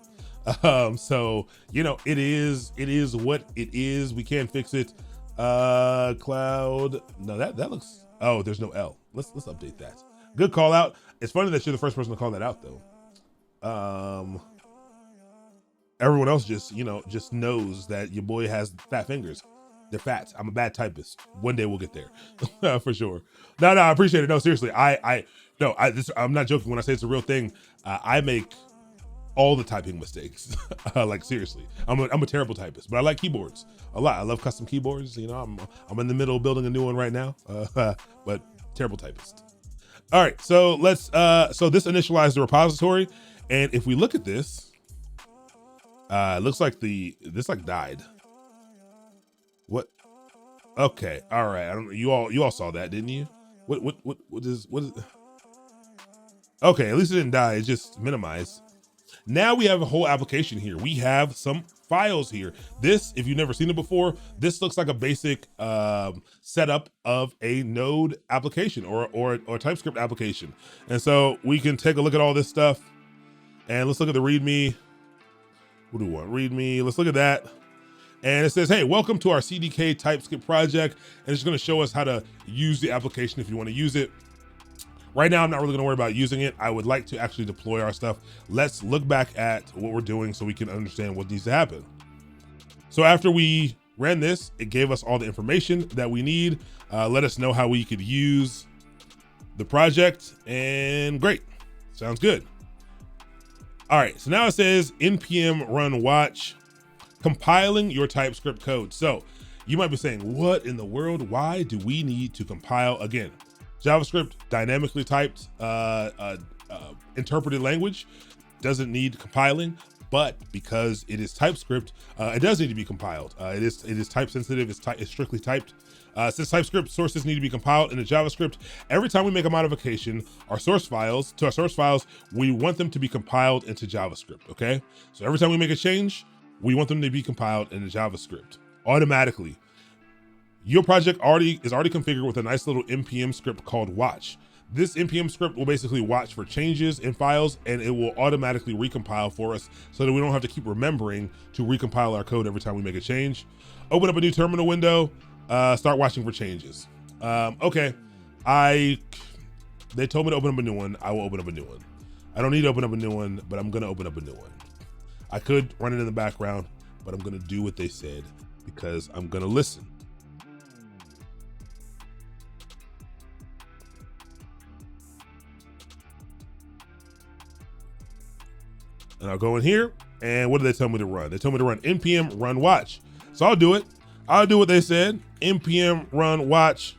So it is what it is. We can't fix it. Cloud. No, that looks. Oh, there's no L. Let's update that. Good call out. It's funny that you're the first person to call that out though. Everyone else just knows that your boy has fat fingers. They're fat. I'm a bad typist. One day we'll get there. For sure. No, I appreciate it. No, seriously. I'm not joking when I say it's a real thing. I make all the typing mistakes. Like seriously, I'm a terrible typist, but I like keyboards a lot. I love custom keyboards. I'm in the middle of building a new one right now. But terrible typist. All right, so let's so this initialized the repository, and if we look at this, it looks like this died. What? Okay, all right. I don't. You all saw that, didn't you? What is? Okay, at least it didn't die. It's just minimized. Now we have a whole application here. We have some files here. This, if you've never seen it before, this looks like a basic setup of a Node application or TypeScript application. And so we can take a look at all this stuff, and let's look at the README. What do we want? README. Let's look at that. And it says, hey, welcome to our CDK TypeScript project. And it's going to show us how to use the application if you want to use it. Right now, I'm not really gonna worry about using it. I would like to actually deploy our stuff. Let's look back at what we're doing so we can understand what needs to happen. So after we ran this, it gave us all the information that we need. Let us know how we could use the project, and great, sounds good. All right, so now it says npm run watch, compiling your TypeScript code. So you might be saying, what in the world? Why do we need to compile again? JavaScript, dynamically typed, interpreted language, doesn't need compiling, but because it is TypeScript, it does need to be compiled. It is type sensitive. It's strictly typed. Since TypeScript sources need to be compiled into JavaScript, every time we make a modification, our source files, we want them to be compiled into JavaScript. Okay, so every time we make a change, we want them to be compiled into JavaScript automatically. Your project is already configured with a nice little npm script called watch. This npm script will basically watch for changes in files, and it will automatically recompile for us so that we don't have to keep remembering to recompile our code every time we make a change. Open up a new terminal window, start watching for changes. Okay, they told me to open up a new one. I will open up a new one. I don't need to open up a new one, but I'm gonna open up a new one. I could run it in the background, but I'm gonna do what they said because I'm gonna listen. And I'll go in here, and what did they tell me to run? They told me to run npm run watch. So I'll do it. I'll do what they said, npm run watch.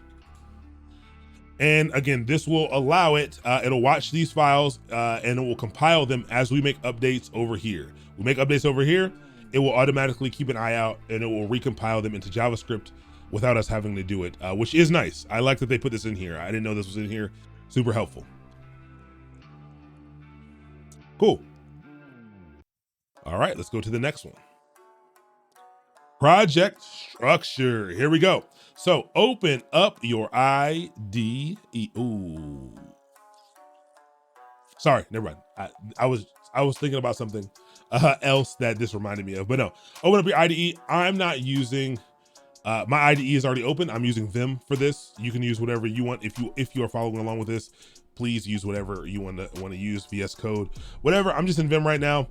And again, this will allow it, it'll watch these files and it will compile them as we make updates over here. We make updates over here, it will automatically keep an eye out and it will recompile them into JavaScript without us having to do it, which is nice. I like that they put this in here. I didn't know this was in here. Super helpful. Cool. All right, let's go to the next one. Project structure. Here we go. So open up your IDE. Ooh. Sorry, never mind. I was thinking about something else that this reminded me of, but no. Open up your IDE. I'm not using my IDE is already open. I'm using Vim for this. You can use whatever you want. If you are following along with this, please use whatever you want to use, VS Code, whatever. I'm just in Vim right now.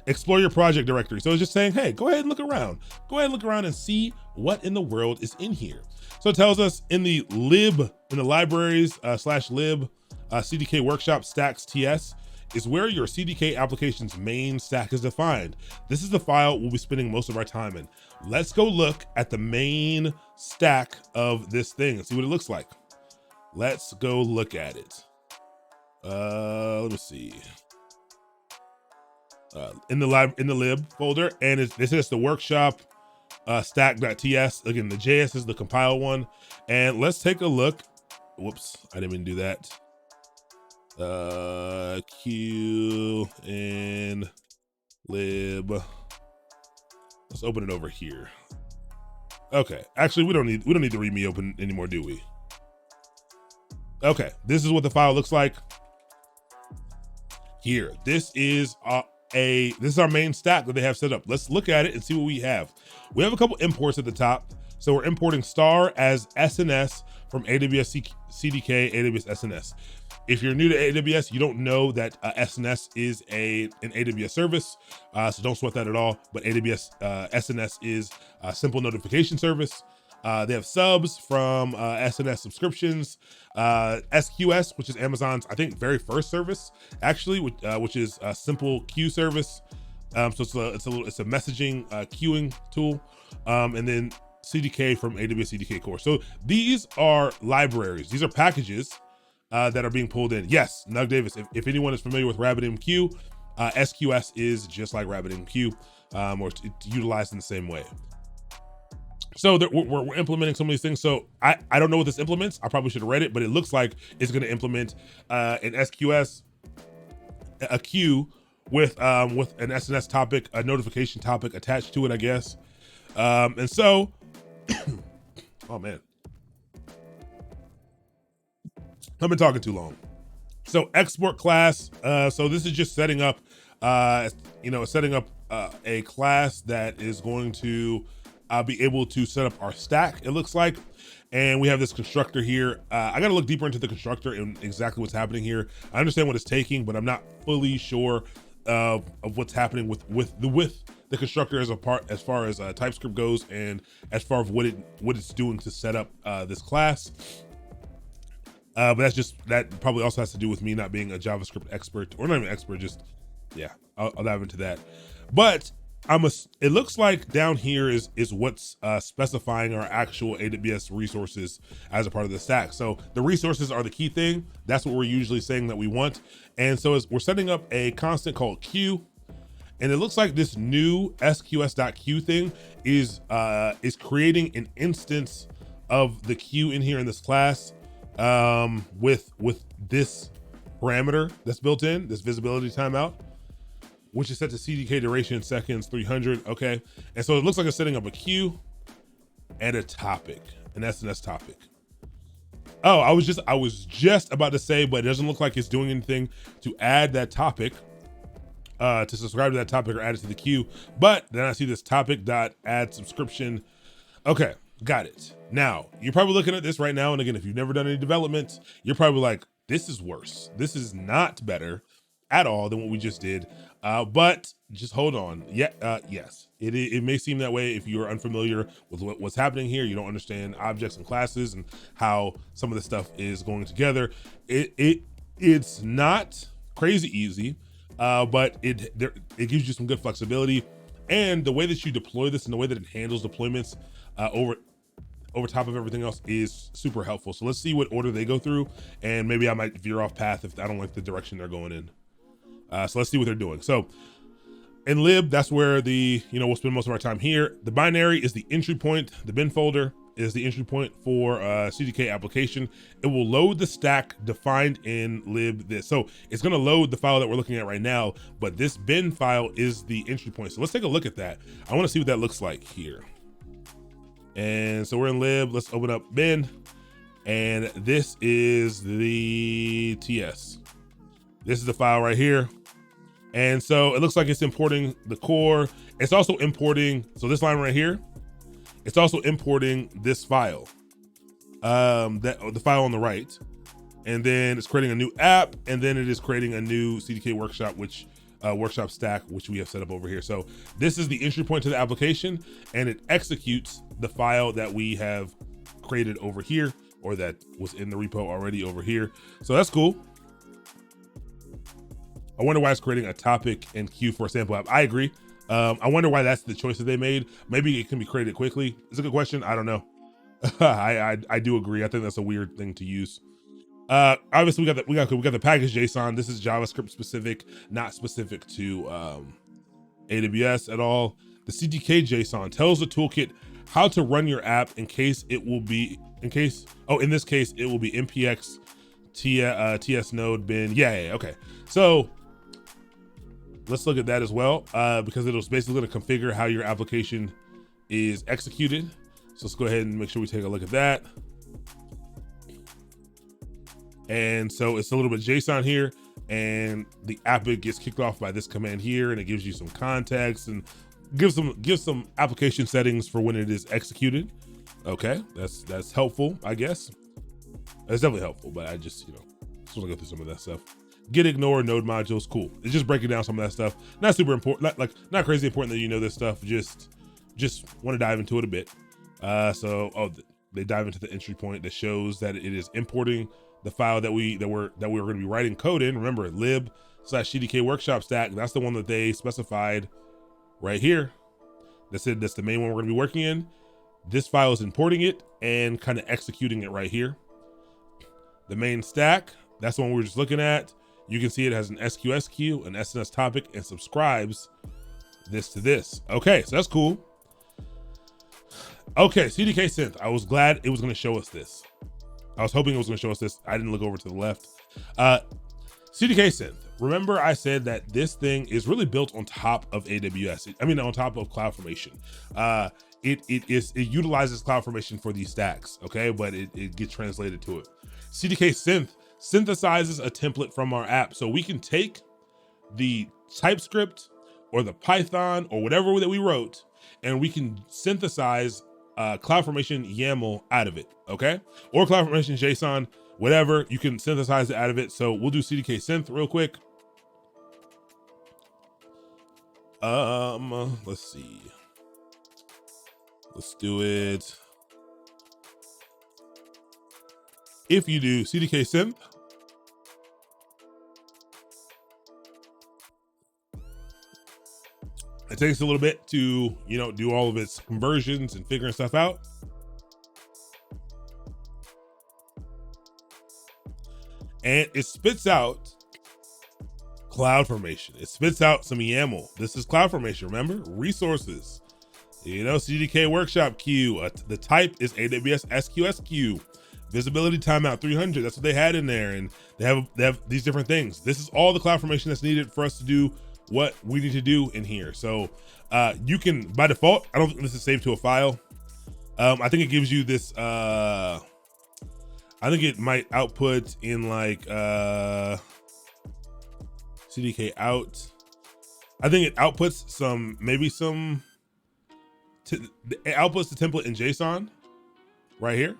Explore your project directory. So it's just saying, hey, go ahead and look around. Go ahead and look around and see what in the world is in here. So it tells us in the libraries /lib CDK workshop stacks TS is where your CDK application's main stack is defined. This is the file we'll be spending most of our time in. Let's go look at the main stack of this thing and see what it looks like. Let's go look at it. Let me see. In the lib folder, and this is the workshop stack.ts. Again, the JS is the compile one. And let's take a look. Whoops, I didn't even do that. Q and lib. Let's open it over here. Okay, actually, we don't need the readme open anymore, do we? Okay, this is what the file looks like. Here, this is our main stack that they have set up. Let's look at it and see what we have. We have a couple imports at the top. So we're importing star as SNS from AWS CDK, AWS SNS. If you're new to AWS, you don't know that SNS is an AWS service, so don't sweat that at all. But AWS SNS is a simple notification service. They have subs from SNS subscriptions, SQS, which is Amazon's, I think, very first service, actually, which is a simple queue service. So it's a messaging queuing tool, and then CDK from AWS CDK Core. So these are libraries. These are packages that are being pulled in. Yes, Nug Davis. If anyone is familiar with RabbitMQ, SQS is just like RabbitMQ, or it's utilized in the same way. So we're implementing some of these things. So I don't know what this implements. I probably should have read it, but it looks like it's going to implement an SQS, a queue with an SNS topic, a notification topic attached to it, I guess. And so, oh man, I've been talking too long. So export class. So this is just setting up, a class that is going to be able to set up our stack, it looks like. And we have this constructor here. I gotta look deeper into the constructor and exactly what's happening here. I understand what it's taking, but I'm not fully sure of what's happening with the constructor as far as TypeScript goes, and as far as what it's doing to set up this class. But that probably also has to do with me not being a JavaScript expert, or not even expert, just, yeah, I'll dive into that. But it looks like down here is what's specifying our actual AWS resources as a part of the stack. So the resources are the key thing. That's what we're usually saying that we want. And so we're setting up a constant called queue. And it looks like this new SQS.queue thing is creating an instance of the queue in here in this class, with this parameter that's built in, this visibility timeout, which is set to CDK duration seconds 300. Okay, and so it looks like it's setting up a queue and a topic, an SNS topic. Oh, I was just about to say, but it doesn't look like it's doing anything to add that topic, to subscribe to that topic or add it to the queue. But then I see this topic.add subscription. Okay, got it. Now you're probably looking at this right now, and again, if you've never done any development, you're probably like, this is worse. This is not better at all than what we just did. But just hold on. Yeah, yes, it may seem that way if you're unfamiliar with what's happening here. You don't understand objects and classes and how some of the stuff is going together. It's not crazy easy, but it gives you some good flexibility, and the way that you deploy this and the way that it handles deployments over top of everything else is super helpful. So let's see what order they go through, and maybe I might veer off path if I don't like the direction they're going in. So let's see what they're doing. So in lib, that's where we'll spend most of our time here. The binary is the entry point. The bin folder is the entry point for CDK application. It will load the stack defined in lib this. So it's gonna load the file that we're looking at right now, but this bin file is the entry point. So let's take a look at that. I wanna see what that looks like here. And so we're in lib, let's open up bin. And this is the TS. This is the file right here. And so it looks like it's importing the core. It's also importing, so this line right here, it's also importing this file, the file on the right. And then it's creating a new app, and then it is creating a new CDK workshop, workshop stack, which we have set up over here. So this is the entry point to the application, and it executes the file that we have created over here, or that was in the repo already over here. So that's cool. I wonder why it's creating a topic and queue for a sample app. I agree. I wonder why that's the choice that they made. Maybe it can be created quickly. It's a good question. I don't know. I do agree. I think that's a weird thing to use. Obviously we got the package JSON. This is JavaScript specific, not specific to AWS at all. The CDK JSON tells the toolkit how to run your app in this case it will be npx ts node bin. Yeah, okay. So let's look at that as well, because it was basically going to configure how your application is executed. So let's go ahead and make sure we take a look at that. And so it's a little bit JSON here, and the app gets kicked off by this command here, and it gives you some context and gives some application settings for when it is executed. Okay, that's helpful, I guess. That's definitely helpful, but I just want to go through some of that stuff. Get ignore node modules, cool. It's just breaking down some of that stuff. Not super important, not crazy important that you know this stuff. Just want to dive into it a bit. They dive into the entry point that shows that it is importing the file that we were going to be writing code in. Remember, lib/CDK workshop stack. That's the one that they specified right here. That's the main one we're going to be working in. This file is importing it and kind of executing it right here. The main stack, that's the one we were just looking at. You can see it has an SQS queue, an SNS topic, and subscribes this to this. Okay, so that's cool. Okay, CDK synth. I was glad it was going to show us this. I was hoping it was going to show us this. I didn't look over to the left. CDK synth. Remember I said that this thing is really built on top of AWS. On top of Cloudformation. It utilizes Cloudformation for these stacks, okay? But it gets translated to it. CDK synth synthesizes a template from our app. So we can take the TypeScript or the Python or whatever that we wrote, and we can synthesize Cloudformation YAML out of it, okay? Or Cloudformation JSON, whatever, you can synthesize it out of it. So we'll do CDK synth real quick. Let's see. Let's do it. If you do CDK synth, it takes a little bit to, do all of its conversions and figuring stuff out. And it spits out Cloudformation. It spits out some YAML. This is Cloudformation, remember? Resources, CDK workshop queue. The type is AWS SQS queue. Visibility timeout 300. That's what they had in there. And they have these different things. This is all the Cloudformation that's needed for us to do what we need to do in here. So you can, by default, I don't think this is saved to a file. I think it gives you this, I think it might output in like CDK out. I think it outputs it outputs the template in JSON right here.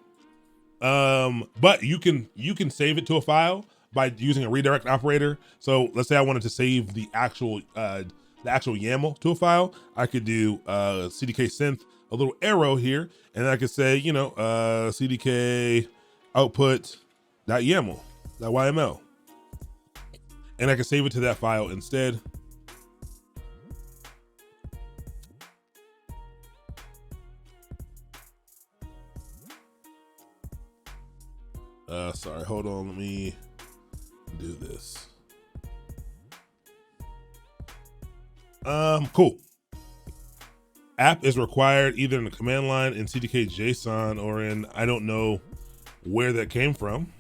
But you can save it to a file by using a redirect operator. So let's say I wanted to save the actual YAML to a file. I could do CDK synth, a little arrow here, and I could say, CDK output.yaml, and I can save it to that file instead. Sorry, hold on, let me do this. Cool. app is required either in the command line in CDK JSON or in, I don't know where that came from.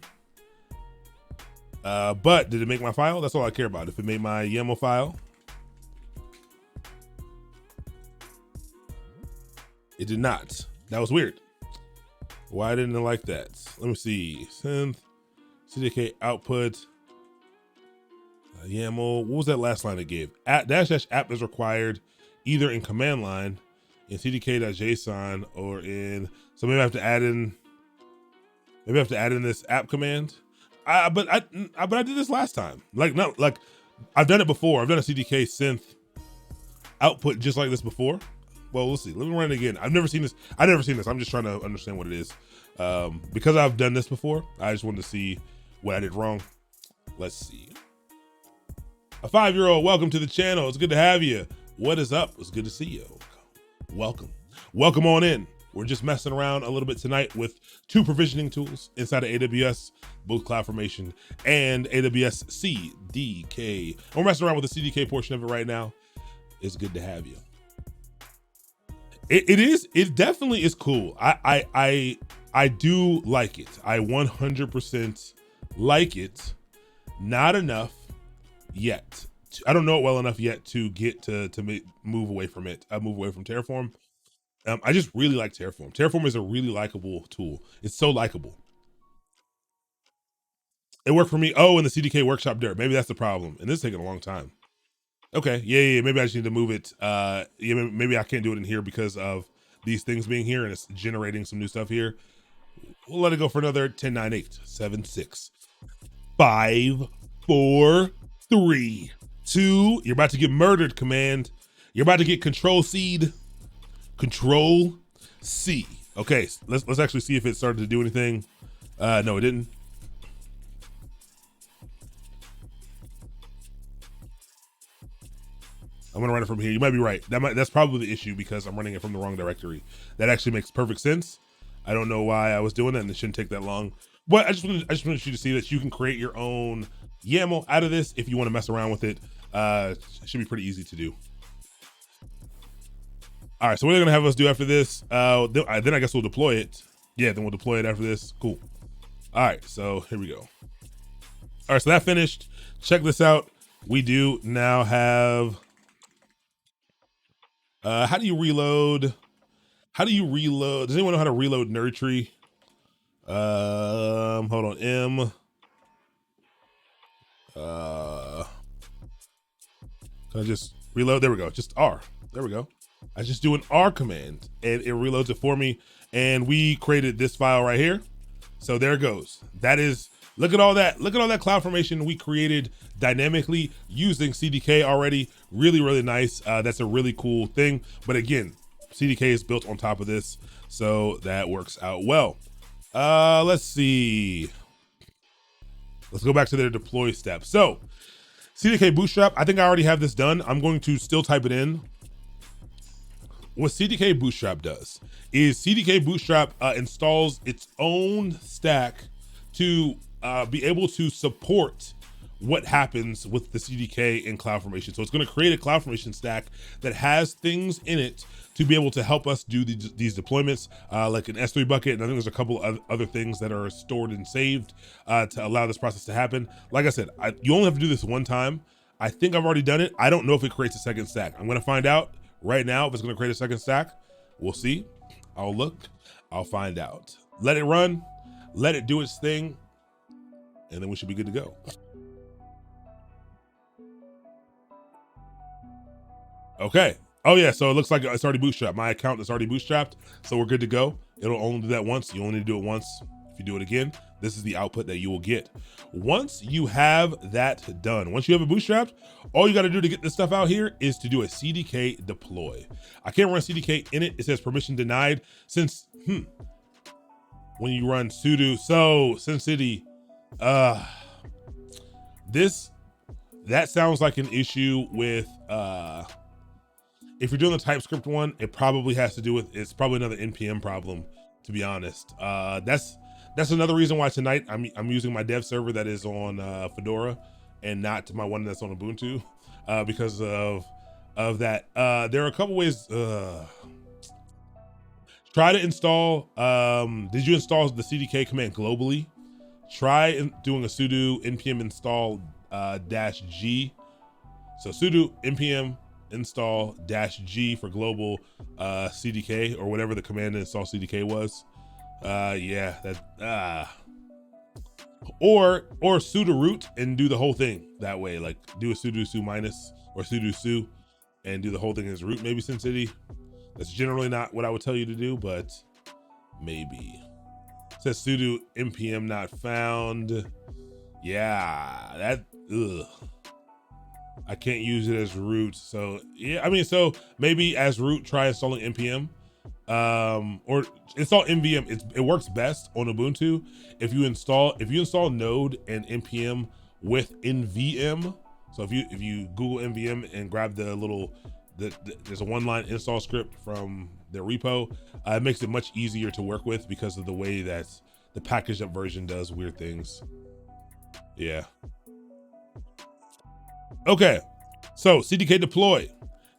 But did it make my file? That's all I care about. If it made my YAML file, it did not. That was weird. Why didn't it like that? Let me see. Synth, CDK output, YAML. What was that last line it gave? Dash app is required either in command line in CDK.json or in, so maybe I have to add in, this app command. But I did this last time. Like I've done it before. I've done a CDK synth output just like this before. Well, we'll see. Let me run it again. I've never seen this. I'm just trying to understand what it is. Because I've done this before, I just wanted to see what I did wrong. Let's see. A 5-year-old, welcome to the channel. It's good to have you. What is up? It's good to see you. Welcome. Welcome on in. We're just messing around a little bit tonight with 2 provisioning tools inside of AWS, both Cloudformation and AWS CDK. We're messing around with the CDK portion of it right now. It's good to have you. It definitely is cool. I do like it. I 100% like it. Not enough yet. I don't know it well enough yet to get to move away from it. Move away from Terraform. I just really like Terraform. Terraform is a really likable tool. It's so likable. It worked for me. Oh, in the CDK workshop dirt. Maybe that's the problem. And this is taking a long time. Okay, yeah. Maybe I just need to move it. Yeah, maybe I can't do it in here because of these things being here and it's generating some new stuff here. We'll let it go for another 10, 9, 8, 7, 6, 5, 4, 3, 2. You're about to get murdered, command. You're about to get Control C. Okay, let's actually see if it started to do anything. No, it didn't. I'm gonna run it from here. You might be right. That's probably the issue because I'm running it from the wrong directory. That actually makes perfect sense. I don't know why I was doing that and it shouldn't take that long. But I just wanted you to see that you can create your own YAML out of this if you want to mess around with it. It should be pretty easy to do. All right, so what are they gonna have us do after this? Then I guess we'll deploy it. Yeah, then we'll deploy it after this. Cool. All right, so here we go. All right, so that finished. Check this out. We do now have, how do you reload? Does anyone know how to reload nerd tree? Hold on, M. Can I just reload? There we go, just R. There we go. I just do an R command and it reloads it for me. And we created this file right here. So there it goes. That is, look at all that. Look at all that CloudFormation we created dynamically using CDK already. Really, really nice. That's a really cool thing. But again, CDK is built on top of this. So that works out well. Let's see. Let's go back to their deploy step. So CDK Bootstrap, I think I already have this done. I'm going to still type it in. What CDK Bootstrap does is CDK Bootstrap installs its own stack to be able to support what happens with the CDK in CloudFormation. So it's going to create a CloudFormation stack that has things in it to be able to help us do these deployments, like an S3 bucket. And I think there's a couple of other things that are stored and saved to allow this process to happen. Like I said, you only have to do this one time. I think I've already done it. I don't know if it creates a second stack. I'm going to find out right now if it's going to create a second stack. We'll see. I'll look. I'll find out. Let it run. Let it do its thing. And then we should be good to go. Okay. Oh yeah, so it looks like it's already bootstrapped. My account is already bootstrapped, so we're good to go. It'll only do that once. You only need to do it once. If you do it again, this is the output that you will get. Once you have that done, once you have it bootstrapped, all you got to do to get this stuff out here is to do a CDK deploy. I can't run CDK in it. It says permission denied since, when you run sudo, so SimCity, that sounds like an issue with, if you're doing the TypeScript one, it probably has to do with, it's probably another NPM problem, to be honest. That's another reason why tonight I'm using my dev server that is on Fedora and not my one that's on Ubuntu, because of of that. There are a couple ways. Try to install, did you install the CDK command globally? Try doing a sudo npm install -g. So sudo npm install -g for global CDK, or whatever the command to install CDK was. Yeah, that, or sudo root and do the whole thing that way. Like do a sudo su minus or sudo su and do the whole thing as root, maybe SimCity. That's generally not what I would tell you to do, but maybe. It says sudo npm not found. Yeah, that, ugh. I can't use it as root. So yeah, I mean, so maybe as root, try installing npm, or install nvm. It works best on Ubuntu if you install node and npm with nvm. So if you Google nvm and grab the little, there's a one-line install script from their repo. It makes it much easier to work with because of the way that the packaged up version does weird things. Yeah. Okay, so CDK deploy.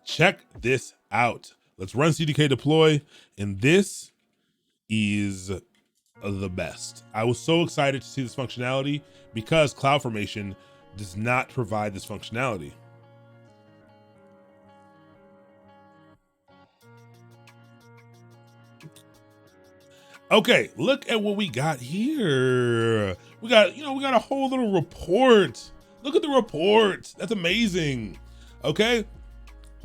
Check this out. Let's run CDK deploy, and this is the best. I was so excited to see this functionality because Cloudformation does not provide this functionality. Okay, look at what we got here. We got a whole little report. Look at the report. That's amazing. Okay,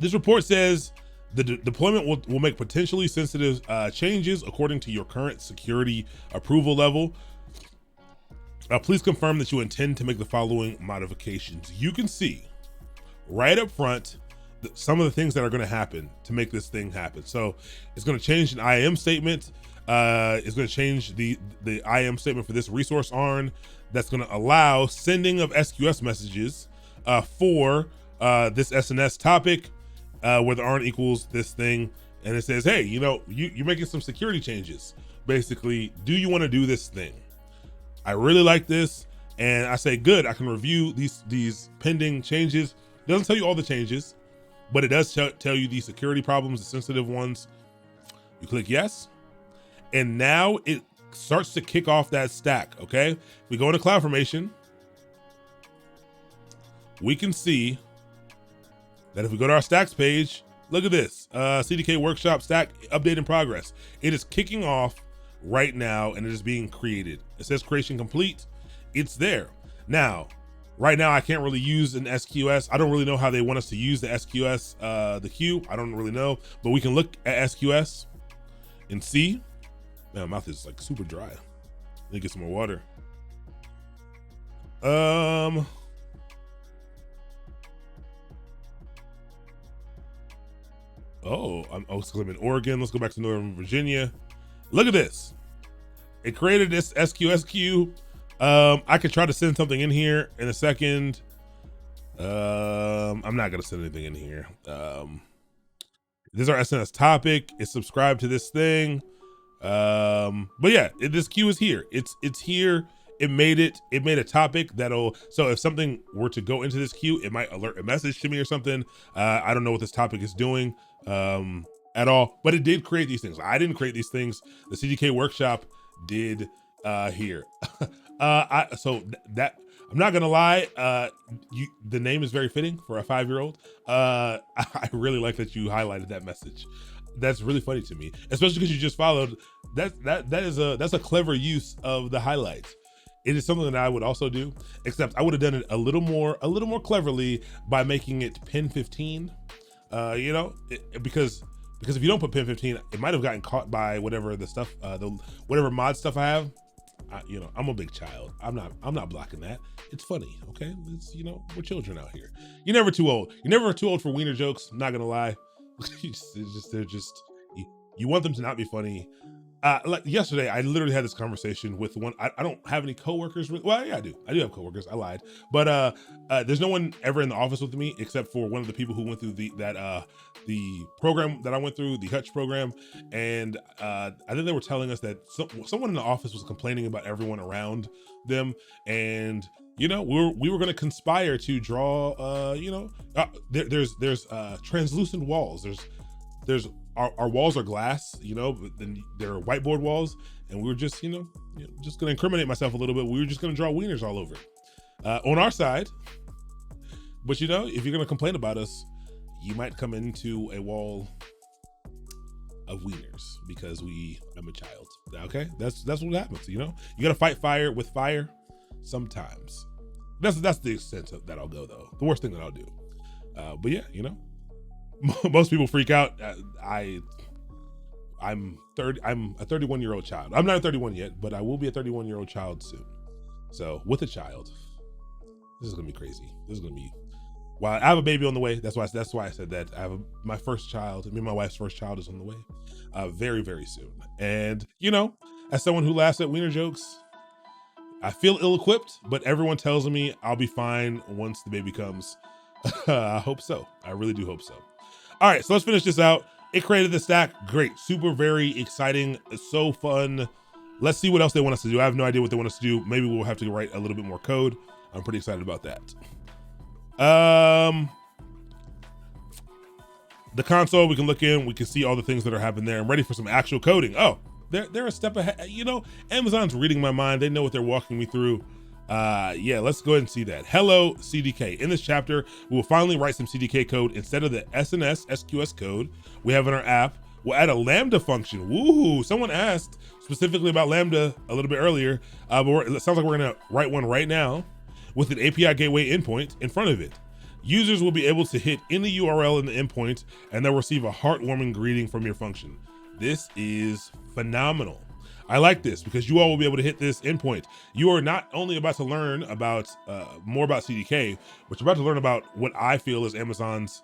this report says the deployment will make potentially sensitive changes according to your current security approval level. Please confirm that you intend to make the following modifications. You can see right up front some of the things that are going to happen to make this thing happen. So it's going to change an IAM statement. It's going to change the IAM statement for this resource ARN. That's going to allow sending of SQS messages for this SNS topic, where the ARN equals this thing, and it says, hey, you're making some security changes. Basically, do you want to do this thing? I really like this, and I say, good. I can review these pending changes. It doesn't tell you all the changes, but it does tell you the security problems, the sensitive ones. You click yes, and now it starts to kick off that stack. Okay, we go into Cloudformation. We can see that if we go to our stacks page, look at this, CDK workshop stack update in progress. It is kicking off right now, and it is being created. It says creation complete. It's there. Now, right now, I can't really use an SQS. I don't really know how they want us to use the SQS, the queue. I don't really know, but we can look at SQS and see. Man, my mouth is like super dry. Let me get some more water. Oh, I'm in Oregon. Let's go back to Northern Virginia. Look at this. It created this SQS queue. I could try to send something in here in a second. I'm not gonna send anything in here. This is our SNS topic. It's subscribed to this thing. But yeah, this queue is here. It's here. It made a topic so if something were to go into this queue, it might alert a message to me or something. I don't know what this topic is doing at all, but it did create these things. I didn't create these things. The CDK workshop did here. I'm not gonna lie, the name is very fitting for a 5-year-old. I really like that you highlighted that message. That's really funny to me, especially because you just followed. That's a clever use of the highlights. It is something that I would also do, except I would have done it a little more cleverly by making it pin 15. Because if you don't put pin 15, it might have gotten caught by whatever the stuff, whatever mod stuff I have. I'm a big child. I'm not blocking that. It's funny, okay? It's, we're children out here. You're never too old. You're never too old for wiener jokes. I'm not gonna lie. You want them to not be funny. Like yesterday, I literally had this conversation with one. I don't have any coworkers. Well, yeah, I do. I do have coworkers. I lied, but there's no one ever in the office with me except for one of the people who went through the program that I went through, the Hutch program, and I think they were telling us that someone in the office was complaining about everyone around them, and we were going to conspire to draw. There's translucent walls. There's our walls are glass, but then they're whiteboard walls, and we were just, just gonna incriminate myself a little bit. We were just gonna draw wieners all over on our side. But if you're gonna complain about us, you might come into a wall of wieners because I'm a child. Okay, that's what happens. You gotta fight fire with fire sometimes. That's the extent that I'll go, though. The worst thing that I'll do. But yeah, most people freak out. I'm a 31-year-old child. I'm not a 31 yet, but I will be a 31-year-old child soon. So with a child, this is gonna be crazy. This is gonna be. Well, I have a baby on the way. That's why I said that. My first child. Me and my wife's first child is on the way, very, very soon. And as someone who laughs at wiener jokes, I feel ill-equipped. But everyone tells me I'll be fine once the baby comes. I hope so. I really do hope so. All right, so let's finish this out. It created the stack. Great. Super, very exciting. It's so fun. Let's see what else they want us to do. I have no idea what they want us to do. Maybe we'll have to write a little bit more code. I'm pretty excited about that. The console, we can look in. We can see all the things that are happening there. I'm ready for some actual coding. Oh, they're a step ahead. Amazon's reading my mind. They know what they're walking me through. Yeah, let's go ahead and see that. Hello, CDK. In this chapter, we will finally write some CDK code instead of the SNS SQS code we have in our app. We'll add a Lambda function. Woohoo! Someone asked specifically about Lambda a little bit earlier, but it sounds like we're gonna write one right now with an API gateway endpoint in front of it. Users will be able to hit any URL in the endpoint and they'll receive a heartwarming greeting from your function. This is phenomenal. I like this because you all will be able to hit this endpoint. You are not only about to learn about more about CDK, but you're about to learn about what I feel is Amazon's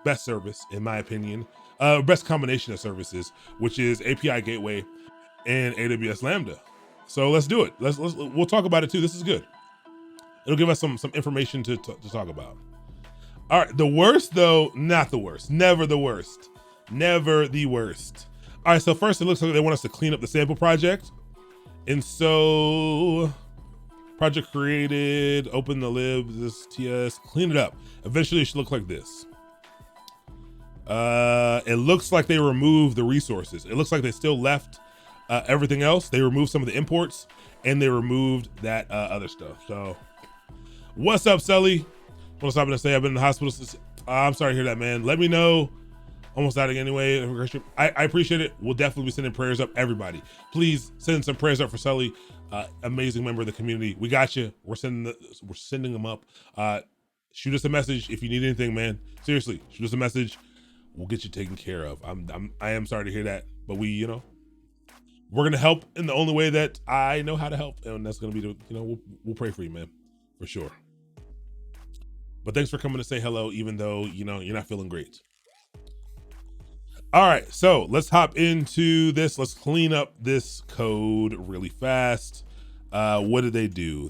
best service, in my opinion, best combination of services, which is API Gateway and AWS Lambda. So let's do it. We'll talk about it too. This is good. It'll give us some information to talk about. All right, the worst though, not the worst. Never the worst. Never the worst. All right, so first it looks like they want us to clean up the sample project. And so project created, open the lib, this TS, clean it up. Eventually it should look like this. It looks like they removed the resources. It looks like they still left everything else. They removed some of the imports and they removed that other stuff. So what's up, Sully? Want to stop and say I've been in the hospital since, I'm sorry to hear that, man. Let me know. Almost dying anyway. I appreciate it. We'll definitely be sending prayers up. Everybody, please send some prayers up for Sully, amazing member of the community. We got you. We're sending them up. Shoot us a message if you need anything, man. Seriously, shoot us a message. We'll get you taken care of. I am sorry to hear that, but we're gonna help in the only way that I know how to help, and that's gonna be we'll pray for you, man, for sure. But thanks for coming to say hello, even though you're not feeling great. All right, so let's hop into this. Let's clean up this code really fast. What did they do?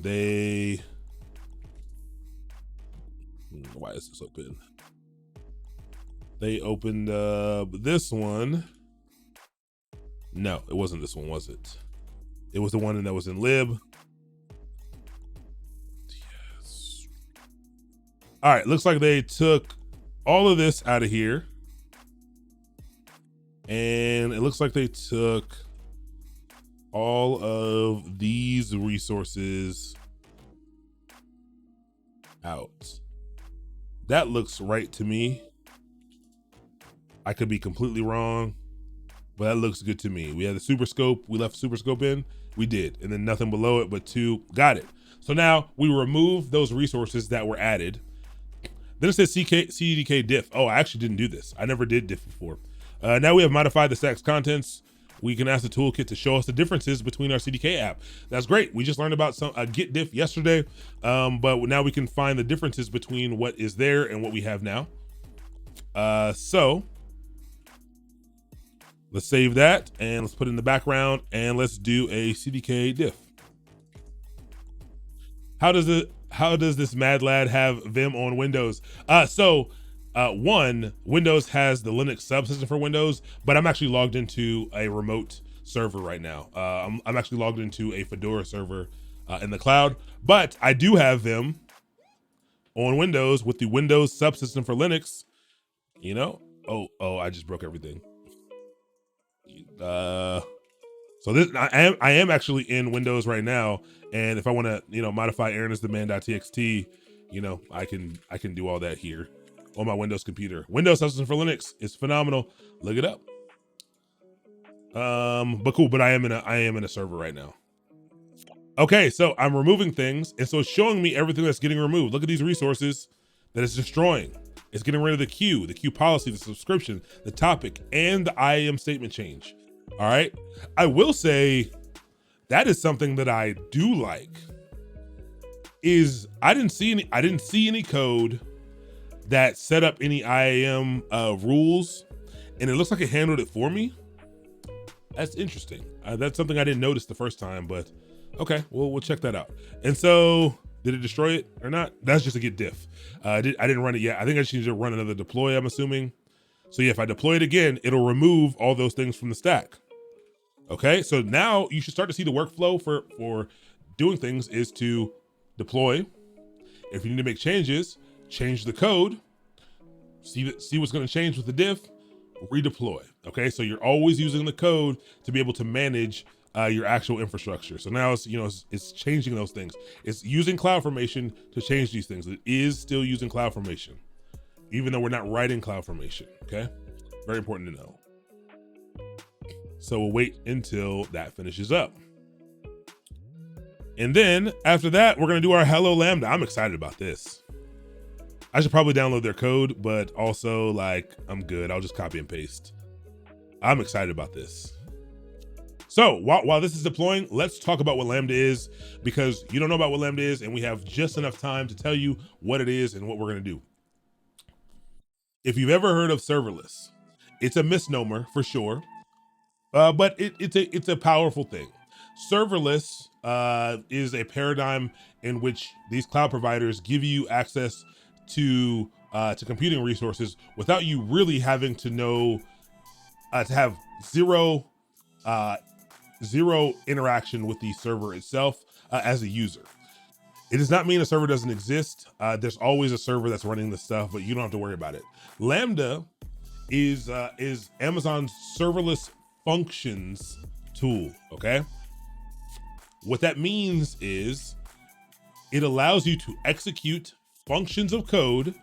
Why is this open? They opened this one. No, it wasn't this one, was it? It was the one that was in lib. Yes. All right, looks like they took all of this out of here. And it looks like they took all of these resources out. That looks right to me. I could be completely wrong, but that looks good to me. We had the super scope. We left super scope in. We did. And then nothing below it but 2. Got it. So now we remove those resources that were added. Then it says CDK diff. Oh, I actually didn't do this. I never did diff before. Now we have modified the stack's contents. We can ask the toolkit to show us the differences between our CDK app. That's great. We just learned about some git diff yesterday, but now we can find the differences between what is there and what we have now. So Let's save that and let's put it in the background and let's do a CDK diff. How does this mad lad have Vim on Windows? One, Windows has the Linux subsystem for Windows, but I'm actually logged into a remote server right now. I'm actually logged into a Fedora server in the cloud, but I do have Vim on Windows with the Windows subsystem for Linux. You know, oh, I just broke everything. So this, I am actually in Windows right now, and if I want to, modify aaronistheman.txt, I can do all that here on my Windows computer. Windows subsystem for Linux is phenomenal. Look it up. But cool. But I am in a server right now. Okay, so I'm removing things, and so it's showing me everything that's getting removed. Look at these resources that it's destroying. It's getting rid of the queue policy, the subscription, the topic, and the IAM statement change. All right. I will say that is something that I do like is I didn't see any code that set up any IAM rules, and it looks like it handled it for me. That's interesting. That's something I didn't notice the first time, but okay, we'll check that out. And so did it destroy it or not? That's just a git diff. I didn't run it yet. I think I just need to run another deploy, I'm assuming. So yeah, if I deploy it again, it'll remove all those things from the stack. Okay, so now you should start to see the workflow for doing things is to deploy. If you need to make changes, change the code, see what's gonna change with the diff, redeploy. Okay, so you're always using the code to be able to manage your actual infrastructure. So now it's changing those things. It's using Cloudformation to change these things. It is still using Cloudformation, even though we're not writing Cloudformation, okay? Very important to know. So we'll wait until that finishes up. And then after that, we're gonna do our Hello Lambda. I'm excited about this. I should probably download their code, but also I'm good. I'll just copy and paste. I'm excited about this. So while this is deploying, let's talk about what Lambda is, because you don't know about what Lambda is, and we have just enough time to tell you what it is and what we're gonna do. If you've ever heard of serverless, it's a misnomer for sure, but it's a powerful thing. Serverless is a paradigm in which these cloud providers give you access to computing resources without you really having to know to have zero interaction with the server itself as a user. It does not mean a server doesn't exist. There's always a server that's running the stuff, but you don't have to worry about it. Lambda is Amazon's serverless functions tool, okay? What that means is it allows you to execute functions of code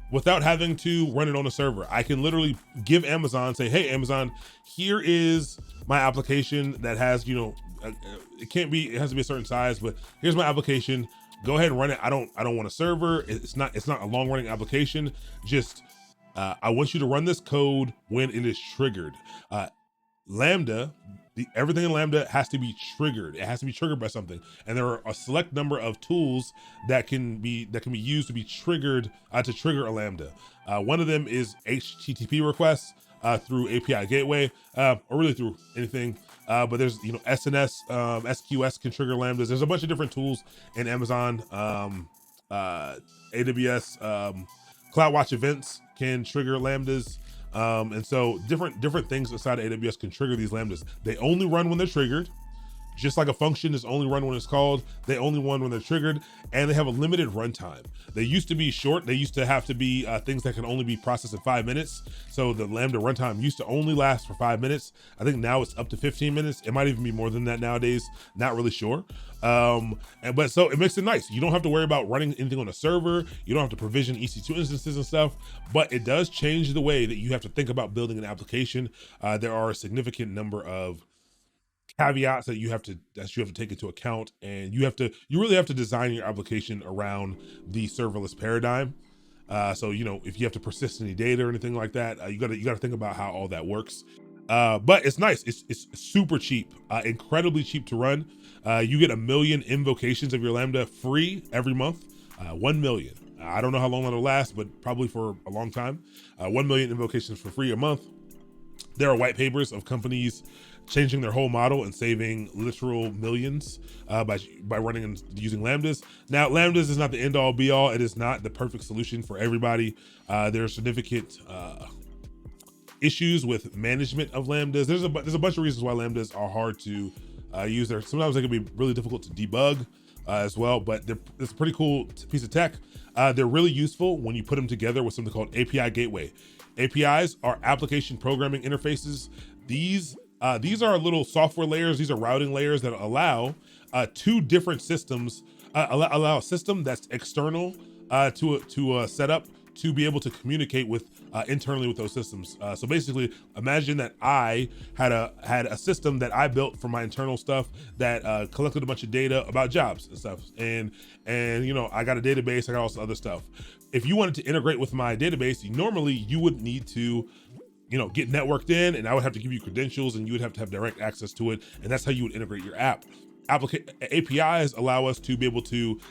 without having to run it on a server. I can literally give Amazon, say, hey, Amazon, here is my application that has, it has to be a certain size, but here's my application. Go ahead and run it. I don't want a server. It's not a long running application. Just, I want you to run this code when it is triggered. Lambda, everything in Lambda has to be triggered. It has to be triggered by something. And there are a select number of tools that can be used to be triggered, to trigger a Lambda. One of them is HTTP requests through API gateway, or really through anything. But there's, SNS, SQS can trigger Lambdas. There's a bunch of different tools in Amazon, AWS, CloudWatch events can trigger Lambdas. And so different things inside of AWS can trigger these Lambdas. They only run when they're triggered. Just like a function is only run when it's called, they only run when they're triggered, and they have a limited runtime. They used to be short. They used to have to be things that can only be processed in 5 minutes. So the Lambda runtime used to only last for 5 minutes. I think now it's up to 15 minutes. It might even be more than that nowadays. Not really sure. But so it makes it nice. You don't have to worry about running anything on a server. You don't have to provision EC2 instances and stuff, but it does change the way that you have to think about building an application. There are a significant number of caveats that you have to take into account, and you really have to design your application around the serverless paradigm. So if you have to persist any data or anything like that, you gotta think about how all that works. But it's nice. It's super cheap, incredibly cheap to run. You get 1 million invocations of your Lambda free every month. 1 million. I don't know how long that'll last, but probably for a long time. 1 million invocations for free a month. There are white papers of companies changing their whole model and saving literal millions by running and using Lambdas. Now, Lambdas is not the end all be all. It is not the perfect solution for everybody. There are significant issues with management of Lambdas. There's a bunch of reasons why Lambdas are hard to use. Sometimes they can be really difficult to debug as well, but it's a pretty cool piece of tech. They're really useful when you put them together with something called API Gateway. APIs are application programming interfaces. These are little software layers. These are routing layers that allow two different systems, allow a system that's external to a setup to be able to communicate with internally with those systems. So basically, imagine that I had a system that I built for my internal stuff that collected a bunch of data about jobs and stuff. And you know, I got a database. I got all this other stuff. If you wanted to integrate with my database, normally you would need to, you know, get networked in, and I would have to give you credentials, and you would have to have direct access to it, and that's how you would integrate your app. APIs allow us to be able to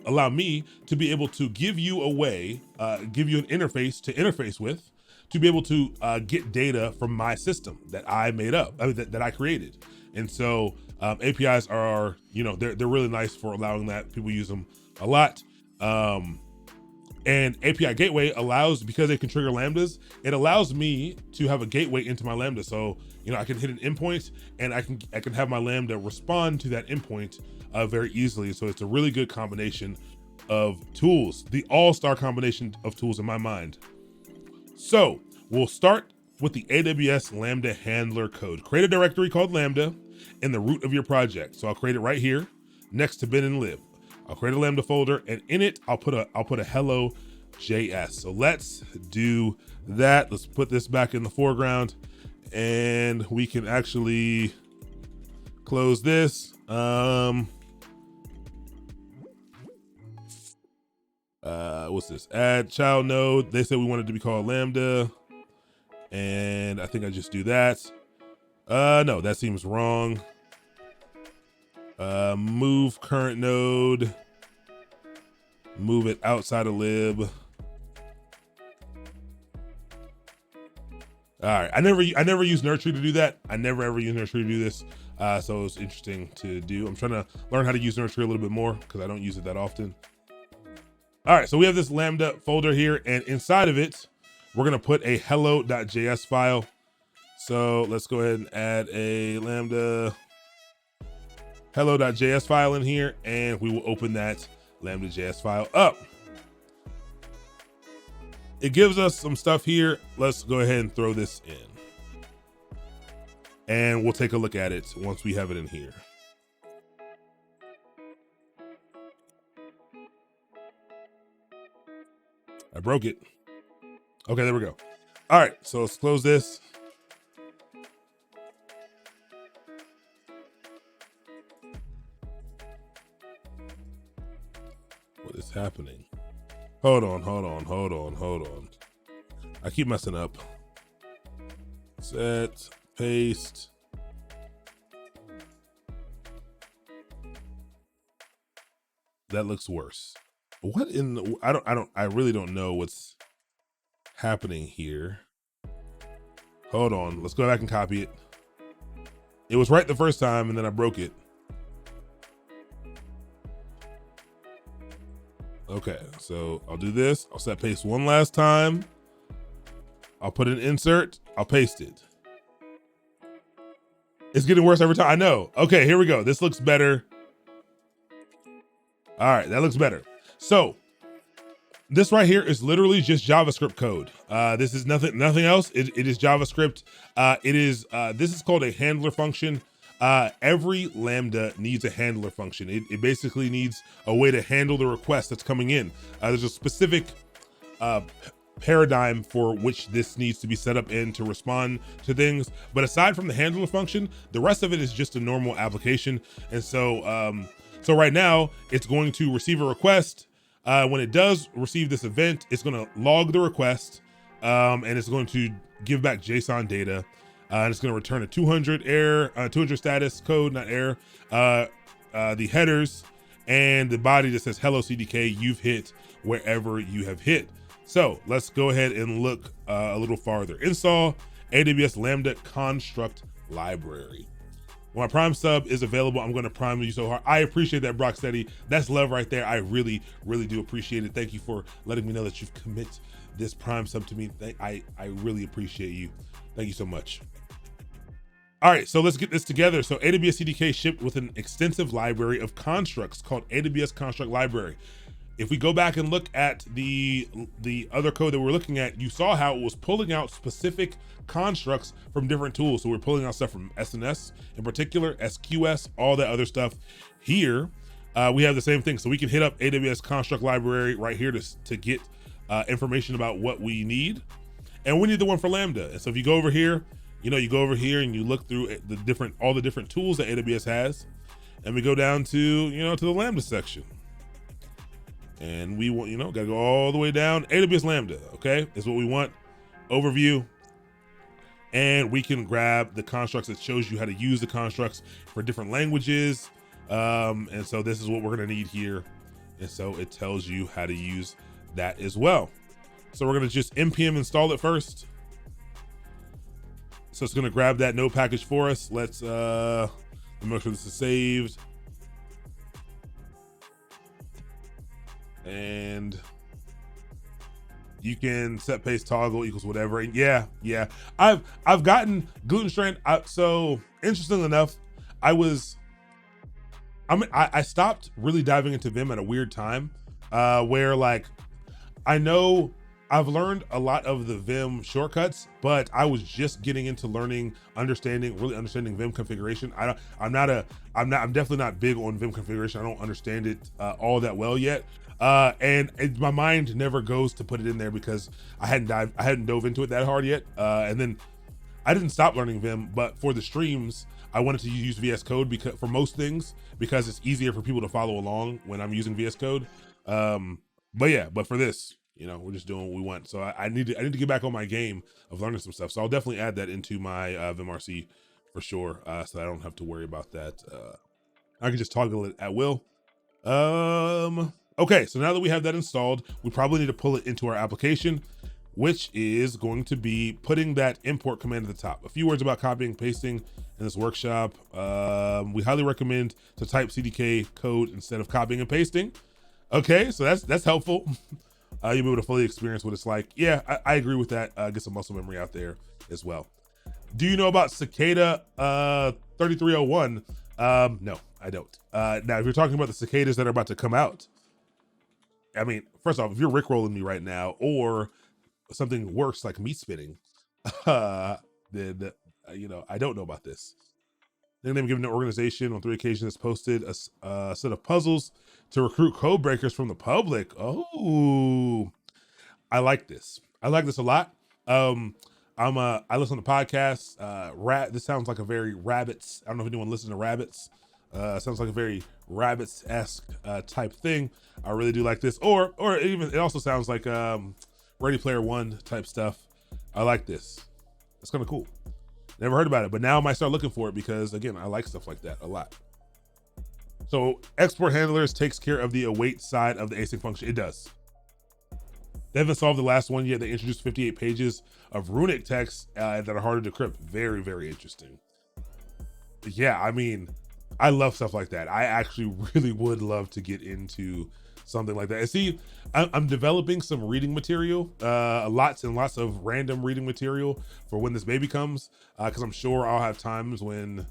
allow me to be able to give you a way, give you an interface to interface with, to be able to get data from my system that I made up, that I created. And so APIs are, you know, they're really nice for allowing that. People use them a lot. And API Gateway allows, because they can trigger Lambdas, it allows me to have a gateway into my Lambda. So, you know, I can hit an endpoint and I can have my Lambda respond to that endpoint very easily. So it's a really good combination of tools, the all-star combination of tools in my mind. So we'll start with the AWS Lambda handler code. Create a directory called Lambda in the root of your project. So I'll create it right here next to bin and lib. I'll create a Lambda folder, and in it, I'll put a hello.js. So let's do that. Let's put this back in the foreground, and we can actually close this. What's this? Add child node. They said we wanted to be called Lambda, and I think I just do that. No, that seems wrong. Move current node, move it outside of lib. All right, I never use nursery to do that. I never ever use nursery to do this. So it's interesting to do. I'm trying to learn how to use nursery a little bit more because I don't use it that often. All right, so we have this Lambda folder here, and inside of it, we're gonna put a hello.js file. So let's go ahead and add a Lambda hello.js file in here, and we will open that lambda.js file up. It gives us some stuff here. Let's go ahead and throw this in, and we'll take a look at it once we have it in here. I broke it. Okay, there we go. All right, so let's close this. What is happening? Hold on. I keep messing up. Set, paste. That looks worse. What in the, I really don't know what's happening here. Hold on, let's go back and copy it. It was right the first time, and then I broke it. Okay, so I'll do this. I'll set paste one last time. I'll put an insert. I'll paste it. It's getting worse every time. I know. Okay, here we go. This looks better. All right, that looks better. So this right here is literally just JavaScript code. This is nothing else. It is JavaScript. This is called a handler function. Every Lambda needs a handler function. It basically needs a way to handle the request that's coming in. There's a specific paradigm for which this needs to be set up in to respond to things. But aside from the handler function, the rest of it is just a normal application. And so, so right now it's going to receive a request. When it does receive this event, it's going to log the request, and it's going to give back JSON data. And it's going to return a 200 error, 200 status code, not error, the headers, and the body that says, hello CDK, you've hit wherever you have hit. So let's go ahead and look a little farther. Install AWS Lambda construct library. When my Prime sub is available, I'm going to prime you so hard. I appreciate that, Brock Steady. That's love right there. I really, really do appreciate it. Thank you for letting me know that you've commit this Prime sub to me. I really appreciate you. Thank you so much. All right, so let's get this together. So AWS CDK shipped with an extensive library of constructs called AWS Construct Library. If we go back and look at the other code that we're looking at, you saw how it was pulling out specific constructs from different tools. So we're pulling out stuff from SNS in particular, SQS, all that other stuff. Here, we have the same thing. So we can hit up AWS Construct Library right here to get information about what we need. And we need the one for Lambda. And so if you go over here, you go over here and you look through all the different tools that AWS has, and we go down to, to the Lambda section. And we want, gotta go all the way down. AWS Lambda, okay, is what we want. Overview. And we can grab the constructs that shows you how to use the constructs for different languages. And so this is what we're gonna need here. And so it tells you how to use that as well. So we're gonna just npm install it first. So it's gonna grab that node package for us. Let's make sure this is saved. And you can set paste toggle equals whatever. And yeah, I've gotten gluten strain. So interestingly enough, I stopped really diving into Vim at a weird time, where like, I know I've learned a lot of the Vim shortcuts, but I was just getting into really understanding Vim configuration. I'm definitely not big on Vim configuration. I don't understand it all that well yet. And my mind never goes to put it in there because I hadn't dove into it that hard yet. And then I didn't stop learning Vim, but for the streams, I wanted to use VS Code for most things, because it's easier for people to follow along when I'm using VS Code. But for this, we're just doing what we want. So I need to get back on my game of learning some stuff. So I'll definitely add that into my VimRC for sure, so I don't have to worry about that. I can just toggle it at will. Okay, so now that we have that installed, we probably need to pull it into our application, which is going to be putting that import command at the top. A few words about copying and pasting in this workshop. We highly recommend to type CDK code instead of copying and pasting. Okay, so that's helpful. You'll be able to fully experience what it's like. Yeah, I agree with that. Get some muscle memory out there as well. Do you know about Cicada 3301? No, I don't. Now, if you're talking about the cicadas that are about to come out, I mean, first off, if you're rickrolling me right now, or something worse like meat spitting, then I don't know about this. Then they've given an organization on 3 occasions has posted a set of puzzles to recruit code breakers from the public. Oh, I like this. I like this a lot. I listen to podcasts. This sounds like a very Rabbits. I don't know if anyone listens to Rabbits. Sounds like a very Rabbits-esque type thing. I really do like this. Or even it also sounds like Ready Player One type stuff. I like this. It's kind of cool. Never heard about it, but now I might start looking for it because, again, I like stuff like that a lot. So export handlers takes care of the await side of the async function. It does. They haven't solved the last one yet. They introduced 58 pages of runic text that are harder to decrypt. Very, very interesting. Yeah, I mean, I love stuff like that. I actually really would love to get into something like that. And see, I'm developing some reading material, lots and lots of random reading material for when this baby comes, because I'm sure I'll have times when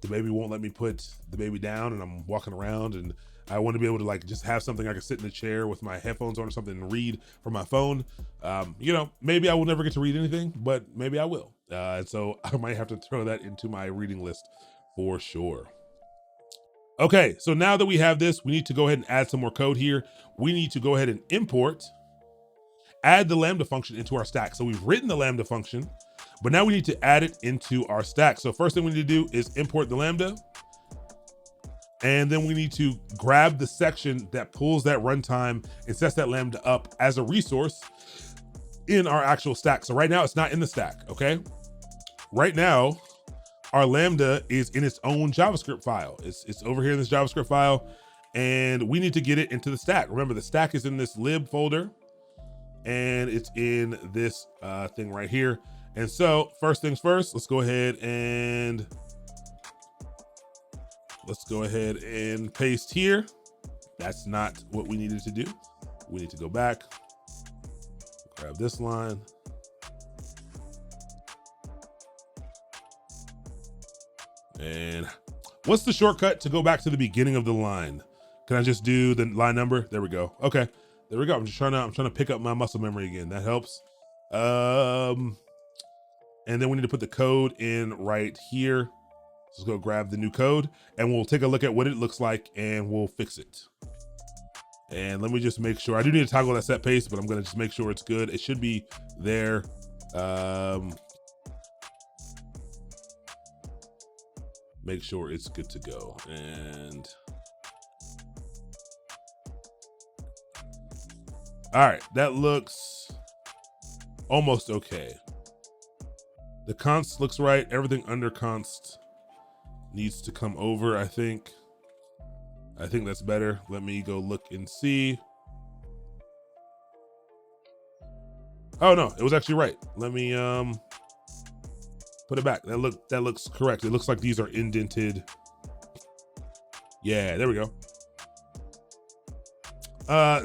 the baby won't let me put the baby down and I'm walking around, and I want to be able to like just have something I can sit in the chair with my headphones on or something and read from my phone. Maybe I will never get to read anything, but maybe I will. And so I might have to throw that into my reading list for sure. Okay, so now that we have this, we need to go ahead and add some more code here. We need to go ahead and add the Lambda function into our stack. So we've written the Lambda function, but now we need to add it into our stack. So first thing we need to do is import the Lambda. And then we need to grab the section that pulls that runtime and sets that Lambda up as a resource in our actual stack. So right now it's not in the stack, okay? Right now, our Lambda is in its own JavaScript file. It's over here in this JavaScript file, and we need to get it into the stack. Remember, the stack is in this lib folder, and it's in this thing right here. And so first things first, let's go ahead and paste here. That's not what we needed to do. We need to go back, grab this line. And what's the shortcut to go back to the beginning of the line? Can I just do the line number? There we go. Okay, there we go. I'm trying to pick up my muscle memory again. That helps. And then we need to put the code in right here. Let's go grab the new code and we'll take a look at what it looks like and we'll fix it. And let me just make sure. I do need to toggle that set pace, but I'm gonna just make sure it's good. It should be there. Make sure it's good to go. And all right, that looks almost okay. The const looks right. Everything under const needs to come over, I think. I think that's better. Let me go look and see. Oh no, it was actually right. Let me put it back. That looks correct. It looks like these are indented. Yeah, there we go.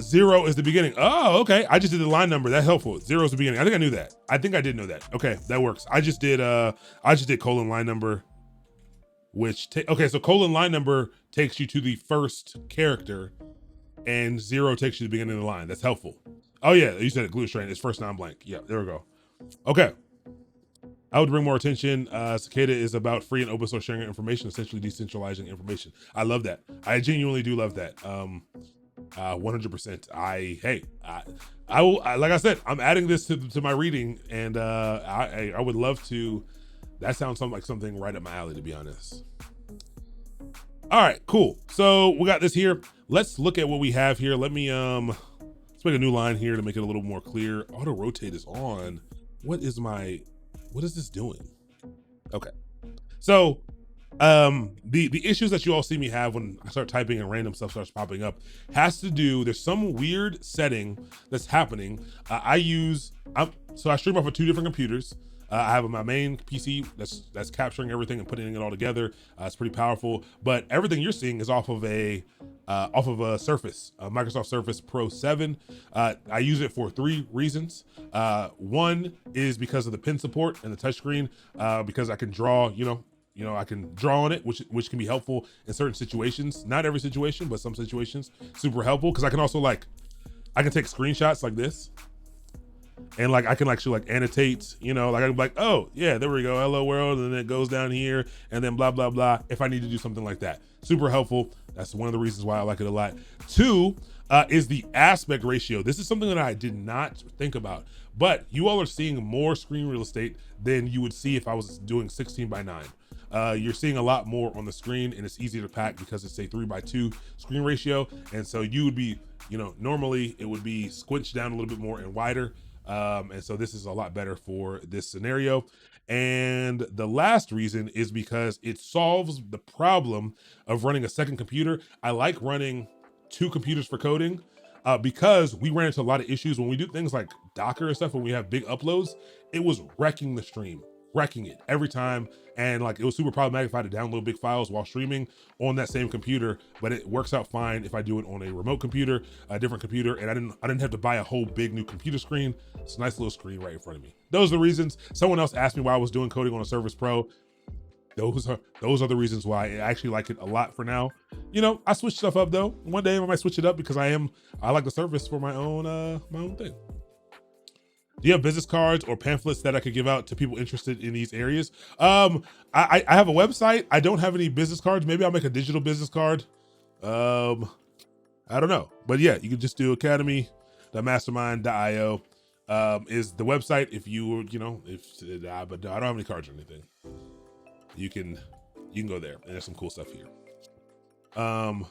0 is the beginning. Oh, okay. I just did the line number. That's helpful. 0 is the beginning. I think I knew that. I think I did know that. Okay, that works. I just did colon line number, which okay, so colon line number takes you to the first character and 0 takes you to the beginning of the line. That's helpful. Oh yeah, you said it, glue strain. It's first non-blank. Yeah, there we go. Okay. I would bring more attention. Cicada is about free and open source sharing information, essentially decentralizing information. I love that. I genuinely do love that. 100%. I will, like I said, I'm adding this to my reading, and I would love to. That sounds like something right up my alley, to be honest. All right, cool. So we got this here. Let's look at what we have here. Let me let's make a new line here to make it a little more clear. Auto rotate is on. What is this doing? Okay, so the issues that you all see me have when I start typing and random stuff starts popping up has to do, there's some weird setting that's happening. So I stream off of 2 different computers. I have my main PC that's capturing everything and putting it all together. It's pretty powerful, but everything you're seeing is off of a Surface, Microsoft Surface Pro 7. I use it for 3 reasons. One is because of the pen support and the touchscreen, because I can draw, I can draw on it, which can be helpful in certain situations. Not every situation, but some situations, super helpful. Because I can also I can take screenshots like this, and I can actually annotate, I'm like, oh yeah, there we go, hello world, and then it goes down here, and then blah blah blah. If I need to do something like that, super helpful. That's one of the reasons why I like it a lot. 2 is the aspect ratio. This is something that I did not think about, but you all are seeing more screen real estate than you would see if I was doing 16:9. You're seeing a lot more on the screen, and it's easier to pack because it's a 3:2 screen ratio. And so you would be, normally it would be squinched down a little bit more and wider. And so this is a lot better for this scenario. And the last reason is because it solves the problem of running a second computer. I like running 2 computers for coding, because we ran into a lot of issues when we do things like Docker and stuff. When we have big uploads, it was wrecking the stream, wrecking it every time. And it was super problematic if I had to download big files while streaming on that same computer, but it works out fine if I do it on a remote computer, a different computer, and I didn't have to buy a whole big new computer screen. It's a nice little screen right in front of me. Those are the reasons. Someone else asked me why I was doing coding on a Surface Pro. Those are the reasons why I actually like it a lot for now. I switch stuff up though. One day I might switch it up because I like the Surface for my own thing. Do you have business cards or pamphlets that I could give out to people interested in these areas? I have a website. I don't have any business cards. Maybe I'll make a digital business card. I don't know. But yeah, you can just do academy.mastermind.io is the website. If you, but I don't have any cards or anything. You can go there, and there's some cool stuff here. Am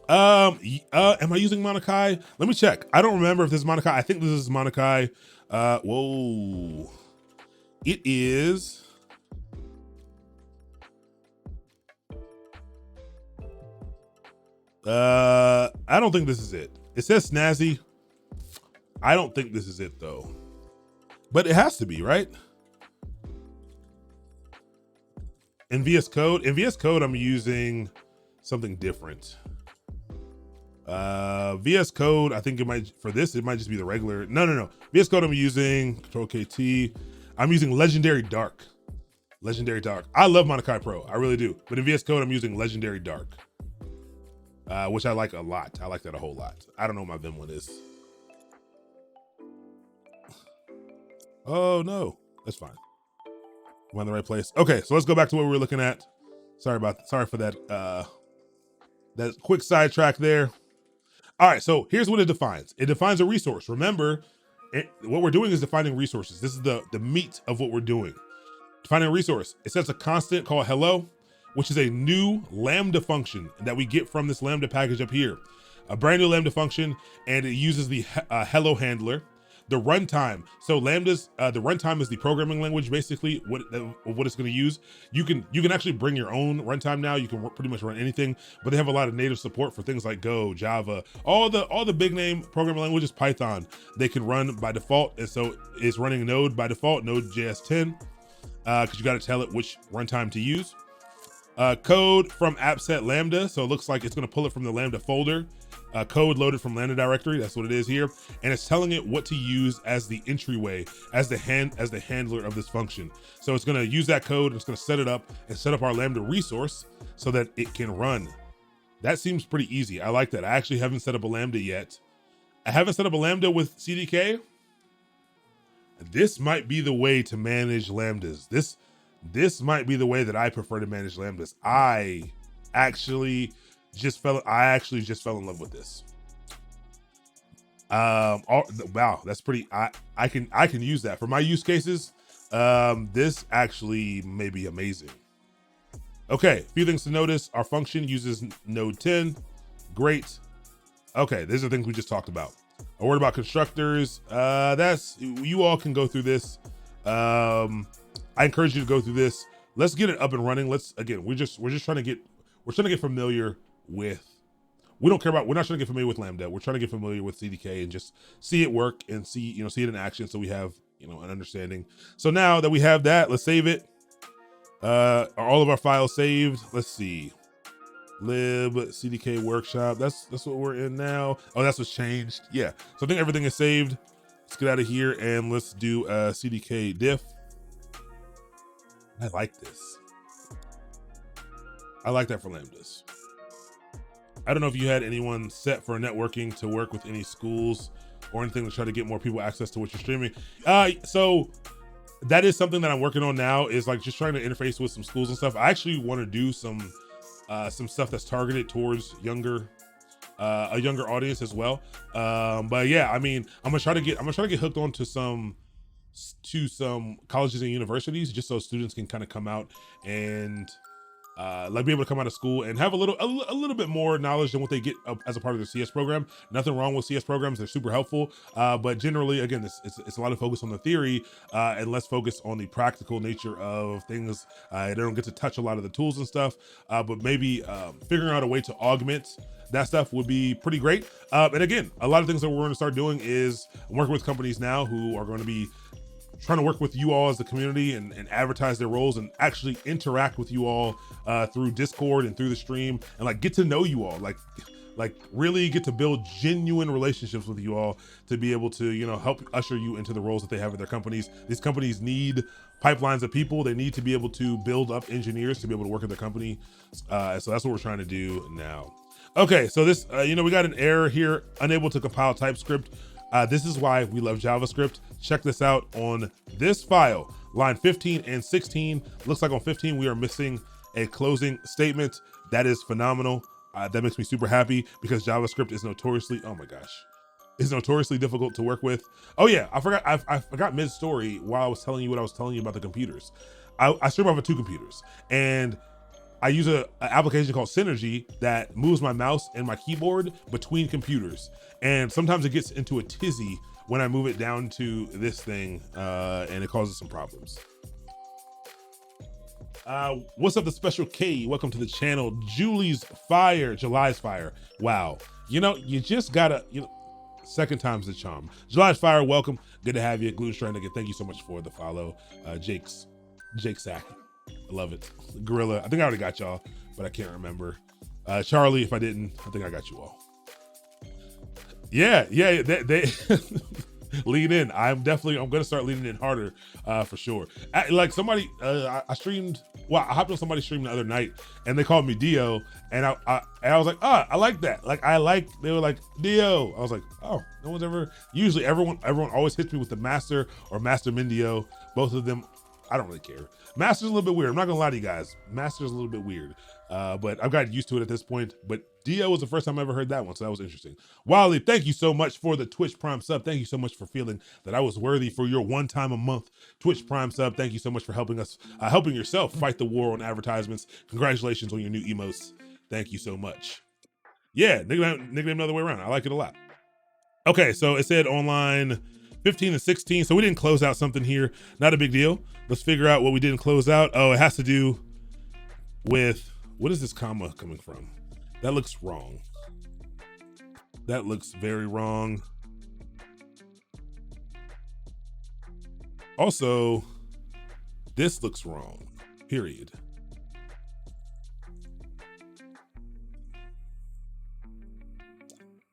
I using Monokai? Let me check. I don't remember if this is Monokai. I think this is Monokai. Whoa. It is. I don't think this is it. It says Snazzy. I don't think this is it though. but it has to be, right? In VS Code, I'm using something different. VS Code, I think it might just be the regular. No. VS Code, I'm using Control KT. I'm using Legendary Dark. Legendary Dark. I love Monokai Pro, I really do. But in VS Code, I'm using Legendary Dark, which I like a lot. I like that a whole lot. I don't know what my Vim one is. Oh no, that's fine. I'm in the right place. Okay, so let's go back to what we were looking at. Sorry for that that quick sidetrack there. All right, so here's what it defines. It defines a resource. Remember, what we're doing is defining resources. This is the meat of what we're doing. Defining a resource. It sets a constant called hello, which is a new Lambda function that we get from this Lambda package up here. A brand new Lambda function, and it uses the hello handler. The runtime. So Lambdas, the runtime is the programming language, basically what it's going to use. You can actually bring your own runtime now. You can pretty much run anything, but they have a lot of native support for things like Go, Java, all the big name programming languages. Python, they can run by default, and so it's running Node by default, Node.js 10, because you got to tell it which runtime to use. Code from appset Lambda, so it looks like it's going to pull it from the Lambda folder. Code loaded from Lambda directory, that's what it is here, and it's telling it what to use as the entryway, as the handler of this function. So it's going to use that code, and it's going to set it up and set up our Lambda resource so that it can run. That seems pretty easy. I like that. I actually haven't set up a Lambda yet. I haven't set up a Lambda with CDK. This might be the way to manage Lambdas. This might be the way that I prefer to manage Lambdas. I actually just fell in love with this. Wow, that's pretty. I can use that for my use cases. This actually may be amazing. Okay, a few things to notice. Our function uses Node 10. Great. Okay, these are things we just talked about. A word about constructors. You all can go through this. I encourage you to go through this. Let's get it up and running. We're just trying to get familiar with. We're not trying to get familiar with Lambda. We're trying to get familiar with CDK and just see it work and see it in action, so we have an understanding. So now that we have that, let's save it. Are all of our files saved? Let's see. Lib CDK workshop. That's what we're in now. Oh, that's what's changed. Yeah. So I think everything is saved. Let's get out of here and let's do a CDK diff. I like this. I like that for Lambdas. I don't know if you had anyone set for networking to work with any schools or anything to try to get more people access to what you're streaming. So that is something that I'm working on now, is like just trying to interface with some schools and stuff. I actually want to do some stuff that's targeted towards a younger audience as well. But yeah, I mean, I'm gonna try to get hooked on to some colleges and universities, just so students can kind of come out and be able to come out of school and have a little bit more knowledge than what they get as a part of their CS program. Nothing wrong with CS programs; they're super helpful. But generally, again, it's a lot of focus on the theory and less focus on the practical nature of things. They don't get to touch a lot of the tools and stuff, but maybe figuring out a way to augment that stuff would be pretty great. And again, a lot of things that we're going to start doing is working with companies now who are going to be trying to work with you all as the community and advertise their roles and actually interact with you all through Discord and through the stream, and like get to know you all, like really get to build genuine relationships with you all to be able to help usher you into the roles that they have at their companies. These companies need pipelines of people. They need to be able to build up engineers to be able to work at their company. So that's what we're trying to do now. Okay, so this we got an error here, unable to compile TypeScript. This is why we love JavaScript. Check this out on this file, line 15 and 16. Looks like on 15 we are missing a closing statement. That is phenomenal. That makes me super happy because JavaScript is notoriously difficult to work with. Oh yeah, I forgot mid-story while I was telling you what I was telling you about the computers. I stream off of 2 computers, and I use an application called Synergy that moves my mouse and my keyboard between computers. And sometimes it gets into a tizzy when I move it down to this thing, and it causes some problems. What's up, the Special K? Welcome to the channel. July's Fire. Wow. You just gotta, Second time's the charm. July's Fire, welcome. Good to have you. Gluten Strand again. Thank you so much for the follow. Jake Sack. I love it. Gorilla. I think I already got y'all, but I can't remember. Charlie, if I didn't, I think I got you all. Yeah, they lean in. I'm gonna start leaning in harder for sure. Like somebody, I streamed. Well, I hopped on somebody's stream the other night, and they called me Dio, and I was like, I like that. They were like Dio. I was like, oh, no one's ever. Usually, everyone always hits me with the Master or Master Mindio. Both of them, I don't really care. Master's a little bit weird. I'm not gonna lie to you guys. Master's a little bit weird, but I've gotten used to it at this point. But Dio was the first time I ever heard that one, so that was interesting. Wally, thank you so much for the Twitch Prime sub. Thank you so much for feeling that I was worthy for your one time a month Twitch Prime sub. Thank you so much for helping yourself fight the war on advertisements. Congratulations on your new emotes. Thank you so much. Yeah, nickname the other way around. I like it a lot. Okay, so it said online 15 and 16. So we didn't close out something here. Not a big deal. Let's figure out what we didn't close out. Oh, it has to do with, what is this comma coming from? That looks wrong. That looks very wrong. Also, this looks wrong, period.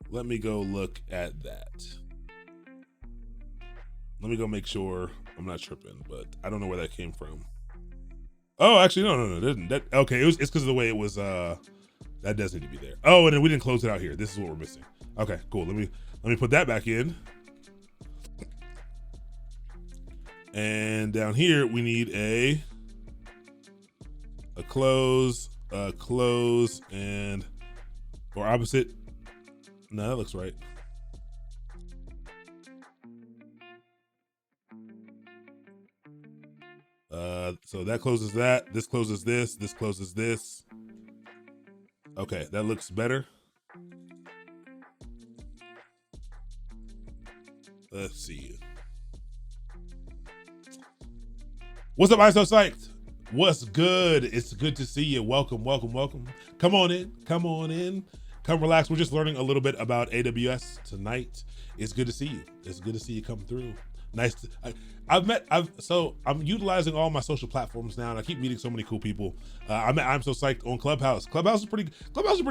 Let me go look at that. Let me go make sure I'm not tripping, but I don't know where that came from. Oh, actually, no, it didn't. Okay, it's because of the way it was, that does need to be there. Oh, and then we didn't close it out here. This is what we're missing. Okay, cool. Let me put that back in. And down here, we need a close, and, or opposite. No, that looks right. So that closes that, this closes this closes this. Okay, that looks better. Let's see. What's up, ISO Psyched? What's good? It's good to see you. Welcome. Come on in. Come relax. We're just learning a little bit about AWS tonight. It's good to see you. It's good to see you come through. Nice. I'm utilizing all my social platforms now, and I keep meeting so many cool people. I'm so psyched on Clubhouse. Clubhouse is pretty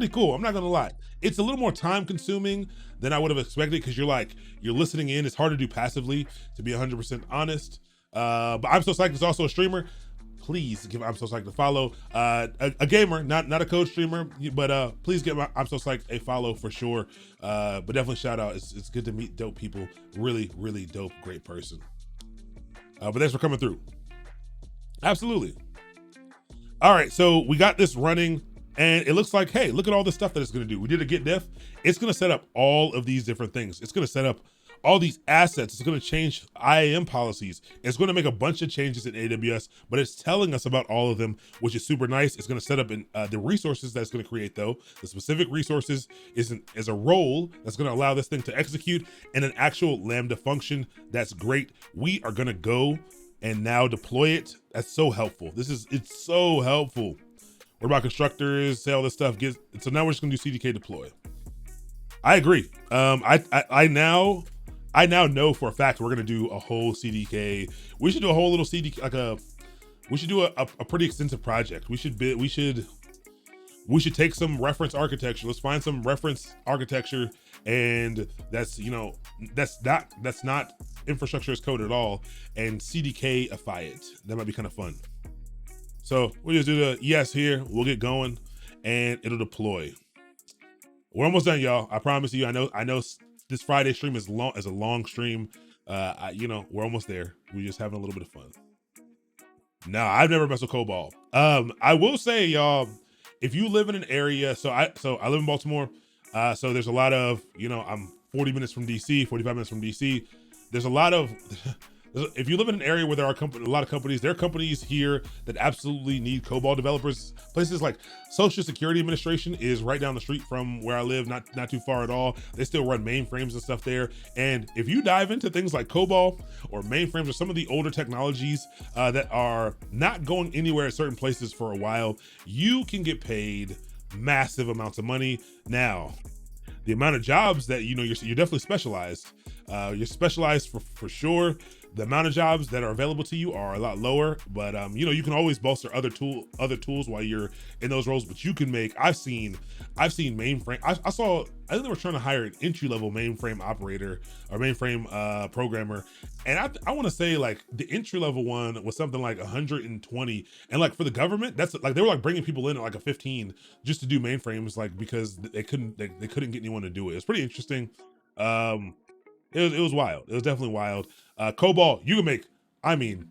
cool. I'm not gonna lie. It's a little more time consuming than I would have expected because you're listening in. It's hard to do passively, to be 100% honest. But I'm so psyched is also a streamer. Please give I'm so psyched a follow. A gamer, not a code streamer, but please give I'm so psyched a follow for sure. But definitely shout out. It's good to meet dope people. Really dope, great person. But thanks for coming through. Absolutely. All right, so we got this running, and it looks like, hey, look at all the stuff that it's gonna do. We did a git def. It's gonna set up all of these different things. It's gonna set up all these assets. It's going to change IAM policies. It's going to make a bunch of changes in AWS, but it's telling us about all of them, which is super nice. It's going to set up in the resources that it's going to create, though. The specific resources is a role that's going to allow this thing to execute, and an actual Lambda function. That's great. We are going to go and now deploy it. That's so helpful. It's so helpful. What about constructors? Say all this stuff. So now we're just going to do CDK deploy. I agree. I now know for a fact we're gonna do a whole CDK. We should do a whole little CDK, we should do a pretty extensive project. We should take some reference architecture. Let's find some reference architecture, and that's not infrastructure as code at all, and CDK-ify it. That might be kind of fun. So we'll just do the yes here. We'll get going, and it'll deploy. We're almost done, y'all. I promise you. I know. This Friday stream is a long stream. We're almost there. We're just having a little bit of fun. No, I've never messed with COBOL. I will say, y'all, if you live in an area, so I live in Baltimore. So there's a lot of, I'm 40 minutes from DC, 45 minutes from DC. There's a lot of, if you live in an area where there are a lot of companies, there are companies here that absolutely need COBOL developers. Places like Social Security Administration is right down the street from where I live, not too far at all. They still run mainframes and stuff there. And if you dive into things like COBOL or mainframes or some of the older technologies that are not going anywhere at certain places for a while, you can get paid massive amounts of money. Now, the amount of jobs that, you know, you're definitely specialized. You're specialized for sure. The amount of jobs that are available to you are a lot lower, but you know, you can always bolster other tools while you're in those roles. But you can make, I've seen mainframe. I think they were trying to hire an entry-level mainframe operator or mainframe programmer, and I want to say like the entry-level one was something like 120, and like for the government, that's like they were like bringing people in at like a 15 just to do mainframes, like because they couldn't get anyone to do it. It's pretty interesting. It was wild. It was definitely wild. COBOL, you can make, I mean,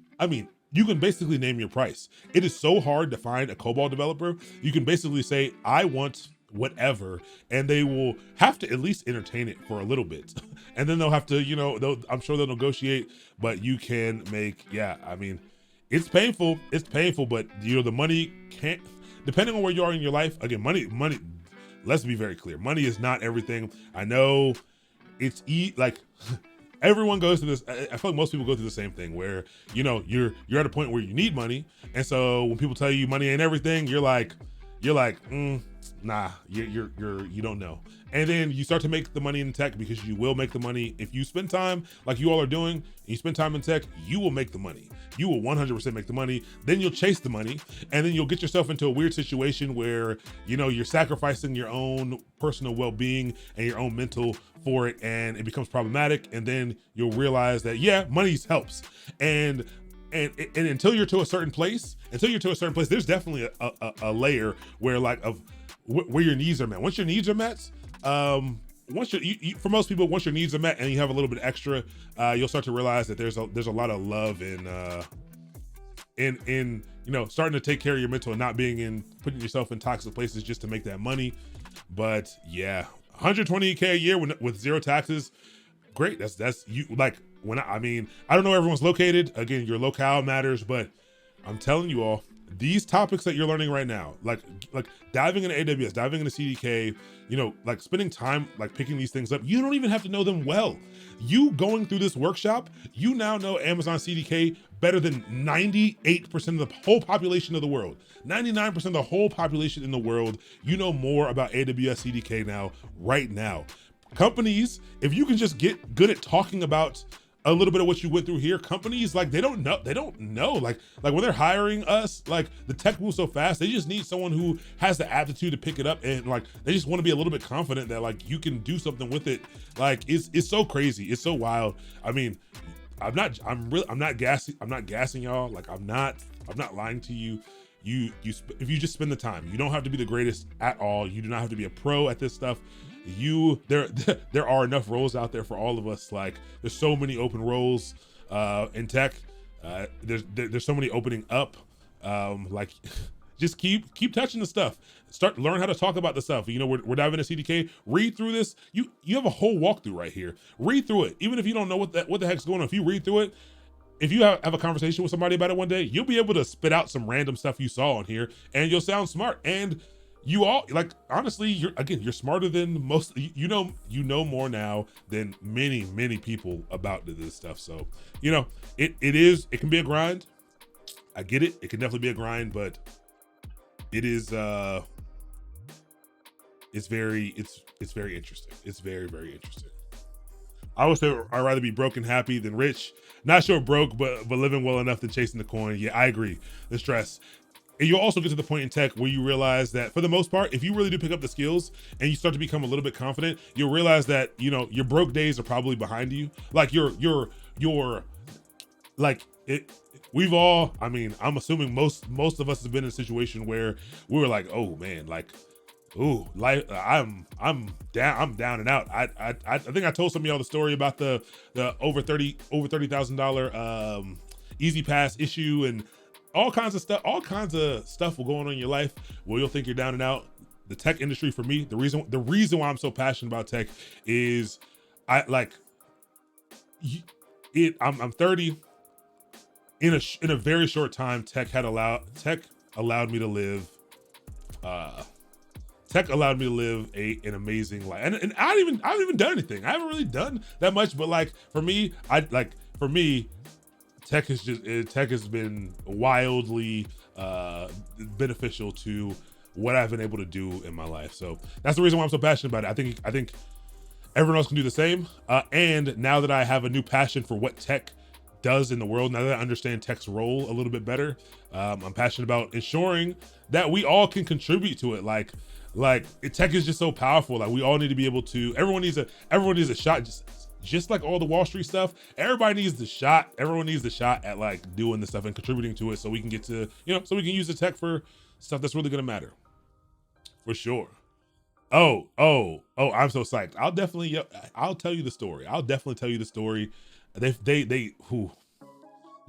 you can basically name your price. It is so hard to find a COBOL developer. You can basically say, I want whatever, and they will have to at least entertain it for a little bit. And then they'll have to, you know, I'm sure they'll negotiate, but you can make, yeah, I mean, it's painful, but you know, the money can't, depending on where you are in your life, again, money, let's be very clear. Money is not everything. I know it's like, everyone goes through this. I feel like most people go through the same thing where, you know, you're at a point where you need money. And so when people tell you money ain't everything, you're like, nah, you don't know. And then you start to make the money in tech, because you will make the money. If you spend time like you all are doing, and you spend time in tech, you will make the money. You will 100% make the money. Then you'll chase the money, and then you'll get yourself into a weird situation where, you know, you're sacrificing your own personal well-being and your own mental for it, and it becomes problematic. And then you'll realize that, yeah, money helps. And until you're to a certain place, there's definitely a layer where like where your needs are met. Once your needs are met, for most people, once your needs are met and you have a little bit extra, you'll start to realize that there's a lot of love in you know, starting to take care of your mental and not putting yourself in toxic places just to make that money. But yeah, 120K a year with zero taxes, great. That's you. Like I mean, I don't know where everyone's located. Again, your locale matters, but I'm telling you all, these topics that you're learning right now, like diving into AWS, diving into CDK, you know, like spending time like picking these things up, you don't even have to know them well. You going through this workshop, you now know Amazon CDK better than 98% of the whole population of the world. 99% of the whole population in the world, you know more about AWS CDK now, right now. Companies, if you can just get good at talking about a little bit of what you went through here, companies, like they don't know like when they're hiring us, like the tech moves so fast, they just need someone who has the aptitude to pick it up, and like they just want to be a little bit confident that like you can do something with it. Like it's so crazy, it's so wild. I mean, I'm not gassing y'all. Like I'm not lying to you. If you just spend the time, you don't have to be the greatest at all. You do not have to be a pro at this stuff. There are enough roles out there for all of us. Like there's so many open roles in tech. There's so many opening up. Like just keep touching the stuff. Learn how to talk about the stuff. You know, we're diving into CDK. Read through this. You have a whole walkthrough right here. Read through it. Even if you don't know what the heck's going on, if you read through it, if you have a conversation with somebody about it one day, you'll be able to spit out some random stuff you saw on here, and you'll sound smart. And you all, like, honestly, you're smarter than most. You know more now than many people about this stuff. So, you know, it can be a grind. I get it. It can definitely be a grind, but it is it's very interesting. It's very, very interesting. I would say I'd rather be broke and happy than rich. Not sure broke, but living well enough than chasing the coin. Yeah, I agree. The stress. And you'll also get to the point in tech where you realize that for the most part, if you really do pick up the skills and you start to become a little bit confident, you'll realize that, you know, your broke days are probably behind you. Like we've all, I mean, I'm assuming most of us have been in a situation where we were like, oh man, like, ooh, life, I'm down and out. I think I told some of y'all the story about the over $30,000 Easy Pass issue, and all kinds of stuff will go on in your life where you'll think you're down and out. The tech industry, for me, the reason why I'm so passionate about tech is I'm 30. In a very short time, tech allowed me to live an amazing life. And I haven't even done anything. I haven't really done that much, but like for me, tech has been wildly beneficial to what I've been able to do in my life. So that's the reason why I'm so passionate about it. I think everyone else can do the same. And now that I have a new passion for what tech does in the world, now that I understand tech's role a little bit better, I'm passionate about ensuring that we all can contribute to it. Like tech is just so powerful. Like we all need to be able to, everyone needs a shot, just like all the Wall Street stuff. Everybody needs the shot. Everyone needs the shot at like doing this stuff and contributing to it, so we can get to, so we can use the tech for stuff that's really gonna matter. For sure. Oh, I'm so psyched. I'll tell you the story. I'll definitely tell you the story. They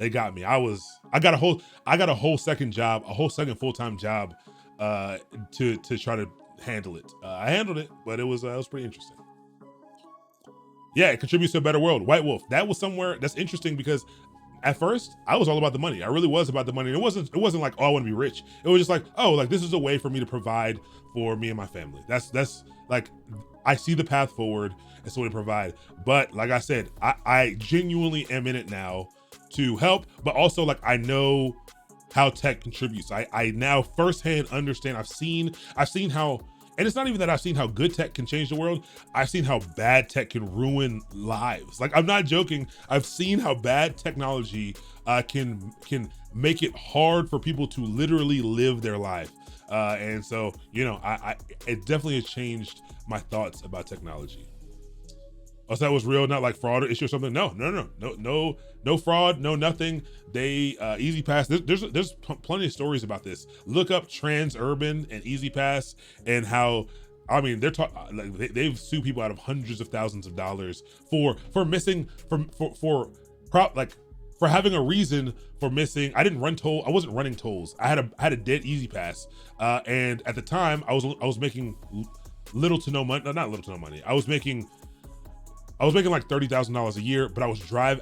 got me. I got a whole second job, a whole second full-time job to try to handle it. I handled it, but it was pretty interesting. Yeah, it contributes to a better world. White Wolf, that was somewhere that's interesting, because at first I was all about the money. I really was about the money. And it wasn't like, oh, I want to be rich. It was just like, oh, like this is a way for me to provide for me and my family. That's like, I see the path forward, and so to provide. But like I said, I genuinely am in it now to help, but also like I know how tech contributes. I now firsthand understand. I've seen how, and it's not even that I've seen how good tech can change the world. I've seen how bad tech can ruin lives. Like, I'm not joking. I've seen how bad technology can make it hard for people to literally live their life. And so, it definitely has changed my thoughts about technology. Oh, so that was real, not like fraud or issue or something. No fraud, no nothing. They Easy Pass. There's plenty of stories about this. Look up Transurban and Easy Pass and how, I mean, they've sued people out of hundreds of thousands of dollars for missing for having a reason for missing. I wasn't running tolls. I had a dead Easy Pass, and at the time I was making little to no money. No, not little to no money. I was making like $30,000 a year, but I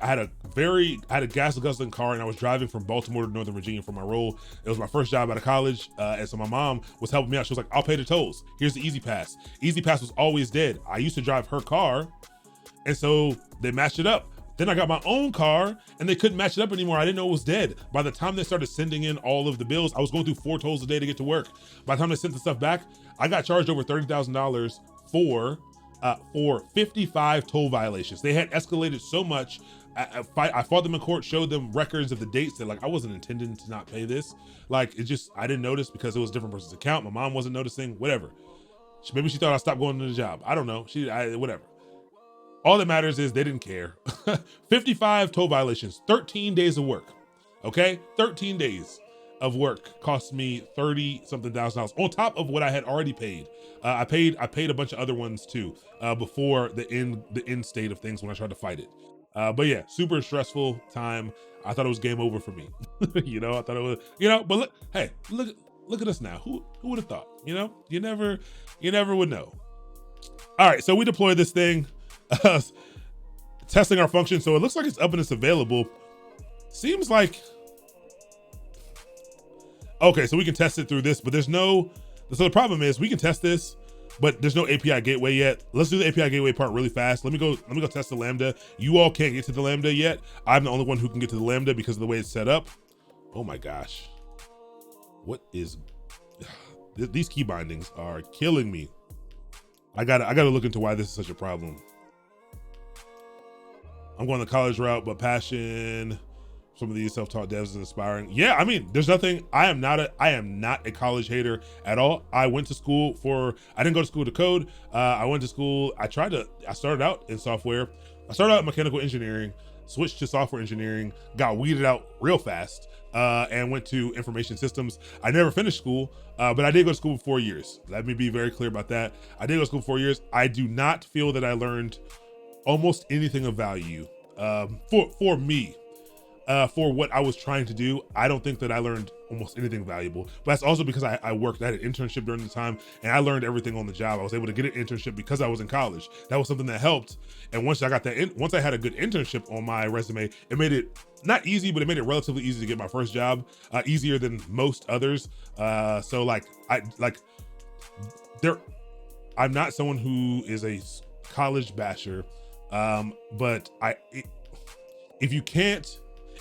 had a gas guzzling car, and I was driving from Baltimore to Northern Virginia for my role. It was my first job out of college. And so my mom was helping me out. She was like, I'll pay the tolls. Here's the Easy Pass. Easy Pass was always dead. I used to drive her car, and so they matched it up. Then I got my own car, and they couldn't match it up anymore. I didn't know it was dead. By the time they started sending in all of the bills, I was going through 4 tolls a day to get to work. By the time they sent the stuff back, I got charged over $30,000 for 55 toll violations. They had escalated so much. I fought them in court, showed them records of the dates that like I wasn't intending to not pay this. Like it just, I didn't notice because it was a different person's account. My mom wasn't noticing, whatever. Maybe she thought I stopped going to the job. I don't know. Whatever. All that matters is they didn't care. 55 toll violations, 13 days of work. Okay, 13 days of work cost me $30-something thousand on top of what I had already paid. I paid a bunch of other ones too before the end state of things when I tried to fight it. But yeah, super stressful time. I thought it was game over for me. I thought it was, but look at us now. Who would have thought? You never would know. All right, so we deployed this thing, testing our function. So it looks like it's up and it's available. Seems like, okay, so we can test it through this, but so the problem is we can test this, but there's no API gateway yet. Let's do the API gateway part really fast. Let me go test the Lambda. You all can't get to the Lambda yet. I'm the only one who can get to the Lambda because of the way it's set up. Oh my gosh. What is, these key bindings are killing me. I gotta look into why this is such a problem. I'm going the college route, but passion. Some of these self-taught devs is inspiring. Yeah, I mean, there's nothing. I am not a college hater at all. I didn't go to school to code. I went to school. I started out in software. I started out in mechanical engineering, switched to software engineering, got weeded out real fast, and went to information systems. I never finished school, but I did go to school for 4 years. Let me be very clear about that. I did go to school for 4 years. I do not feel that I learned almost anything of value for me. For what I was trying to do. I don't think that I learned almost anything valuable, but that's also because I worked at an internship during the time, and I learned everything on the job. I was able to get an internship because I was in college. That was something that helped. And once I had a good internship on my resume, it made it not easy, but it made it relatively easy to get my first job, easier than most others. So I'm not someone who is a college basher, but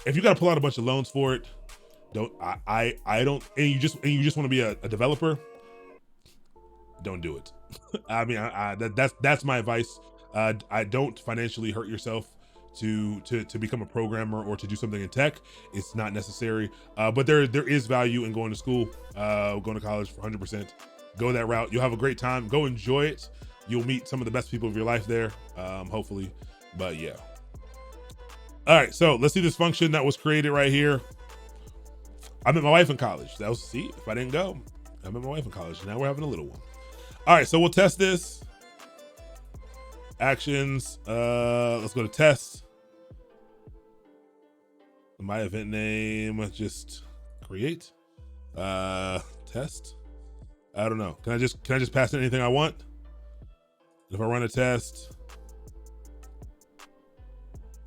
if you got to pull out a bunch of loans for it, and you just want to be a developer, don't do it. I mean, that's my advice. I don't financially hurt yourself to become a programmer or to do something in tech. It's not necessary. But there is value in going to school, going to college for 100%. Go that route. You'll have a great time. Go enjoy it. You'll meet some of the best people of your life there, hopefully. But yeah. All right, so let's see this function that was created right here. I met my wife in college. That was, see, if I didn't go, I met my wife in college. Now we're having a little one. All right, so we'll test this. Actions, let's go to test. My event name, just create, test. I don't know. Can I just pass in anything I want? If I run a test.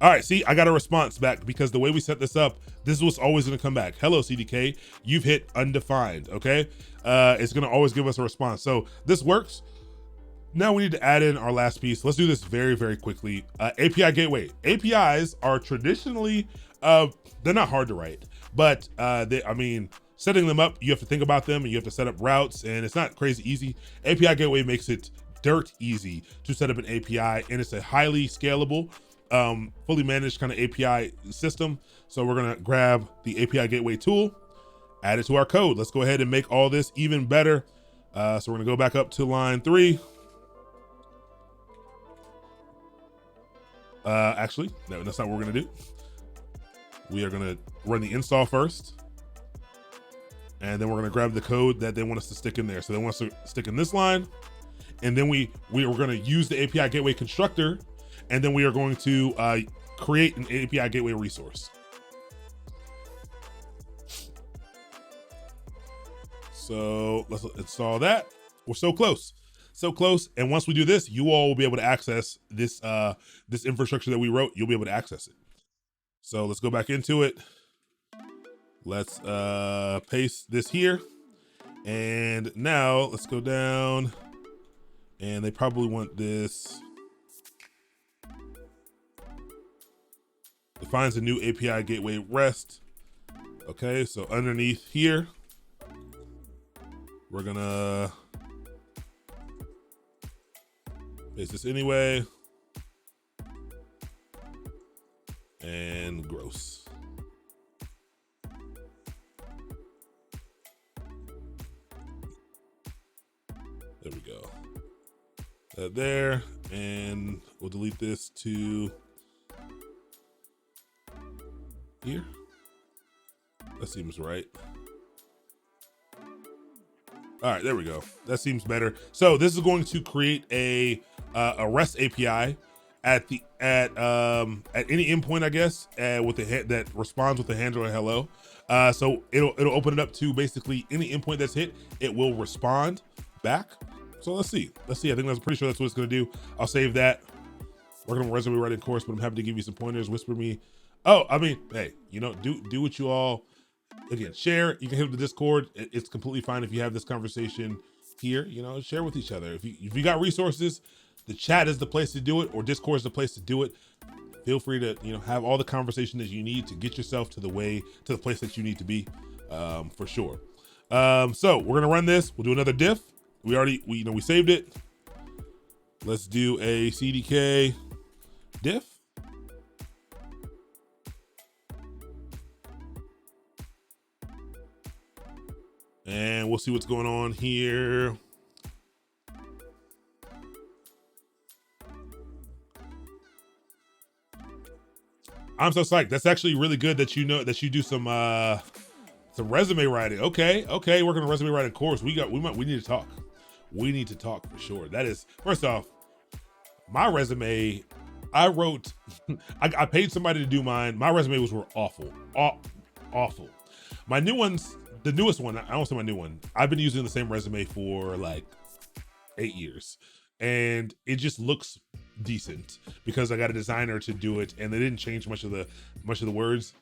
All right, see, I got a response back because the way we set this up, this is what's always gonna come back. Hello, CDK, you've hit undefined, okay? It's gonna always give us a response. So this works. Now we need to add in our last piece. Let's do this very, very quickly. API gateway. APIs are traditionally, they're not hard to write, but I mean, setting them up, you have to think about them and you have to set up routes, and it's not crazy easy. API gateway makes it dirt easy to set up an API, and it's a highly scalable, fully managed kind of API system. So we're gonna grab the API gateway tool, add it to our code. Let's go ahead and make all this even better. So we're gonna go back up to line 3. Actually, no, that's not what we're gonna do. We are gonna run the install first, and then we're gonna grab the code that they want us to stick in there. So they want us to stick in this line, and then we are gonna use the API gateway constructor, and then we are going to create an API gateway resource. So let's install that. We're so close. So close. And once we do this, you all will be able to access this this infrastructure that we wrote. You'll be able to access it. So let's go back into it. Let's paste this here. And now let's go down, and they probably want this. Defines a new API gateway REST. Okay, so underneath here, we're gonna paste this anyway. And gross. There we go. That there, and we'll delete this to here. That seems right. All right, there we go. That seems better. So this is going to create a REST API at any endpoint, I guess, with the that responds with the handler hello. So it'll open it up to basically any endpoint that's hit. It will respond back. So let's see. I think I'm pretty sure that's what it's gonna do. I'll save that. Working on a resume writing course, but I'm happy to give you some pointers. Whisper me. Oh, I mean, hey, you know, do what you all. Again, share. You can hit the Discord. It's completely fine if you have this conversation here. You know, share with each other. If you got resources, the chat is the place to do it, or Discord is the place to do it. Feel free to, you know, have all the conversation that you need to get yourself to the place that you need to be, for sure. So we're gonna run this. We'll do another diff. We saved it. Let's do a CDK diff. And we'll see what's going on here. I'm so psyched. That's actually really good that you know that you do some resume writing. Okay, working on resume writing course. We need to talk. We need to talk for sure. That is, first off, my resume, I wrote, I paid somebody to do mine. My resumes were awful, awful. My new ones, the newest one, I don't say my new one. I've been using the same resume for like 8 years, and it just looks decent because I got a designer to do it, and they didn't change much of the words.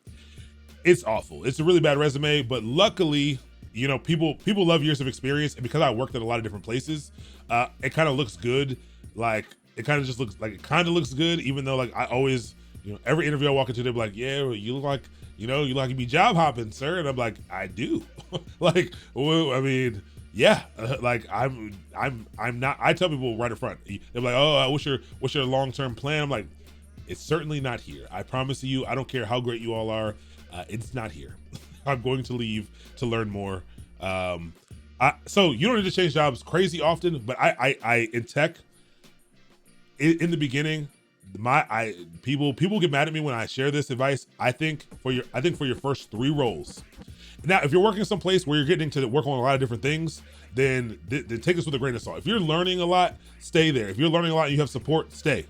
It's awful. It's a really bad resume, but luckily, you know, people love years of experience, and because I worked at a lot of different places, it kind of looks good. Like it kind of just looks like good, even though like I always, you know, every interview I walk into, they're like, yeah, you look like, you know, you like to be job hopping, sir. And I'm like, I do. Like, well, I mean, yeah, like I'm not. I tell people right in front. They're like, "Oh, what's your long term plan?" I'm like, it's certainly not here. I promise you. I don't care how great you all are. It's not here. I'm going to leave to learn more. So you don't need to change jobs crazy often, but I in tech, in the beginning, people get mad at me when I share this advice. I think for your first 3 roles. Now, if you're working someplace where you're getting to work on a lot of different things, then take this with a grain of salt. If you're learning a lot, stay there. If you're learning a lot and you have support, stay.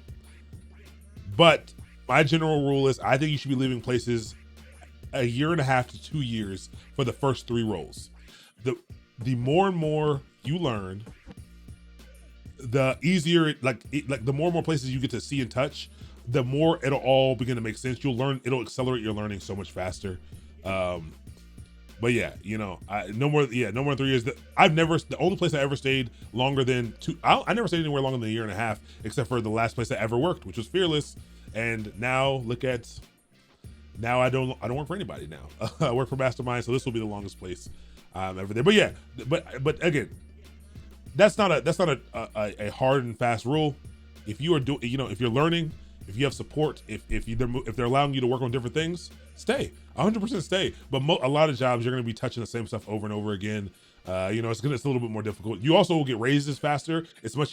But my general rule is I think you should be leaving places 1.5 to 2 years for the first 3 roles. The more and more you learn, the easier, the more and more places you get to see and touch, the more it'll all begin to make sense. You'll learn, it'll accelerate your learning so much faster. But yeah, no more than 3 years. The only place I ever stayed longer than 2, I never stayed anywhere longer than 1.5 years, except for the last place I ever worked, which was Fearless. And now I don't work for anybody now. I work for Mastermind, so this will be the longest place I'm ever there. But yeah, but again, that's not a hard and fast rule. If you are if you're learning, if you have support, if they're allowing you to work on different things, stay. 100% stay. But a lot of jobs, you're going to be touching the same stuff over and over again. It's a little bit more difficult. You also will get raises faster.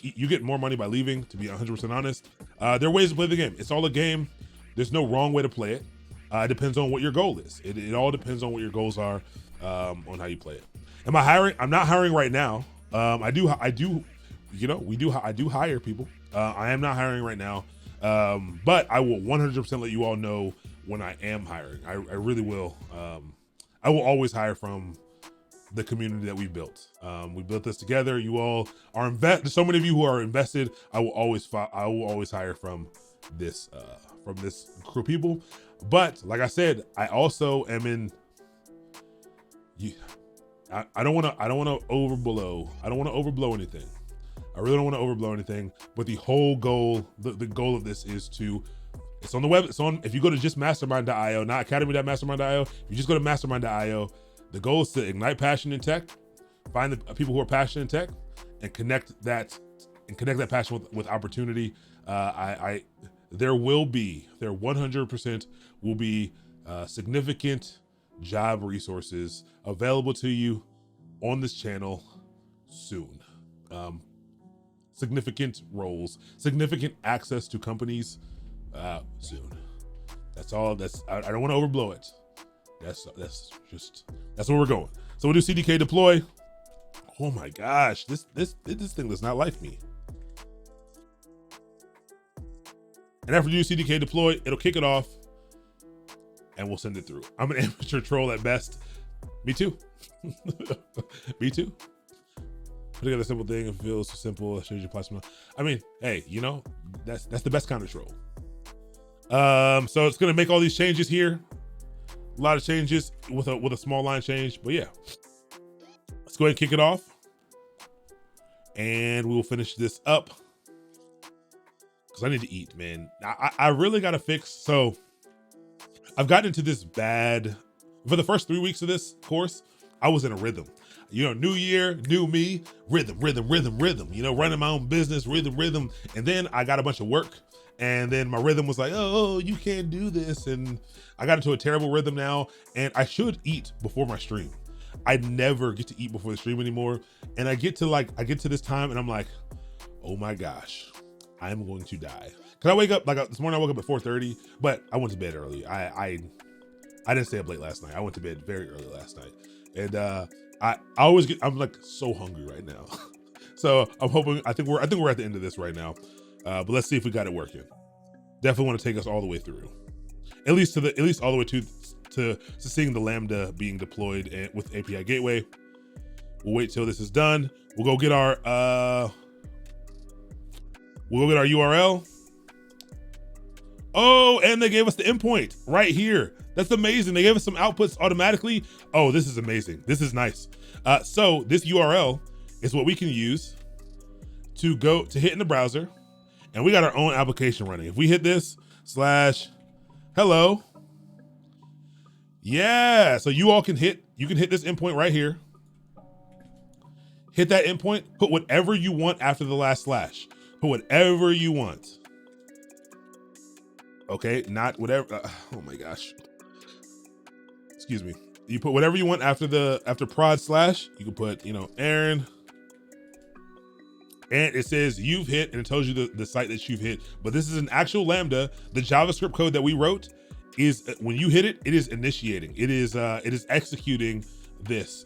You get more money by leaving, to be 100% honest. There are ways to play the game. It's all a game. There's no wrong way to play it. It depends on what your goal is. It all depends on what your goals are, on how you play it. Am I hiring? I'm not hiring right now. I do hire people. I am not hiring right now. But I will 100% let you all know when I am hiring. I really will. I will always hire from the community that we built. We built this together. You all are so many of you who are invested. I will always hire from this crew of people. But like I said, I also am in. I don't want to overblow. I don't want to overblow anything. I really don't want to overblow anything. But the whole goal, the goal of this is it's on the web. If you go to just mastermind.io, not academy.mastermind.io. If you just go to mastermind.io, the goal is to ignite passion in tech, find the people who are passionate in tech, and connect that passion with opportunity. There 100% will be significant job resources available to you on this channel soon. Significant roles, significant access to companies soon. That's all. I don't want to overblow it. That's where we're going. So we'll do CDK deploy. Oh my gosh, this thing does not like me. And after you do CDK deploy, it'll kick it off and we'll send it through. I'm an amateur troll at best. Me too. Me too. Put together a simple thing, it feels so simple. Shows you plasma. I mean, hey, that's the best kind of troll. So it's gonna make all these changes here. A lot of changes with a small line change, but yeah. Let's go ahead and kick it off. And we will finish this up. Cause I need to eat, man. I really gotta fix. So I've gotten into this bad, for the first 3 weeks of this course, I was in a rhythm. New year, new me, rhythm. Running my own business, rhythm. And then I got a bunch of work. And then my rhythm was like, oh, you can't do this. And I got into a terrible rhythm now. And I should eat before my stream. I never get to eat before the stream anymore. And I get to this time and I'm like, oh my gosh, I'm going to die. Cause I wake up, this morning I woke up at 4:30, but I went to bed early. I didn't stay up late last night. I went to bed very early last night. And I'm like so hungry right now. So I'm hoping, I think we're at the end of this right now. But let's see if we got it working. Definitely want to take us all the way through. At least all the way to seeing the Lambda being deployed with API Gateway. We'll wait till this is done. We'll go get our URL. Oh, and they gave us the endpoint right here. That's amazing. They gave us some outputs automatically. Oh, this is amazing. This is nice. So this URL is what we can use to hit in the browser, and we got our own application running. If we hit this /hello, yeah. So you can hit this endpoint right here, hit that endpoint, put whatever you want after the last slash. Put whatever you want. Okay, not whatever. Oh my gosh. Excuse me. You put whatever you want after prod slash. You can put, Aaron. And it says you've hit, and it tells you the site that you've hit. But this is an actual Lambda. The JavaScript code that we wrote is, when you hit it, it is initiating. It is executing this.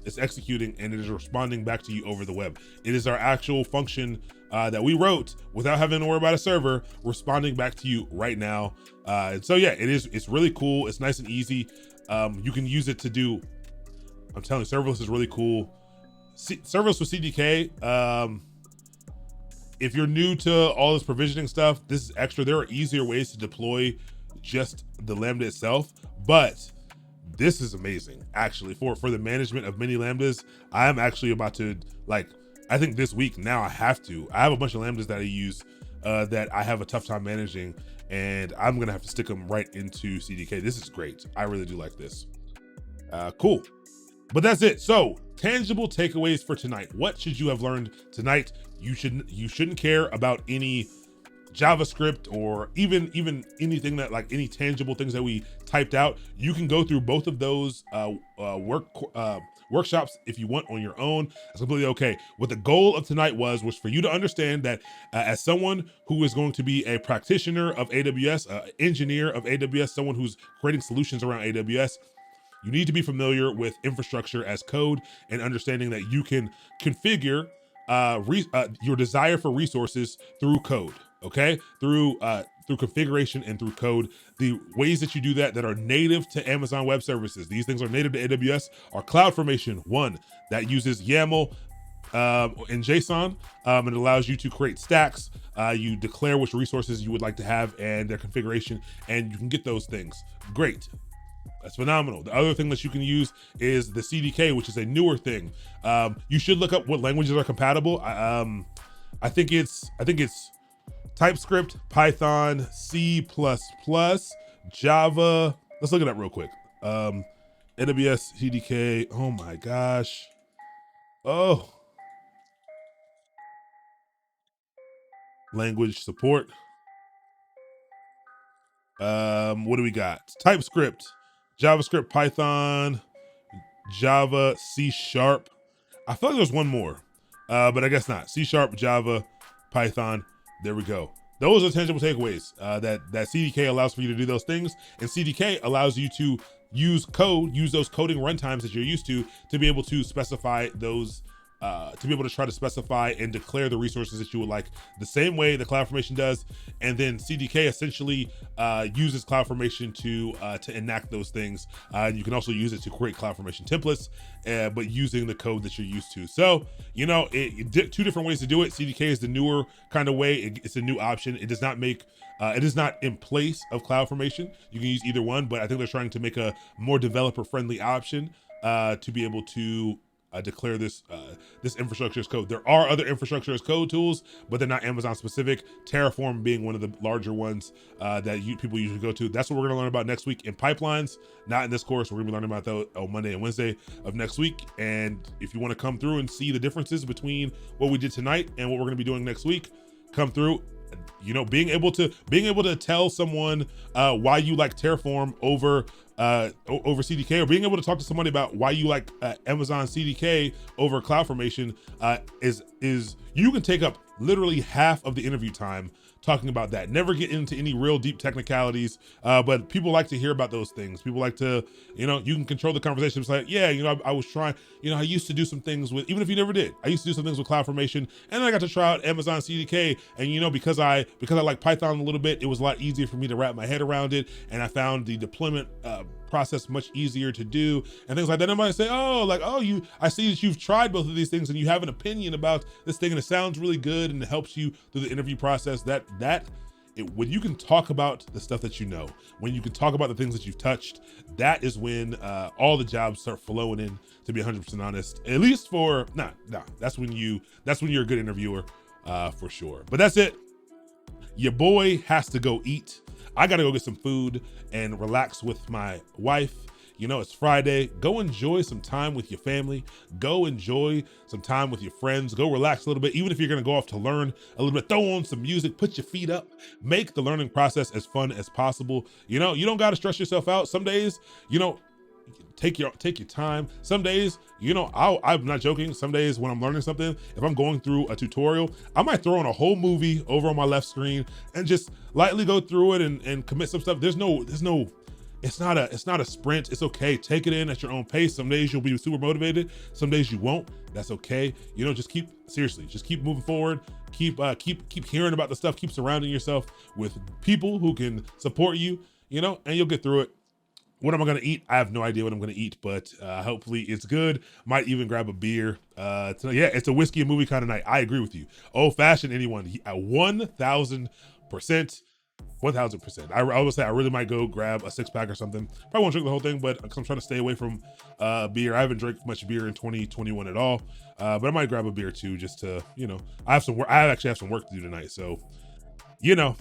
It's executing, and it is responding back to you over the web. It is our actual function that we wrote without having to worry about a server, responding back to you right now. And so yeah, it's really cool. It's nice and easy. You can use it to do, I'm telling you, serverless is really cool. Serverless with CDK, if you're new to all this provisioning stuff, this is extra. There are easier ways to deploy just the Lambda itself, but this is amazing, actually, for the management of mini Lambdas. I'm actually about to, I think this week now I have a bunch of Lambdas that I use that I have a tough time managing, and I'm gonna have to stick them right into CDK. This is great. I really do like this. Cool. But that's it. So, tangible takeaways for tonight. What should you have learned tonight? You shouldn't care about any JavaScript or even anything that, like, any tangible things that we typed out. You can go through both of those workshops if you want on your own. That's completely okay. What the goal of tonight was for you to understand that as someone who is going to be a practitioner of AWS, engineer of AWS, someone who's creating solutions around AWS, you need to be familiar with infrastructure as code and understanding that you can configure your desire for resources through code, okay? Through configuration and through code. The ways that you do that are native to Amazon Web Services, these things are native to AWS, are Cloudformation, one that uses YAML in JSON, and it allows you to create stacks. You declare which resources you would like to have and their configuration, and you can get those things. Great. That's phenomenal. The other thing that you can use is the CDK, which is a newer thing. You should look up what languages are compatible. I think it's TypeScript, Python, C++, Java. Let's look it up real quick. AWS CDK. Oh my gosh. Oh. Language support. What do we got? TypeScript, JavaScript, Python, Java, C#. I feel like there's one more, but I guess not. C#, Java, Python. There we go. Those are tangible takeaways that CDK allows for you to do those things, and CDK allows you to use those coding runtimes that you're used to be able to specify those. To be able to try to specify and declare the resources that you would like the same way the Cloudformation does. And then CDK essentially uses Cloudformation to enact those things. You can also use it to create Cloudformation templates, but using the code that you're used to. So, two different ways to do it. CDK is the newer kind of way. It's a new option. It does not make, it is not in place of Cloudformation. You can use either one, but I think they're trying to make a more developer-friendly option to be able to declare this infrastructure as code. There are other infrastructure as code tools, but they're not Amazon specific. Terraform being one of the larger ones that people usually go to. That's what we're gonna learn about next week in pipelines, not in this course. We're gonna be learning about that on Monday and Wednesday of next week. And if you wanna come through and see the differences between what we did tonight and what we're gonna be doing next week, come through. Being able to tell someone why you like Terraform over CDK, or being able to talk to somebody about why you like Amazon CDK over Cloudformation is you can take up literally half of the interview time talking about that. Never get into any real deep technicalities, but people like to hear about those things. People like to, you can control the conversation. It's like, yeah, I was trying, I used to do some things with, even if you never did, I used to do some things with Cloudformation, and then I got to try out Amazon CDK, and because I like Python a little bit, it was a lot easier for me to wrap my head around it, and I found the deployment process much easier to do, and things like that. And I might say, I see that you've tried both of these things and you have an opinion about this thing and it sounds really good and it helps you through the interview process. When you can talk about the stuff that when you can talk about the things that you've touched, that is when all the jobs start flowing in, to be 100% honest. At least that's when you're a good interviewer, for sure. But that's it. Your boy has to go eat. I gotta go get some food and relax with my wife. You know, it's Friday. Go enjoy some time with your family. Go enjoy some time with your friends. Go relax a little bit. Even if you're going to go off to learn a little bit, throw on some music, put your feet up, make the learning process as fun as possible. You know, you don't got to stress yourself out. Some days, you know, take your time. Some days, you know, I'm not joking. Some days when I'm learning something, if I'm going through a tutorial, I might throw on a whole movie over on my left screen and just lightly go through it and commit some stuff. It's not a sprint. It's okay. Take it in at your own pace. Some days you'll be super motivated. Some days you won't. That's okay. You know, just keep moving forward. Keep hearing about the stuff. Keep surrounding yourself with people who can support you, you know, and you'll get through it. What am I gonna eat? I have no idea what I'm gonna eat, but hopefully it's good. Might even grab a beer. Tonight. Yeah, it's a whiskey and movie kind of night. I agree with you. Old fashioned, anyone, 1,000%. 1,000%. I always say I really might go grab a 6-pack or something. Probably won't drink the whole thing, but I'm trying to stay away from beer. I haven't drank much beer in 2021 at all, but I might grab a beer too, just to, you know, I actually have some work to do tonight, so. You know,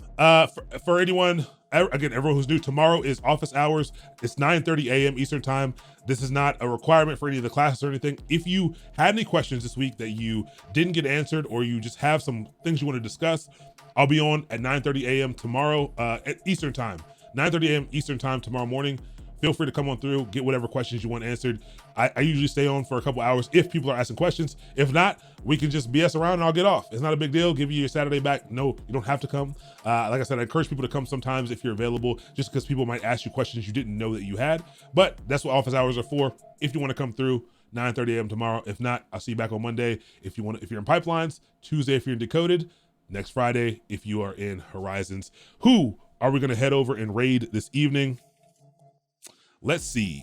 for anyone, again, everyone who's new, tomorrow is office hours. It's 9:30 a.m. Eastern time. This is not a requirement for any of the classes or anything. If you had any questions this week that you didn't get answered, or you just have some things you want to discuss, I'll be on at 9:30 a.m. tomorrow at Eastern time. 9:30 a.m. Eastern time tomorrow morning. Feel free to come on through, get whatever questions you want answered. I usually stay on for a couple hours if people are asking questions. If not, we can just BS around and I'll get off. It's not a big deal. Give you your Saturday back. No, you don't have to come. Like I said, I encourage people to come sometimes if you're available, just because people might ask you questions you didn't know that you had. But that's what office hours are for. If you want to come through, 9:30 a.m. tomorrow. If not, I'll see you back on Monday. If you're in pipelines, Tuesday if you're in Decoded, next Friday if you are in Horizons. Who are we going to head over and raid this evening? Let's see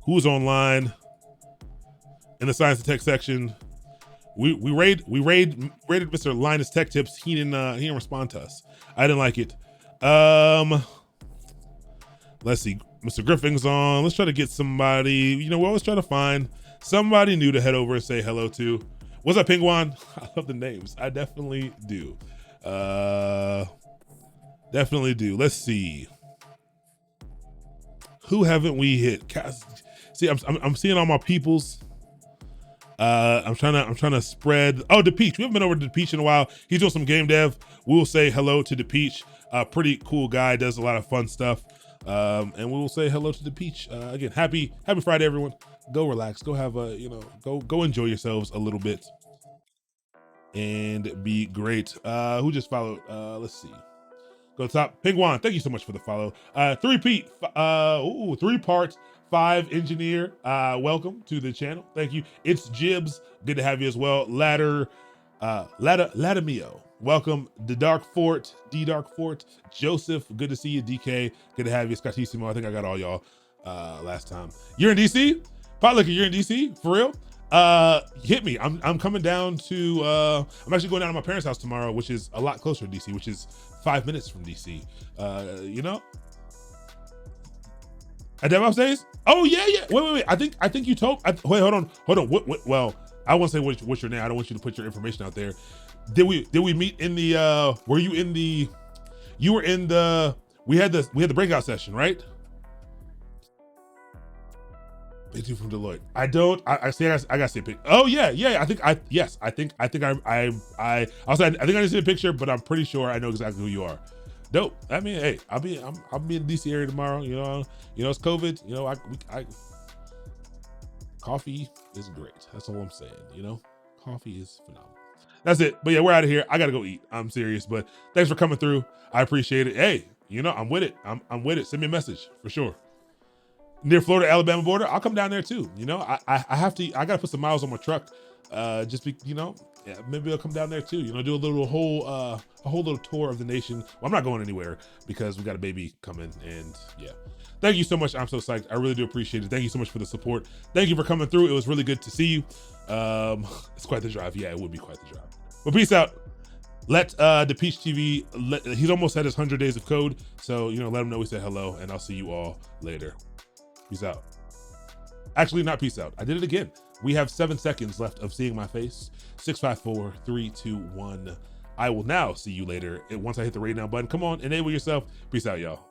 who's online in the science and tech section. We raided Mr. Linus Tech Tips. He didn't respond to us. I didn't like it. Let's see. Mr. Griffin's on. Let's try to get somebody. You know, we're always trying to find somebody new to head over and say hello to. What's up, Penguin? I love the names. I definitely do. Definitely do. Let's see. Who haven't we hit? See, I'm seeing all my peoples. I'm trying to spread. Oh, DePeach. We haven't been over to DePeach in a while. He's doing some game dev. We'll say hello to DePeach. Pretty cool guy. Does a lot of fun stuff. And we will say hello to DePeach. Again, happy Friday, everyone. Go relax. Go have a, you know, go enjoy yourselves a little bit and be great. Who just followed? Let's see. Go top. Penguin, thank you so much for the follow. Three-part 5 engineer. Welcome to the channel. Thank you. It's Jibs. Good to have you as well. Ladamio. Welcome. The Dark Fort. Joseph. Good to see you. DK. Good to have you. Scotissimo. I think I got all y'all last time. You're in DC? Potlicker, you're in DC? For real? Hit me. I'm coming down to I'm actually going down to my parents' house tomorrow, which is a lot closer to DC, which is 5 minutes from DC. You know, at DevOps Days. Oh yeah. Wait. I think you told. Wait, hold on. What? Well, I won't say what's your name. I don't want you to put your information out there. Did we meet in the? Were you in the? You were in the. We had the breakout session, right? They do from Deloitte. I got to see a picture. Oh yeah. I think I need to see a picture, but I'm pretty sure I know exactly who you are. Dope. I mean, hey, I'll be in the DC area tomorrow. You know, it's COVID. You know, coffee is great. That's all I'm saying. You know, coffee is phenomenal. That's it. But yeah, we're out of here. I gotta go eat. I'm serious, but thanks for coming through. I appreciate it. Hey, you know, I'm with it. I'm with it. Send me a message for sure. Near Florida, Alabama border, I'll come down there too. You know, I gotta put some miles on my truck. You know, yeah, maybe I'll come down there too. You know, do a whole little tour of the nation. Well, I'm not going anywhere because we got a baby coming, and yeah. Thank you so much. I'm so psyched. I really do appreciate it. Thank you so much for the support. Thank you for coming through. It was really good to see you. It's quite the drive. Yeah, it would be quite the drive. But peace out. Let DePeach TV. He's almost had his 100 days of code, so you know, let him know we said hello, and I'll see you all later. Peace out. Actually, not peace out. I did it again. We have 7 seconds left of seeing my face. 6, 5, 4, 3, 2, 1. I will now see you later. Once I hit the raid now button. Come on, enable yourself. Peace out, y'all.